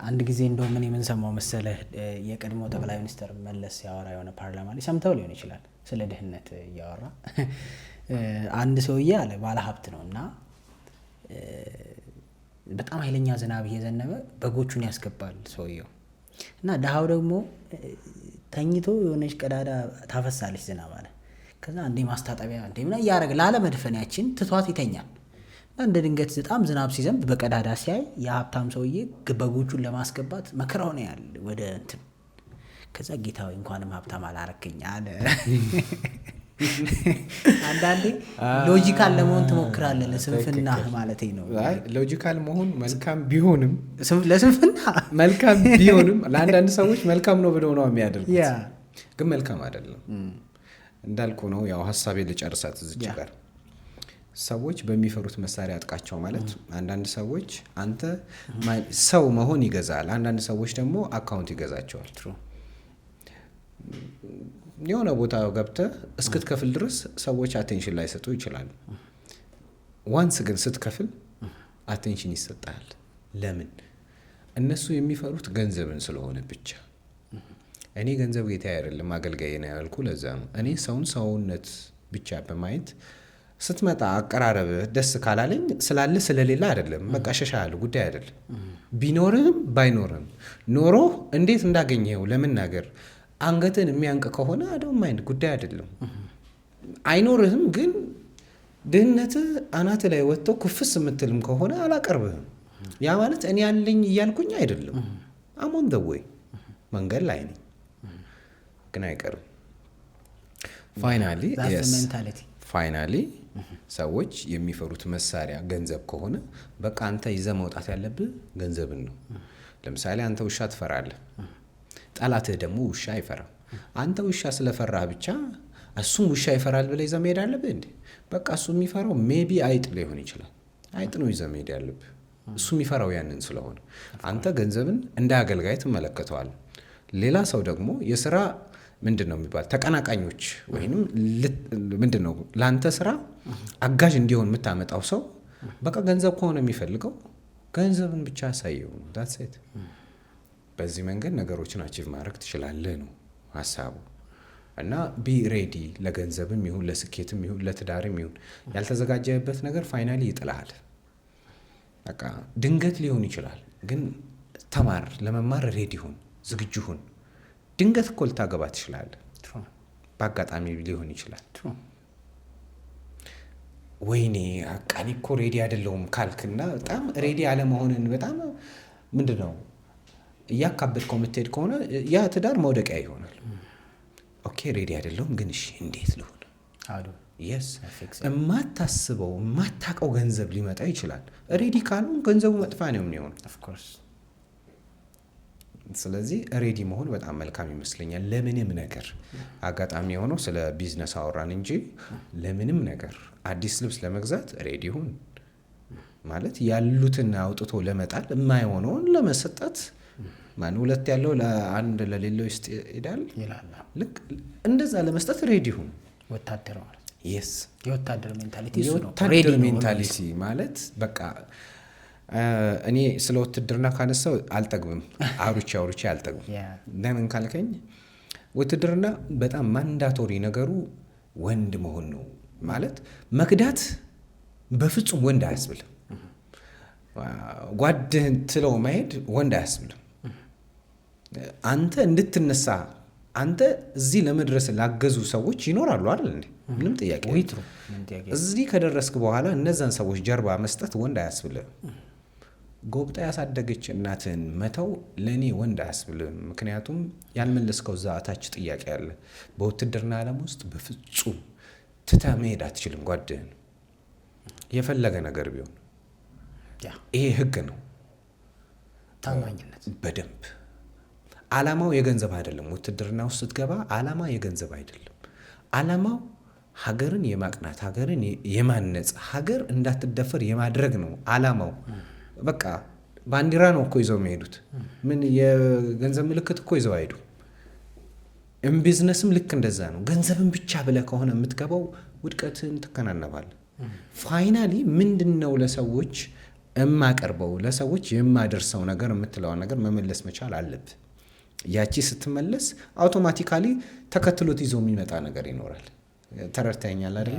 አንድ ጊዜ እንደው ምን የምንሰማው መሰለህ የቀድሞ ጠቅላይ ሚኒስትር መለስ ያወራ የሆነ ፓርላማ ላይ ሰምተው ሊሆን ይችላል ስለ ድህነት እያወራ አንድ ሰውዬ አለ ባለ ሀብት ነው እና በጣም ኃይለኛ ዝናብ እየዘነበ በጎቹን ያስገባል ሰውየው እና ድሃው ደግሞ ተኝቶ የሆነች ቀዳዳ ታፈሳለች ዝናብ አለ ከዛ እንዴ ማስታጠቢያ እንዴ ምን ያደርግ ላለመድፈን ያችን ትቷት ይተኛል እና እንደ ድንገት በጣም ዝናብ ሲዘንብ በቀዳዳ ሲያይ የሀብታም ሰውዬ በጎቹን ለማስገባት መከራው ነው ያለ ወደ እንትን ከዛ ጌታዊ እንኳንም ሀብታም አላረከኝ አለ አንዳንዴ ሎጂካል ለመሆን ትሞክራለህ ለስንፍና ማለት ነው ሎጂካል መሆን መልካም ቢሆንም ለስንፍና መልካም ቢሆንም ለአንዳንድ ሰዎች መልካም ነው ብለው ነው የሚያደርጉት ግን መልካም አይደለም እንዳልኩ ነው ያው ሐሳቤ ልጨርሳት እዚህ ጋር ሰዎች በሚፈሩት መሳሪያ አጥቃቸው ማለት አንዳንድ ሰዎች አንተ ሰው መሆን ይገዛል አንዳንድ ሰዎች ደግሞ አካውንት ይገዛቸዋል የሆነ ቦታ ገብተህ እስክትከፍል ድረስ ሰዎች አቴንሽን ላይ ሰጡ ይችላሉ ዋንስ ግን ስትከፍል አቴንሽን ይሰጣል ለምን እነሱ የሚፈሩት ገንዘብን ስለሆነ ብቻ እኔ ገንዘብ ጌታ አይደለም አገልጋዬ ነው ያልኩ ለዛ ነው እኔ ሰውነት ብቻ በማየት ስትመጣ አቀራረብ ደስ ካላለኝ ስላለ ስለሌላ አይደለም በቃ ሸሻል ጉዳይ አይደለም ቢኖርም ባይኖርም ኖሮ እንዴት እንዳገኘው ለመናገር አንገትን የሚያንቅ ከሆነ አዶም ማይንድ ጉዳይ አይደለም አይኖርህም ግን ድህነት አናት ላይ ወጥቶ ኩፍስ የምትልም ከሆነ አላቀርብህም ያ ማለት እኔ ያለኝ እያልኩኝ አይደለም አሞን ደወይ መንገድ ላይ ነኝ ግን አይቀርም ፋይናሊ ሰዎች የሚፈሩት መሳሪያ ገንዘብ ከሆነ በቃ አንተ ይዘህ መውጣት ያለብህ ገንዘብን ነው ለምሳሌ አንተ ውሻ ትፈራለህ ጠላትህ ደግሞ ውሻ አይፈራም አንተ ውሻ ስለፈራህ ብቻ እሱም ውሻ ይፈራል ብለህ ይዘህ መሄድ አለብህ እንዴ በቃ እሱ የሚፈራው ሜቢ አይጥ ሊሆን ይችላል አይጥ ነው ይዘህ መሄድ ያለብህ እሱ የሚፈራው ያንን ስለሆነ አንተ ገንዘብን እንደ አገልጋይ ትመለከተዋለህ ሌላ ሰው ደግሞ የሥራ ምንድነው የሚባል ተቀናቃኞች ወይንም ምንድነው ላንተ ስራ አጋዥ እንዲሆን የምታመጣው ሰው በቃ ገንዘብ ከሆነ የሚፈልገው ገንዘብን ብቻ ያሳየው that's it በዚህ መንገድ ነገሮችን አቺቭ ማድረግ ትችላለህ ነው ሐሳቡ እና ቢ ሬዲ ለገንዘብም ይሁን ለስኬትም ይሁን ለትዳርም ይሁን ያልተዘጋጀበት ነገር ፋይናሊ ይጥላል በቃ ድንገት ሊሆን ይችላል ግን ተማር ለመማር ሬዲ ሁን ዝግጁ ሁን ድንገት እኮ ልታገባ ትችላለህ በአጋጣሚ ሊሆን ይችላል ወይኔ አቃኒ እኮ ሬዲ አይደለሁም ካልክና በጣም ሬዲ አለመሆንን በጣም ምንድነው እያካበድከው የምትሄድ ከሆነ ያ ትዳር መውደቂያ ይሆናል ኦኬ ሬዲ አይደለሁም ግን እሺ እንዴት ልሁን yes የማታስበው የማታውቀው ገንዘብ ሊመጣ ይችላል ሬዲ ካልሆን ገንዘቡ መጥፋ ነው የሚሆነው of course ስለዚህ ሬዲ መሆን በጣም መልካም ይመስለኛል ለምንም ነገር አጋጣሚ ሆኖ ስለ ቢዝነስ አወራን እንጂ ለምንም ነገር አዲስ ልብስ ለመግዛት ሬዲ ሁን ማለት ያሉትን አውጥቶ ለመጣል የማይሆነውን ለመስጠት ማን ሁለት ያለው ለአንድ ለሌለው ይስጣል ይላል ልክ እንደዛ ለመስጠት ሬዲ ሁን ወታደር ማለት yes የወታደር ሜንታሊቲ እሱ ነው ሬዲ ሜንታሊቲ ማለት በቃ እኔ ስለ ውትድርና ካነሳው አልጠግብም አውርቼ አልጠግብም ለምን ካልከኝ ውትድርና በጣም ማንዳቶሪ ነገሩ ወንድ መሆን ነው ማለት መክዳት በፍጹም ወንድ አያስብልም ጓድህን ትለው መሄድ ወንድ አያስብልም አንተ እንድትነሳ አንተ እዚህ ለመድረስ ላገዙ ሰዎች ይኖራሉ አይደል እንዴ ምንም ጥያቄ እዚህ ከደረስክ በኋላ እነዛን ሰዎች ጀርባ መስጠት ወንድ አያስብልም ጎብጣ ያሳደገች እናትን መተው ለኔ ወንድ አያስብልም ምክንያቱም ያልመለስከው ዛታች ጥያቄ አለ በውትድርና ዓለም ውስጥ በፍጹም ትተህ መሄድ አትችልም ጓድህን የፈለገ ነገር ቢሆን ይሄ ህግ ነው ታማኝነት በደንብ ዓላማው የገንዘብ አይደለም ውትድርና ውስጥ ስትገባ ዓላማ የገንዘብ አይደለም ዓላማው ሀገርን የማቅናት ሀገርን የማነጽ ሀገር እንዳትደፈር የማድረግ ነው ዓላማው በቃ ባንዲራ ነው እኮ ይዘው የሚሄዱት። ምን የገንዘብ ምልክት እኮ ይዘው አይሄዱ። ቢዝነስም ልክ እንደዛ ነው። ገንዘብን ብቻ ብለህ ከሆነ የምትገባው ውድቀትን ትከናነባለህ። ፋይናሊ ምንድን ነው ለሰዎች የማቀርበው ለሰዎች የማደርሰው ነገር የምትለውን ነገር መመለስ መቻል አለብህ። ያቺ ስትመለስ አውቶማቲካሊ ተከትሎት ይዞ የሚመጣ ነገር ይኖራል። ተረድተኛል አይደል?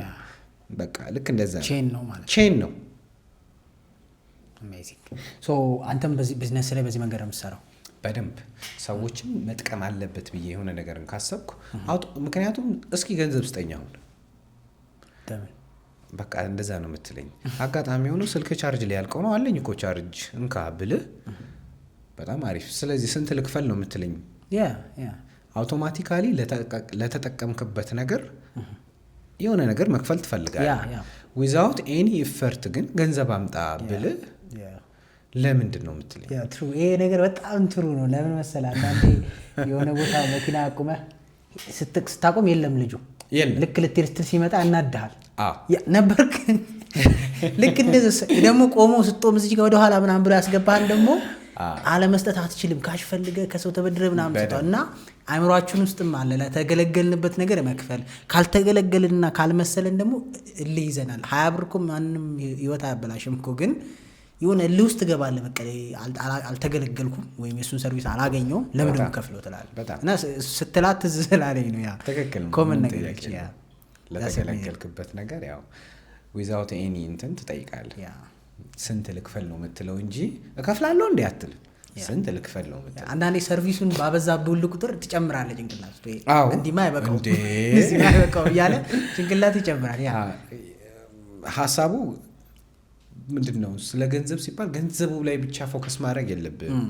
በቃ ልክ እንደዛ ቼን ነው ማለት ቼን ነው። አሜዚንግ። ሶ አንተም በዚህ ቢዝነስ ላይ በዚህ መንገድ የምትሰራው በደንብ ሰዎችን መጥቀም አለበት ብዬ የሆነ ነገርን ካሰብኩ ምክንያቱም እስኪ ገንዘብ ስጠኝ አሁን በቃ እንደዛ ነው የምትለኝ። አጋጣሚ ሆኖ ስልክ ቻርጅ ሊያልቀው ነው አለኝ እኮ ቻርጅ እንካ ብልህ በጣም አሪፍ። ስለዚህ ስንት ልክፈል ነው የምትለኝ። አውቶማቲካሊ ለተጠቀምክበት ነገር የሆነ ነገር መክፈል ትፈልጋለህ። ዊዛውት ኤኒ ኢፈርት ግን ገንዘብ አምጣ ብልህ ለምንድን ነው የምትለኝ? ይሄ ነገር በጣም ትሩ ነው። ለምን መሰለህ? አንዳንዴ የሆነ ቦታ መኪና አቁመህ ስታቆም የለም ልጁ ልክ ልትሄድ ስትል ሲመጣ እናድሃል ነበርክ። ልክ እንደዚህ ደግሞ ቆሞ ስጦም እዚህ ጋር ወደኋላ ምናምን ብሎ ያስገባሃል። ደግሞ አለመስጠት አትችልም። ካሽ ፈልገህ ከሰው ተበድረህ ምናምን ስጠው እና አእምሯችን ውስጥም አለ ለተገለገልንበት ነገር መክፈል። ካልተገለገልና ካልመሰለን ደግሞ እልህ ይዘናል። 20 ብር እኮ ማንም ህይወት አያበላሽም እኮ ግን የሆነ እልህ ውስጥ ትገባለህ። በቃ አልተገለገልኩም ወይም የእሱን ሰርቪስ አላገኘውም ለምንድን ነው ከፍለው ትላለህ። እና ስትላት ትዝ ስላለኝ ነው ያ ትክክል ኮመን ነገር ለተገለገልክበት ነገር ያው ዊዛውት ኤኒ እንትን ትጠይቃለህ። ስንት ልክፈል ነው የምትለው እንጂ እከፍላለሁ እንዴ አትልም። ስንት ልክፈል ነው የምትለው። አንዳንዴ ሰርቪሱን ባበዛብህ ቁጥር ትጨምራለህ ጭንቅላት። እንዲህማ አይበቃው እያለ ጭንቅላት ይጨምራል። ሀሳቡ ምንድን ነው? ስለ ገንዘብ ሲባል ገንዘቡ ላይ ብቻ ፎከስ ማድረግ የለብህም።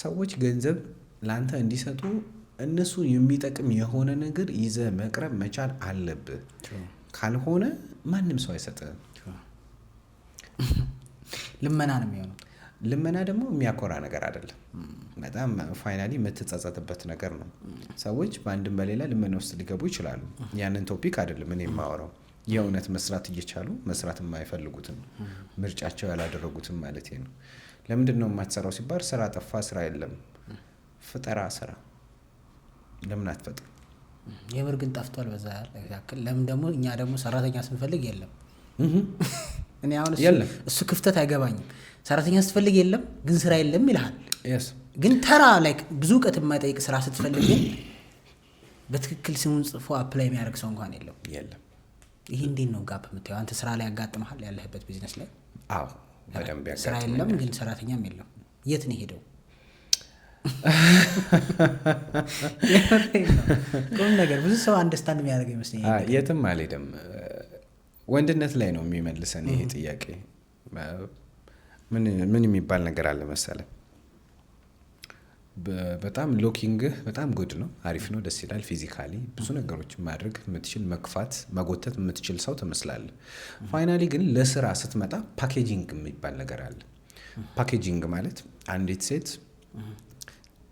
ሰዎች ገንዘብ ለአንተ እንዲሰጡ እነሱ የሚጠቅም የሆነ ነገር ይዘህ መቅረብ መቻል አለብህ። ካልሆነ ማንም ሰው አይሰጥህም። ልመና ነው የሚሆነው። ልመና ደግሞ የሚያኮራ ነገር አይደለም። በጣም ፋይናሊ የምትጸጸትበት ነገር ነው። ሰዎች በአንድም በሌላ ልመና ውስጥ ሊገቡ ይችላሉ። ያንን ቶፒክ አይደለም እኔ የማወራው። የእውነት መስራት እየቻሉ መስራት የማይፈልጉትን ምርጫቸው ያላደረጉትን ማለት ነው። ለምንድን ነው የማትሰራው ሲባል ስራ ጠፋ፣ ስራ የለም። ፍጠራ ስራ። ለምን አትፈጥር? የምር ግን ጠፍቷል በዛ ያክል። ለምን ደግሞ እኛ ደግሞ ሰራተኛ ስንፈልግ የለም። እኔ አሁን እሱ ክፍተት አይገባኝም። ሰራተኛ ስትፈልግ የለም ግን ስራ የለም ይልሃል። ግን ተራ ላይክ ብዙ እውቀት የማይጠይቅ ስራ ስትፈልግ ግን በትክክል ስሙን ጽፎ አፕላይ የሚያደርግ ሰው እንኳን የለም። ይሄ እንዴት ነው ጋፕ የምታየው አንተ? ስራ ላይ ያጋጥመሃል ያለህበት ቢዝነስ ላይ? አዎ በደንብ ያጋጥመኛል። ስራ የለም ግን ሰራተኛም የለም። የት ነው ሄደው? ቁም ነገር ብዙ ሰው አንደርስታንድ የሚያደርገው ይመስለኛል። የትም አልሄድም። ወንድነት ላይ ነው የሚመልሰን ይሄ ጥያቄ። ምን የሚባል ነገር አለ መሰለህ? በጣም ሎኪንግህ በጣም ጉድ ነው፣ አሪፍ ነው፣ ደስ ይላል። ፊዚካሊ ብዙ ነገሮችን ማድረግ የምትችል መግፋት፣ መጎተት የምትችል ሰው ትመስላለህ። ፋይናሊ ግን ለስራ ስትመጣ ፓኬጂንግ የሚባል ነገር አለ። ፓኬጂንግ ማለት አንዲት ሴት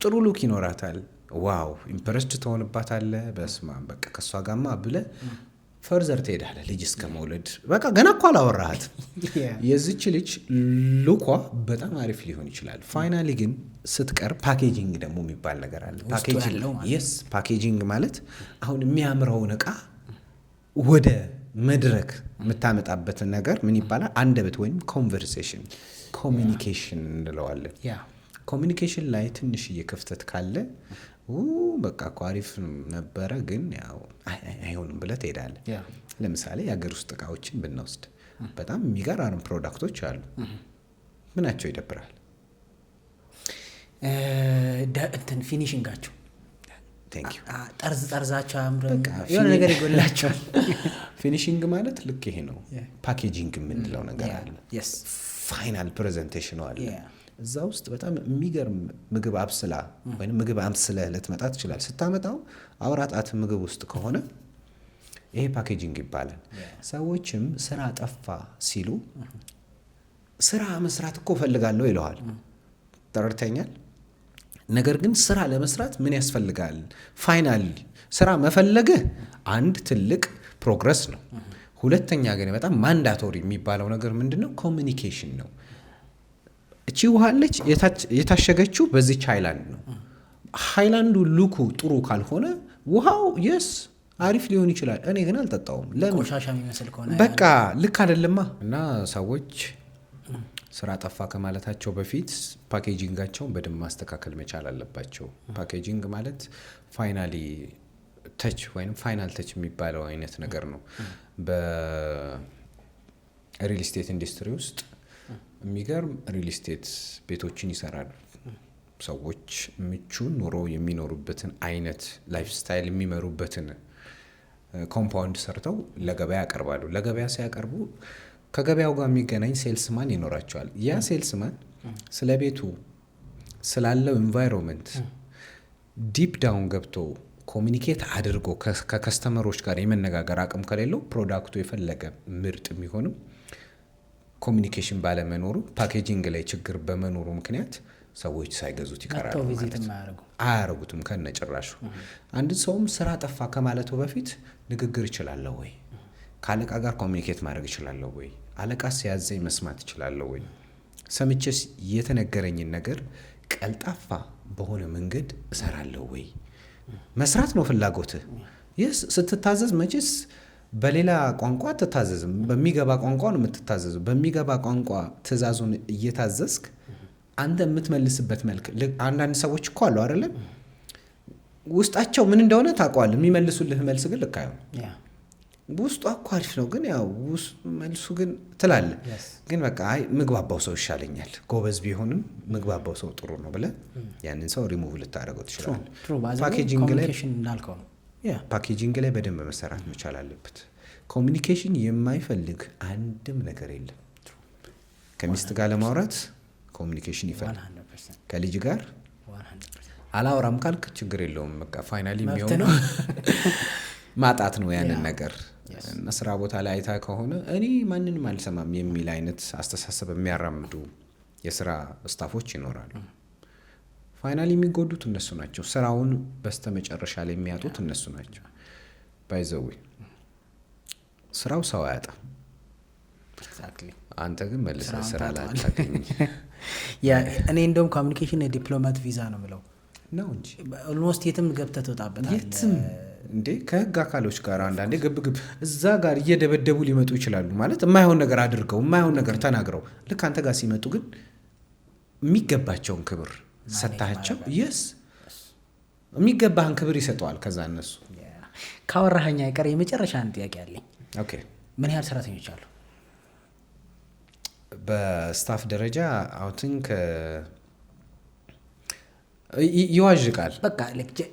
ጥሩ ሉክ ይኖራታል፣ ዋው ኢምፕረስድ ትሆንባታለህ። በስመ አብ በቃ ከእሷ ጋማ ብለህ ፈርዘር ትሄዳለህ ልጅ እስከ መውለድ። በቃ ገና እኮ አላወራሃት። የዚች ልጅ ሉኳ በጣም አሪፍ ሊሆን ይችላል። ፋይናሊ ግን ስትቀር ፓኬጂንግ ደግሞ የሚባል ነገር አለ። ፓኬጂንግ ማለት አሁን የሚያምረውን እቃ ወደ መድረክ የምታመጣበትን ነገር ምን ይባላል? አንደበት ወይም ኮንቨርሴሽን፣ ኮሚኒኬሽን እንለዋለን። ኮሚኒኬሽን ላይ ትንሽዬ ክፍተት ካለ በቃ እኮ አሪፍ ነበረ ግን ያው አይሆንም ብለህ ትሄዳለህ። ለምሳሌ የሀገር ውስጥ እቃዎችን ብንወስድ በጣም የሚገራርም ፕሮዳክቶች አሉ። ምናቸው ይደብራል? እንትን ፊኒሽንጋቸው፣ ጠርዛቸው የሆነ ነገር ይጎላቸዋል። ፊኒሽንግ ማለት ልክ ይሄ ነው። ፓኬጂንግ የምንለው ነገር አለ። ፋይናል ፕሬዘንቴሽኑ አለ። እዛ ውስጥ በጣም የሚገርም ምግብ አብስላ ወይም ምግብ አምስለህ ልትመጣ ትችላል። ስታመጣው አውራጣት ምግብ ውስጥ ከሆነ ይሄ ፓኬጂንግ ይባላል። ሰዎችም ስራ ጠፋ ሲሉ ስራ መስራት እኮ ፈልጋለሁ ይለዋል። ተረድተኛል? ነገር ግን ስራ ለመስራት ምን ያስፈልጋል? ፋይናል ስራ መፈለግህ አንድ ትልቅ ፕሮግረስ ነው። ሁለተኛ ግን በጣም ማንዳቶሪ የሚባለው ነገር ምንድነው? ኮሚኒኬሽን ነው። እቺ ውሃ አለች የታሸገችው በዚች ሃይላንድ ነው። ሃይላንዱ ሉኩ ጥሩ ካልሆነ ውሃው የስ አሪፍ ሊሆን ይችላል፣ እኔ ግን አልጠጣውም። ለምን? ቆሻሻ የሚመስል ከሆነ በቃ ልክ አይደለማ። እና ሰዎች ስራ ጠፋ ከማለታቸው በፊት ፓኬጂንጋቸውን በደንብ ማስተካከል መቻል አለባቸው። ፓኬጂንግ ማለት ፋይናሊ ተች ወይም ፋይናል ተች የሚባለው አይነት ነገር ነው። በሪል ስቴት ኢንዱስትሪ ውስጥ የሚገርም ሪል ስቴት ቤቶችን ይሰራሉ። ሰዎች ምቹ ኑሮ የሚኖሩበትን አይነት ላይፍ ስታይል የሚመሩበትን ኮምፓውንድ ሰርተው ለገበያ ያቀርባሉ። ለገበያ ሲያቀርቡ ከገበያው ጋር የሚገናኝ ሴልስማን ይኖራቸዋል። ያ ሴልስማን ስለ ቤቱ ስላለው ኢንቫይሮንመንት ዲፕ ዳውን ገብቶ ኮሚኒኬት አድርጎ ከከስተመሮች ጋር የመነጋገር አቅም ከሌለው ፕሮዳክቱ የፈለገ ምርጥ የሚሆንም ኮሚኒኬሽን ባለመኖሩ ፓኬጂንግ ላይ ችግር በመኖሩ ምክንያት ሰዎች ሳይገዙት ይቀራሉ ማለት ነው። አያረጉትም ከነጭራሹ። አንድ ሰውም ስራ ጠፋ ከማለቱ በፊት ንግግር እችላለሁ ወይ? ከአለቃ ጋር ኮሚኒኬት ማድረግ እችላለሁ ወይ? አለቃ ሲያዘኝ መስማት እችላለሁ ወይ? ሰምቼስ የተነገረኝን ነገር ቀልጣፋ በሆነ መንገድ እሰራለሁ ወይ? መስራት ነው ፍላጎትህ። ይህ ስትታዘዝ መቼስ በሌላ ቋንቋ አትታዘዝም። በሚገባ ቋንቋ ነው የምትታዘዙ። በሚገባ ቋንቋ ትእዛዙን እየታዘዝክ አንተ የምትመልስበት መልክ። አንዳንድ ሰዎች እኮ አሉ አይደለም፣ ውስጣቸው ምን እንደሆነ ታውቀዋለህ፣ የሚመልሱልህ መልስ ግን ልክ አይሆን። ውስጡ እኮ አሪፍ ነው ግን ያው መልሱ ግን ትላለህ። ግን በቃ አይ ምግባባው ሰው ይሻለኛል፣ ጎበዝ ቢሆንም ምግባባው ሰው ጥሩ ነው ብለህ ያንን ሰው ሪሙቭ ልታደርገው ትችላለህ። ፓኬጂንግ ላይ በደንብ መሰራት መቻል አለበት። ኮሚኒኬሽን የማይፈልግ አንድም ነገር የለም። ከሚስት ጋር ለማውራት ኮሚኒኬሽን ይፈልጋል። ከልጅ ጋር አላወራም ካልክ ችግር የለውም። በቃ ፋይናሊ የሚሆነው ማጣት ነው ያንን ነገር። እና ስራ ቦታ ላይ አይታ ከሆነ እኔ ማንንም አልሰማም የሚል አይነት አስተሳሰብ የሚያራምዱ የስራ ስታፎች ይኖራሉ። ፋይናሊ የሚጎዱት እነሱ ናቸው። ስራውን በስተመጨረሻ ላይ የሚያጡት እነሱ ናቸው። ባይዘዌ ስራው ሰው አያጣም። አንተ ግን መልሰህ ስራ ላታገኝ። እኔ እንደውም ኮሚኒኬሽን የዲፕሎማት ቪዛ ነው ብለው ነው እንጂ ኦልሞስት የትም ገብተህ ትወጣበታለህ። የትም እንዴ ከህግ አካሎች ጋር አንዳንዴ ግብግብ እዛ ጋር እየደበደቡ ሊመጡ ይችላሉ። ማለት የማይሆን ነገር አድርገው የማይሆን ነገር ተናግረው ልክ አንተ ጋር ሲመጡ ግን የሚገባቸውን ክብር ሰጣቸው። የስ የሚገባህን ክብር ይሰጠዋል። ከዛ እነሱ ካወራኸኛ አይቀር የመጨረሻ አንድ ጥያቄ አለኝ። ኦኬ፣ ምን ያህል ሰራተኞች አሉ? በስታፍ ደረጃ አውቲንክ ይዋዥቃል። በቃ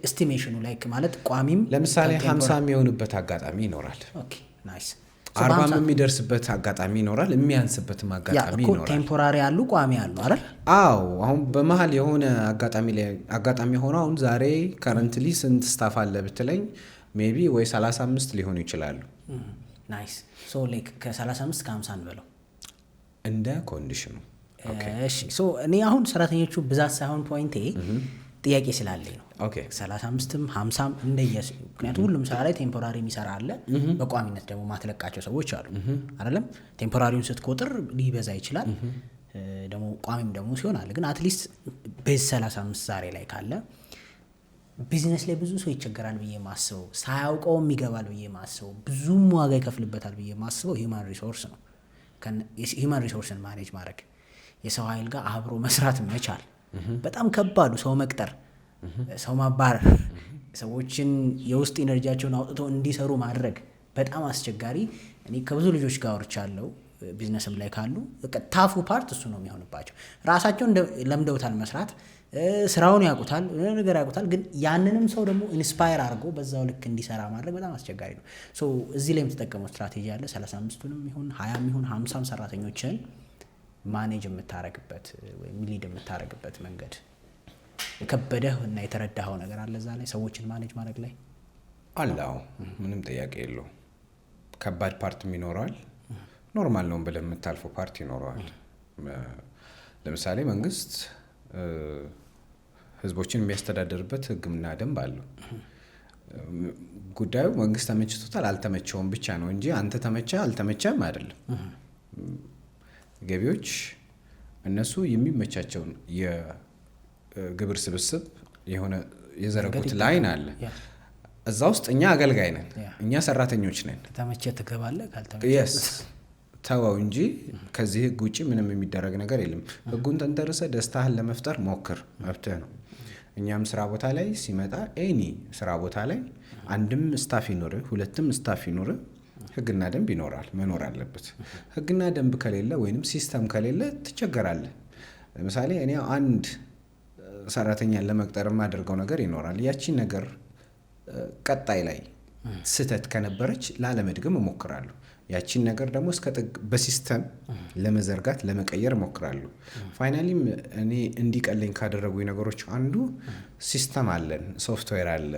ኤስቲሜሽኑ ላይክ ማለት ቋሚም ለምሳሌ 50 የሚሆንበት አጋጣሚ ይኖራል። ኦኬ ናይስ። 40 የሚደርስበት አጋጣሚ ይኖራል። የሚያንስበትም አጋጣሚ ይኖራል። ቴምፖራሪ አሉ፣ ቋሚ አሉ አይደል? አዎ። አሁን በመሀል የሆነ አጋጣሚ ሆኖ አሁን ዛሬ ከረንትሊ ስንት ስታፍ አለ ብትለኝ ሜቢ ወይ 35 ሊሆኑ ይችላሉ። ናይስ። ሶ ላይክ ከ35 እስከ 50 እንበለው እንደ ኮንዲሽኑ። እሺ ሶ እኔ አሁን ሰራተኞቹ ብዛት ሳይሆን ፖይንቴ ጥያቄ ስላለኝ ነው። 35ም 50ም እንደየስ ምክንያቱም ሁሉም ስራ ላይ ቴምፖራሪ የሚሰራ አለ፣ በቋሚነት ደግሞ ማትለቃቸው ሰዎች አሉ አይደለም። ቴምፖራሪውን ስትቆጥር ሊበዛ ይችላል፣ ደግሞ ቋሚም ደግሞ ሲሆን አለ። ግን አትሊስት በዚህ 35 ዛሬ ላይ ካለ ቢዝነስ ላይ ብዙ ሰው ይቸገራል ብዬ ማስበው፣ ሳያውቀውም ይገባል ብዬ ማስበው፣ ብዙም ዋጋ ይከፍልበታል ብዬ ማስበው ሂውማን ሪሶርስ ነው። ሂውማን ሪሶርስን ማኔጅ ማድረግ፣ የሰው ኃይል ጋር አብሮ መስራት መቻል በጣም ከባዱ፣ ሰው መቅጠር፣ ሰው ማባረር፣ ሰዎችን የውስጥ ኢነርጂያቸውን አውጥተው እንዲሰሩ ማድረግ በጣም አስቸጋሪ። እኔ ከብዙ ልጆች ጋር ወርቻለሁ፣ ቢዝነስም ላይ ካሉ ታፉ ፓርት እሱ ነው የሚሆንባቸው። ራሳቸውን ለምደውታል መስራት፣ ስራውን ያውቁታል፣ ነገር ያውቁታል። ግን ያንንም ሰው ደግሞ ኢንስፓየር አድርጎ በዛው ልክ እንዲሰራ ማድረግ በጣም አስቸጋሪ ነው። ሶ እዚህ ላይ የምትጠቀመው ስትራቴጂ አለ። 35ቱንም ይሁን 20 ይሁን 50 ሰራተኞችን ማኔጅ የምታረግበት ወይም ሊድ የምታረግበት መንገድ የከበደህ እና የተረዳኸው ነገር አለ እዛ ላይ ሰዎችን ማኔጅ ማድረግ ላይ አላው ምንም ጥያቄ የለው። ከባድ ፓርትም ይኖረዋል፣ ኖርማል ነው ብለህ የምታልፈው ፓርት ይኖረዋል። ለምሳሌ መንግስት ህዝቦችን የሚያስተዳድርበት ህግና ደንብ አለው። ጉዳዩ መንግስት ተመችቶታል አልተመቸውም ብቻ ነው እንጂ አንተ ተመቸ አልተመቸም አይደለም። ገቢዎች እነሱ የሚመቻቸውን የግብር ስብስብ የሆነ የዘረጉት ላይን አለ። እዛ ውስጥ እኛ አገልጋይ ነን፣ እኛ ሰራተኞች ነን። ከተመቸ ትገባለህ፣ ካልተመቸ ተወው እንጂ ከዚህ ህግ ውጭ ምንም የሚደረግ ነገር የለም። ህጉን ተንተርሰ ደስታህን ለመፍጠር ሞክር፣ መብትህ ነው። እኛም ስራ ቦታ ላይ ሲመጣ ኤኒ ስራ ቦታ ላይ አንድም ስታፍ ይኖር ሁለትም ስታፍ ይኖር ህግና ደንብ ይኖራል፣ መኖር አለበት። ህግና ደንብ ከሌለ ወይንም ሲስተም ከሌለ ትቸገራለህ። ለምሳሌ እኔ አንድ ሰራተኛን ለመቅጠር የማደርገው ነገር ይኖራል። ያቺን ነገር ቀጣይ ላይ ስህተት ከነበረች ላለመድገም እሞክራለሁ። ያቺን ነገር ደግሞ እስከ በሲስተም ለመዘርጋት ለመቀየር እሞክራለሁ። ፋይናሊም እኔ እንዲቀለኝ ካደረጉኝ ነገሮች አንዱ ሲስተም አለን፣ ሶፍትዌር አለ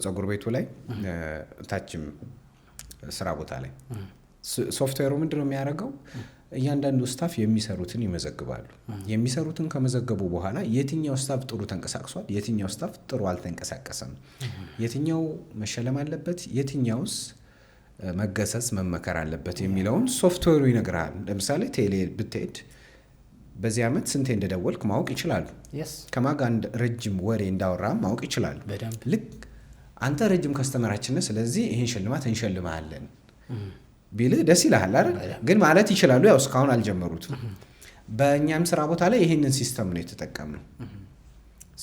ፀጉር ቤቱ ላይ ታችም ስራ ቦታ ላይ። ሶፍትዌሩ ምንድነው የሚያደርገው? እያንዳንዱ ስታፍ የሚሰሩትን ይመዘግባሉ። የሚሰሩትን ከመዘገቡ በኋላ የትኛው ስታፍ ጥሩ ተንቀሳቅሷል፣ የትኛው ስታፍ ጥሩ አልተንቀሳቀሰም፣ የትኛው መሸለም አለበት፣ የትኛውስ መገሰጽ መመከር አለበት የሚለውን ሶፍትዌሩ ይነግራል። ለምሳሌ ቴሌ ብትሄድ በዚህ ዓመት ስንቴ እንደደወልክ ማወቅ ይችላሉ። ከማጋ አንድ ረጅም ወሬ እንዳወራ ማወቅ ይችላሉ። ልክ አንተ ረጅም ከስተመራችን ነህ፣ ስለዚህ ይሄን ሽልማት እንሸልማለን ቢልህ ደስ ይልሃል አይደል? ግን ማለት ይችላሉ፣ ያው እስካሁን አልጀመሩትም። በእኛም ስራ ቦታ ላይ ይሄንን ሲስተም ነው የተጠቀምነው።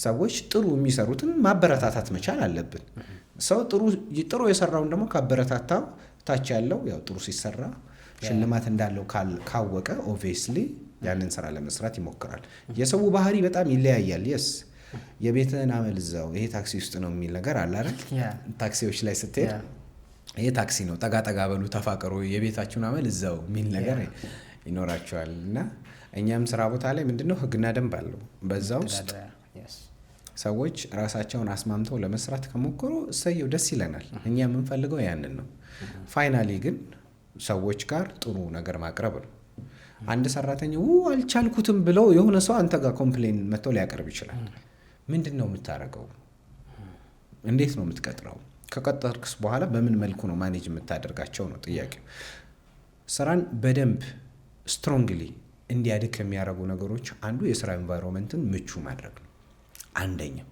ሰዎች ጥሩ የሚሰሩትን ማበረታታት መቻል አለብን። ሰው ጥሩ የሰራውን ደግሞ ካበረታታው ታች ያለው ያው ጥሩ ሲሰራ ሽልማት እንዳለው ካወቀ ኦብቪየስሊ ያንን ስራ ለመስራት ይሞክራል። የሰው ባህሪ በጣም ይለያያል። የስ የቤትህን አመል እዛው ይሄ ታክሲ ውስጥ ነው የሚል ነገር አለ አይደል? ታክሲዎች ላይ ስትሄድ ይሄ ታክሲ ነው፣ ጠጋ ጠጋ በሉ፣ ተፋቀሩ፣ የቤታችሁን አመል እዛው የሚል ነገር ይኖራቸዋል። እና እኛም ስራ ቦታ ላይ ምንድነው ህግና ደንብ አለው። በዛ ውስጥ ሰዎች ራሳቸውን አስማምተው ለመስራት ከሞከሩ እሰየው፣ ደስ ይለናል። እኛ የምንፈልገው ያንን ነው። ፋይናሊ ግን ሰዎች ጋር ጥሩ ነገር ማቅረብ ነው። አንድ ሰራተኛ አልቻልኩትም ብለው የሆነ ሰው አንተ ጋር ኮምፕሌን መጥቶ ሊያቀርብ ይችላል። ምንድን ነው የምታደርገው? እንዴት ነው የምትቀጥረው? ከቀጠርክስ በኋላ በምን መልኩ ነው ማኔጅ የምታደርጋቸው ነው ጥያቄው። ስራን በደንብ ስትሮንግሊ እንዲያድግ ከሚያደርጉ ነገሮች አንዱ የስራ ኤንቫይሮንመንትን ምቹ ማድረግ ነው። አንደኛው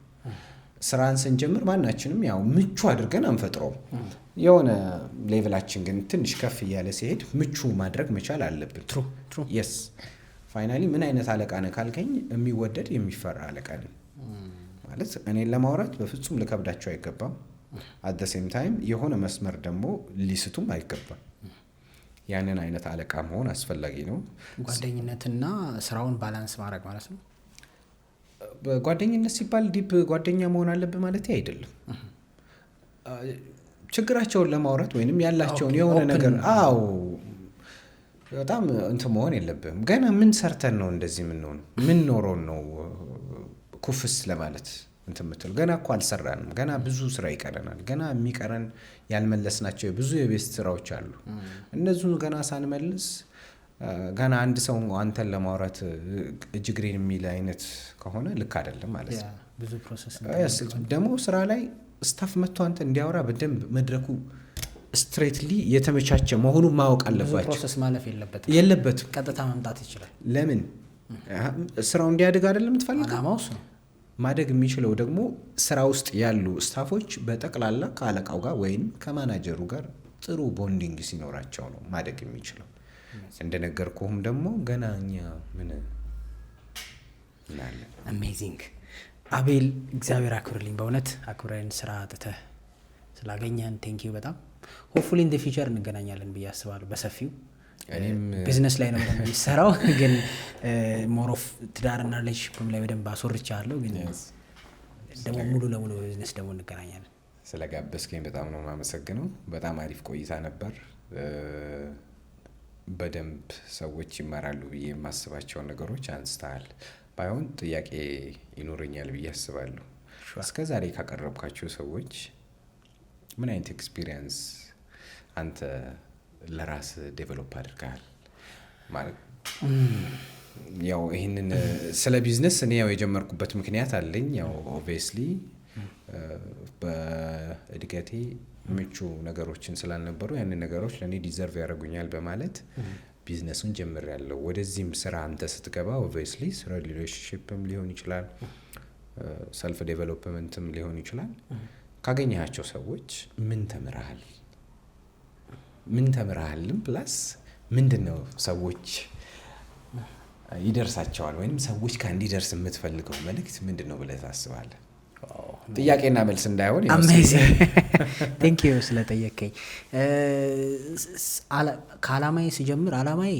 ስራን ስንጀምር ማናችንም ያው ምቹ አድርገን አንፈጥረውም። የሆነ ሌቭላችን ግን ትንሽ ከፍ እያለ ሲሄድ ምቹ ማድረግ መቻል አለብን። ትሩ የስ ፋይናሊ ምን አይነት አለቃ ነህ ካልከኝ የሚወደድ የሚፈራ አለቃ ነኝ ማለት እኔን ለማውራት በፍጹም ልከብዳቸው አይገባም። አት ዘ ሴም ታይም የሆነ መስመር ደግሞ ሊስቱም አይገባም። ያንን አይነት አለቃ መሆን አስፈላጊ ነው። ጓደኝነትና ስራውን ባላንስ ማድረግ ማለት ነው። ጓደኝነት ሲባል ዲፕ ጓደኛ መሆን አለብህ ማለት አይደለም። ችግራቸውን ለማውራት ወይንም ያላቸውን የሆነ ነገር በጣም እንትን መሆን የለብህም። ገና ምን ሰርተን ነው እንደዚህ የምንሆነው? ምን ኖሮን ነው ኩፍስ ለማለት እንትን የምትለው? ገና እኮ አልሰራንም። ገና ብዙ ስራ ይቀረናል። ገና የሚቀረን ያልመለስናቸው ብዙ የቤት ስራዎች አሉ። እነዚሁን ገና ሳንመልስ ገና አንድ ሰው አንተን ለማውራት እጅግሬን የሚል አይነት ከሆነ ልክ አይደለም ማለት ነው። ብዙ ፕሮሰስ ደግሞ ስራ ላይ ስታፍ መጥቶ አንተ እንዲያወራ በደንብ መድረኩ ስትሬትሊ የተመቻቸ መሆኑን ማወቅ አለባቸው። ፕሮሰስ ማለፍ የለበትም። ቀጥታ መምጣት ይችላል። ለምን? ስራው እንዲያድግ አይደለም የምትፈልገው? ማደግ የሚችለው ደግሞ ስራ ውስጥ ያሉ ስታፎች በጠቅላላ ከአለቃው ጋር ወይም ከማናጀሩ ጋር ጥሩ ቦንዲንግ ሲኖራቸው ነው ማደግ የሚችለው። እንደነገርኩህም ደግሞ ገና እኛ ምን እናለን። አሜዚንግ አቤል፣ እግዚአብሔር አክብርልኝ። በእውነት አክብረን ስራ አጥተህ ስላገኘህን ቴንኪዩ በጣም። ሆፕፉሊ ኢን ዘ ፊውቸር እንገናኛለን ብዬ አስባለሁ በሰፊው። ቢዝነስ ላይ ነው የሚሰራው፣ ግን ሞር ኦፍ ትዳርና ሪሌሽንሺፕም ላይ በደንብ አስወርቻለሁ። ግን ደግሞ ሙሉ ለሙሉ ቢዝነስ ደግሞ እንገናኛለን። ስለጋበዝከኝ በጣም ነው የማመሰግነው። በጣም አሪፍ ቆይታ ነበር። በደንብ ሰዎች ይማራሉ ብዬ የማስባቸውን ነገሮች አንስተሃል። ባይሆን ጥያቄ ይኖረኛል ብዬ አስባለሁ። እስከ ዛሬ ካቀረብካቸው ሰዎች ምን አይነት ኤክስፒሪየንስ አንተ ለራስ ዴቨሎፕ አድርገሃል? ማለት ያው ይህንን ስለ ቢዝነስ እኔ ያው የጀመርኩበት ምክንያት አለኝ። ያው ኦብቪየስሊ በእድገቴ ምቹ ነገሮችን ስላልነበሩ ያንን ነገሮች ለእኔ ዲዘርቭ ያደርጉኛል በማለት ቢዝነሱን ጀምሬያለሁ። ወደዚህም ስራ አንተ ስትገባ ኦብቪየስሊ ስራ ሪሌሽንሽፕም ሊሆን ይችላል፣ ሰልፍ ዴቨሎፕመንትም ሊሆን ይችላል። ካገኘሃቸው ሰዎች ምን ተምረሃልም ፕላስ ምንድን ነው ሰዎች ይደርሳቸዋል ወይም ሰዎች ጋር እንዲደርስ የምትፈልገው መልእክት ምንድን ነው ብለህ ታስባለህ? ጥያቄና መልስ እንዳይሆን ቴንክ ዩ ስለጠየቀኝ። ከአላማዬ ስጀምር አላማዬ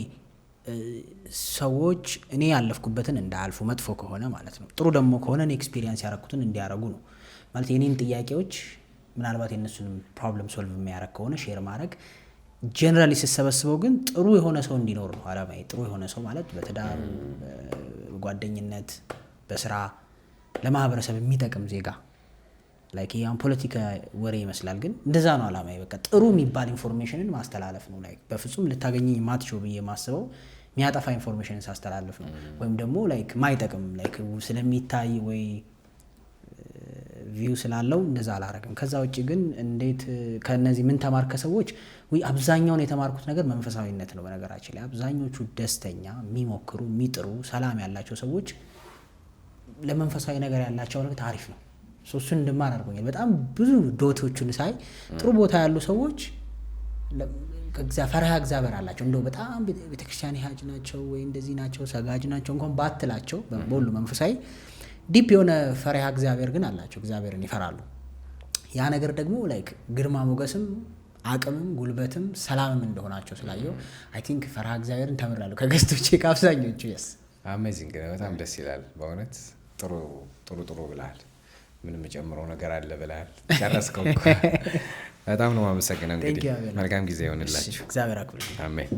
ሰዎች እኔ ያለፍኩበትን እንዳያልፉ መጥፎ ከሆነ ማለት ነው፣ ጥሩ ደግሞ ከሆነ እኔ ኤክስፒሪየንስ ያደረኩትን እንዲያደርጉ ነው ማለት። የኔን ጥያቄዎች ምናልባት የእነሱንም ፕሮብለም ሶልቭ የሚያደርግ ከሆነ ሼር ማድረግ። ጀነራሊ ስሰበስበው ግን ጥሩ የሆነ ሰው እንዲኖር ነው አላማዬ። ጥሩ የሆነ ሰው ማለት በትዳር፣ በጓደኝነት፣ በስራ ለማህበረሰብ የሚጠቅም ዜጋ ላይክ ያን ፖለቲካ ወሬ ይመስላል ግን እንደዛ ነው አላማዬ። በቃ ጥሩ የሚባል ኢንፎርሜሽንን ማስተላለፍ ነው። ላይክ በፍጹም ልታገኘኝ የማትችው ብዬ ማስበው የሚያጠፋ ኢንፎርሜሽንን ሳስተላለፍ ነው። ወይም ደግሞ ላይክ ማይጠቅም ላይክ ስለሚታይ ወይ ቪው ስላለው እንደዛ አላረግም። ከዛ ውጭ ግን እንዴት ከነዚህ ምን ተማርክ ከሰዎች? አብዛኛውን የተማርኩት ነገር መንፈሳዊነት ነው። በነገራችን ላይ አብዛኞቹ ደስተኛ፣ የሚሞክሩ፣ የሚጥሩ፣ ሰላም ያላቸው ሰዎች ለመንፈሳዊ ነገር ያላቸው ነገር አሪፍ ነው። እሱን እንድማር አድርጎኛል። በጣም ብዙ ዶቶቹን ሳይ ጥሩ ቦታ ያሉ ሰዎች ፈሪሃ እግዚአብሔር አላቸው። እንደው በጣም ቤተክርስቲያን ሀጅ ናቸው ወይ እንደዚህ ናቸው ሰጋጅ ናቸው እንኳን ባትላቸው በሁሉ መንፈሳዊ ዲፕ የሆነ ፈሪሃ እግዚአብሔር ግን አላቸው። እግዚአብሔርን ይፈራሉ። ያ ነገር ደግሞ ላይክ ግርማ ሞገስም አቅምም ጉልበትም ሰላምም እንደሆናቸው ስላየው አይ ቲንክ ፈሪሃ እግዚአብሔርን ተምራለሁ ከገስቶቼ ከአብዛኞቹ። የስ አሜዚንግ ነው። በጣም ደስ ይላል በእውነት ጥሩ ብለሃል። ምንም የጨምረው ነገር አለ ብለሃል። ጨረስከው እኮ። በጣም ነው የማመሰግነው። እንግዲህ መልካም ጊዜ ይሆንላችሁ። እግዚአብሔር አክብር። አሜን።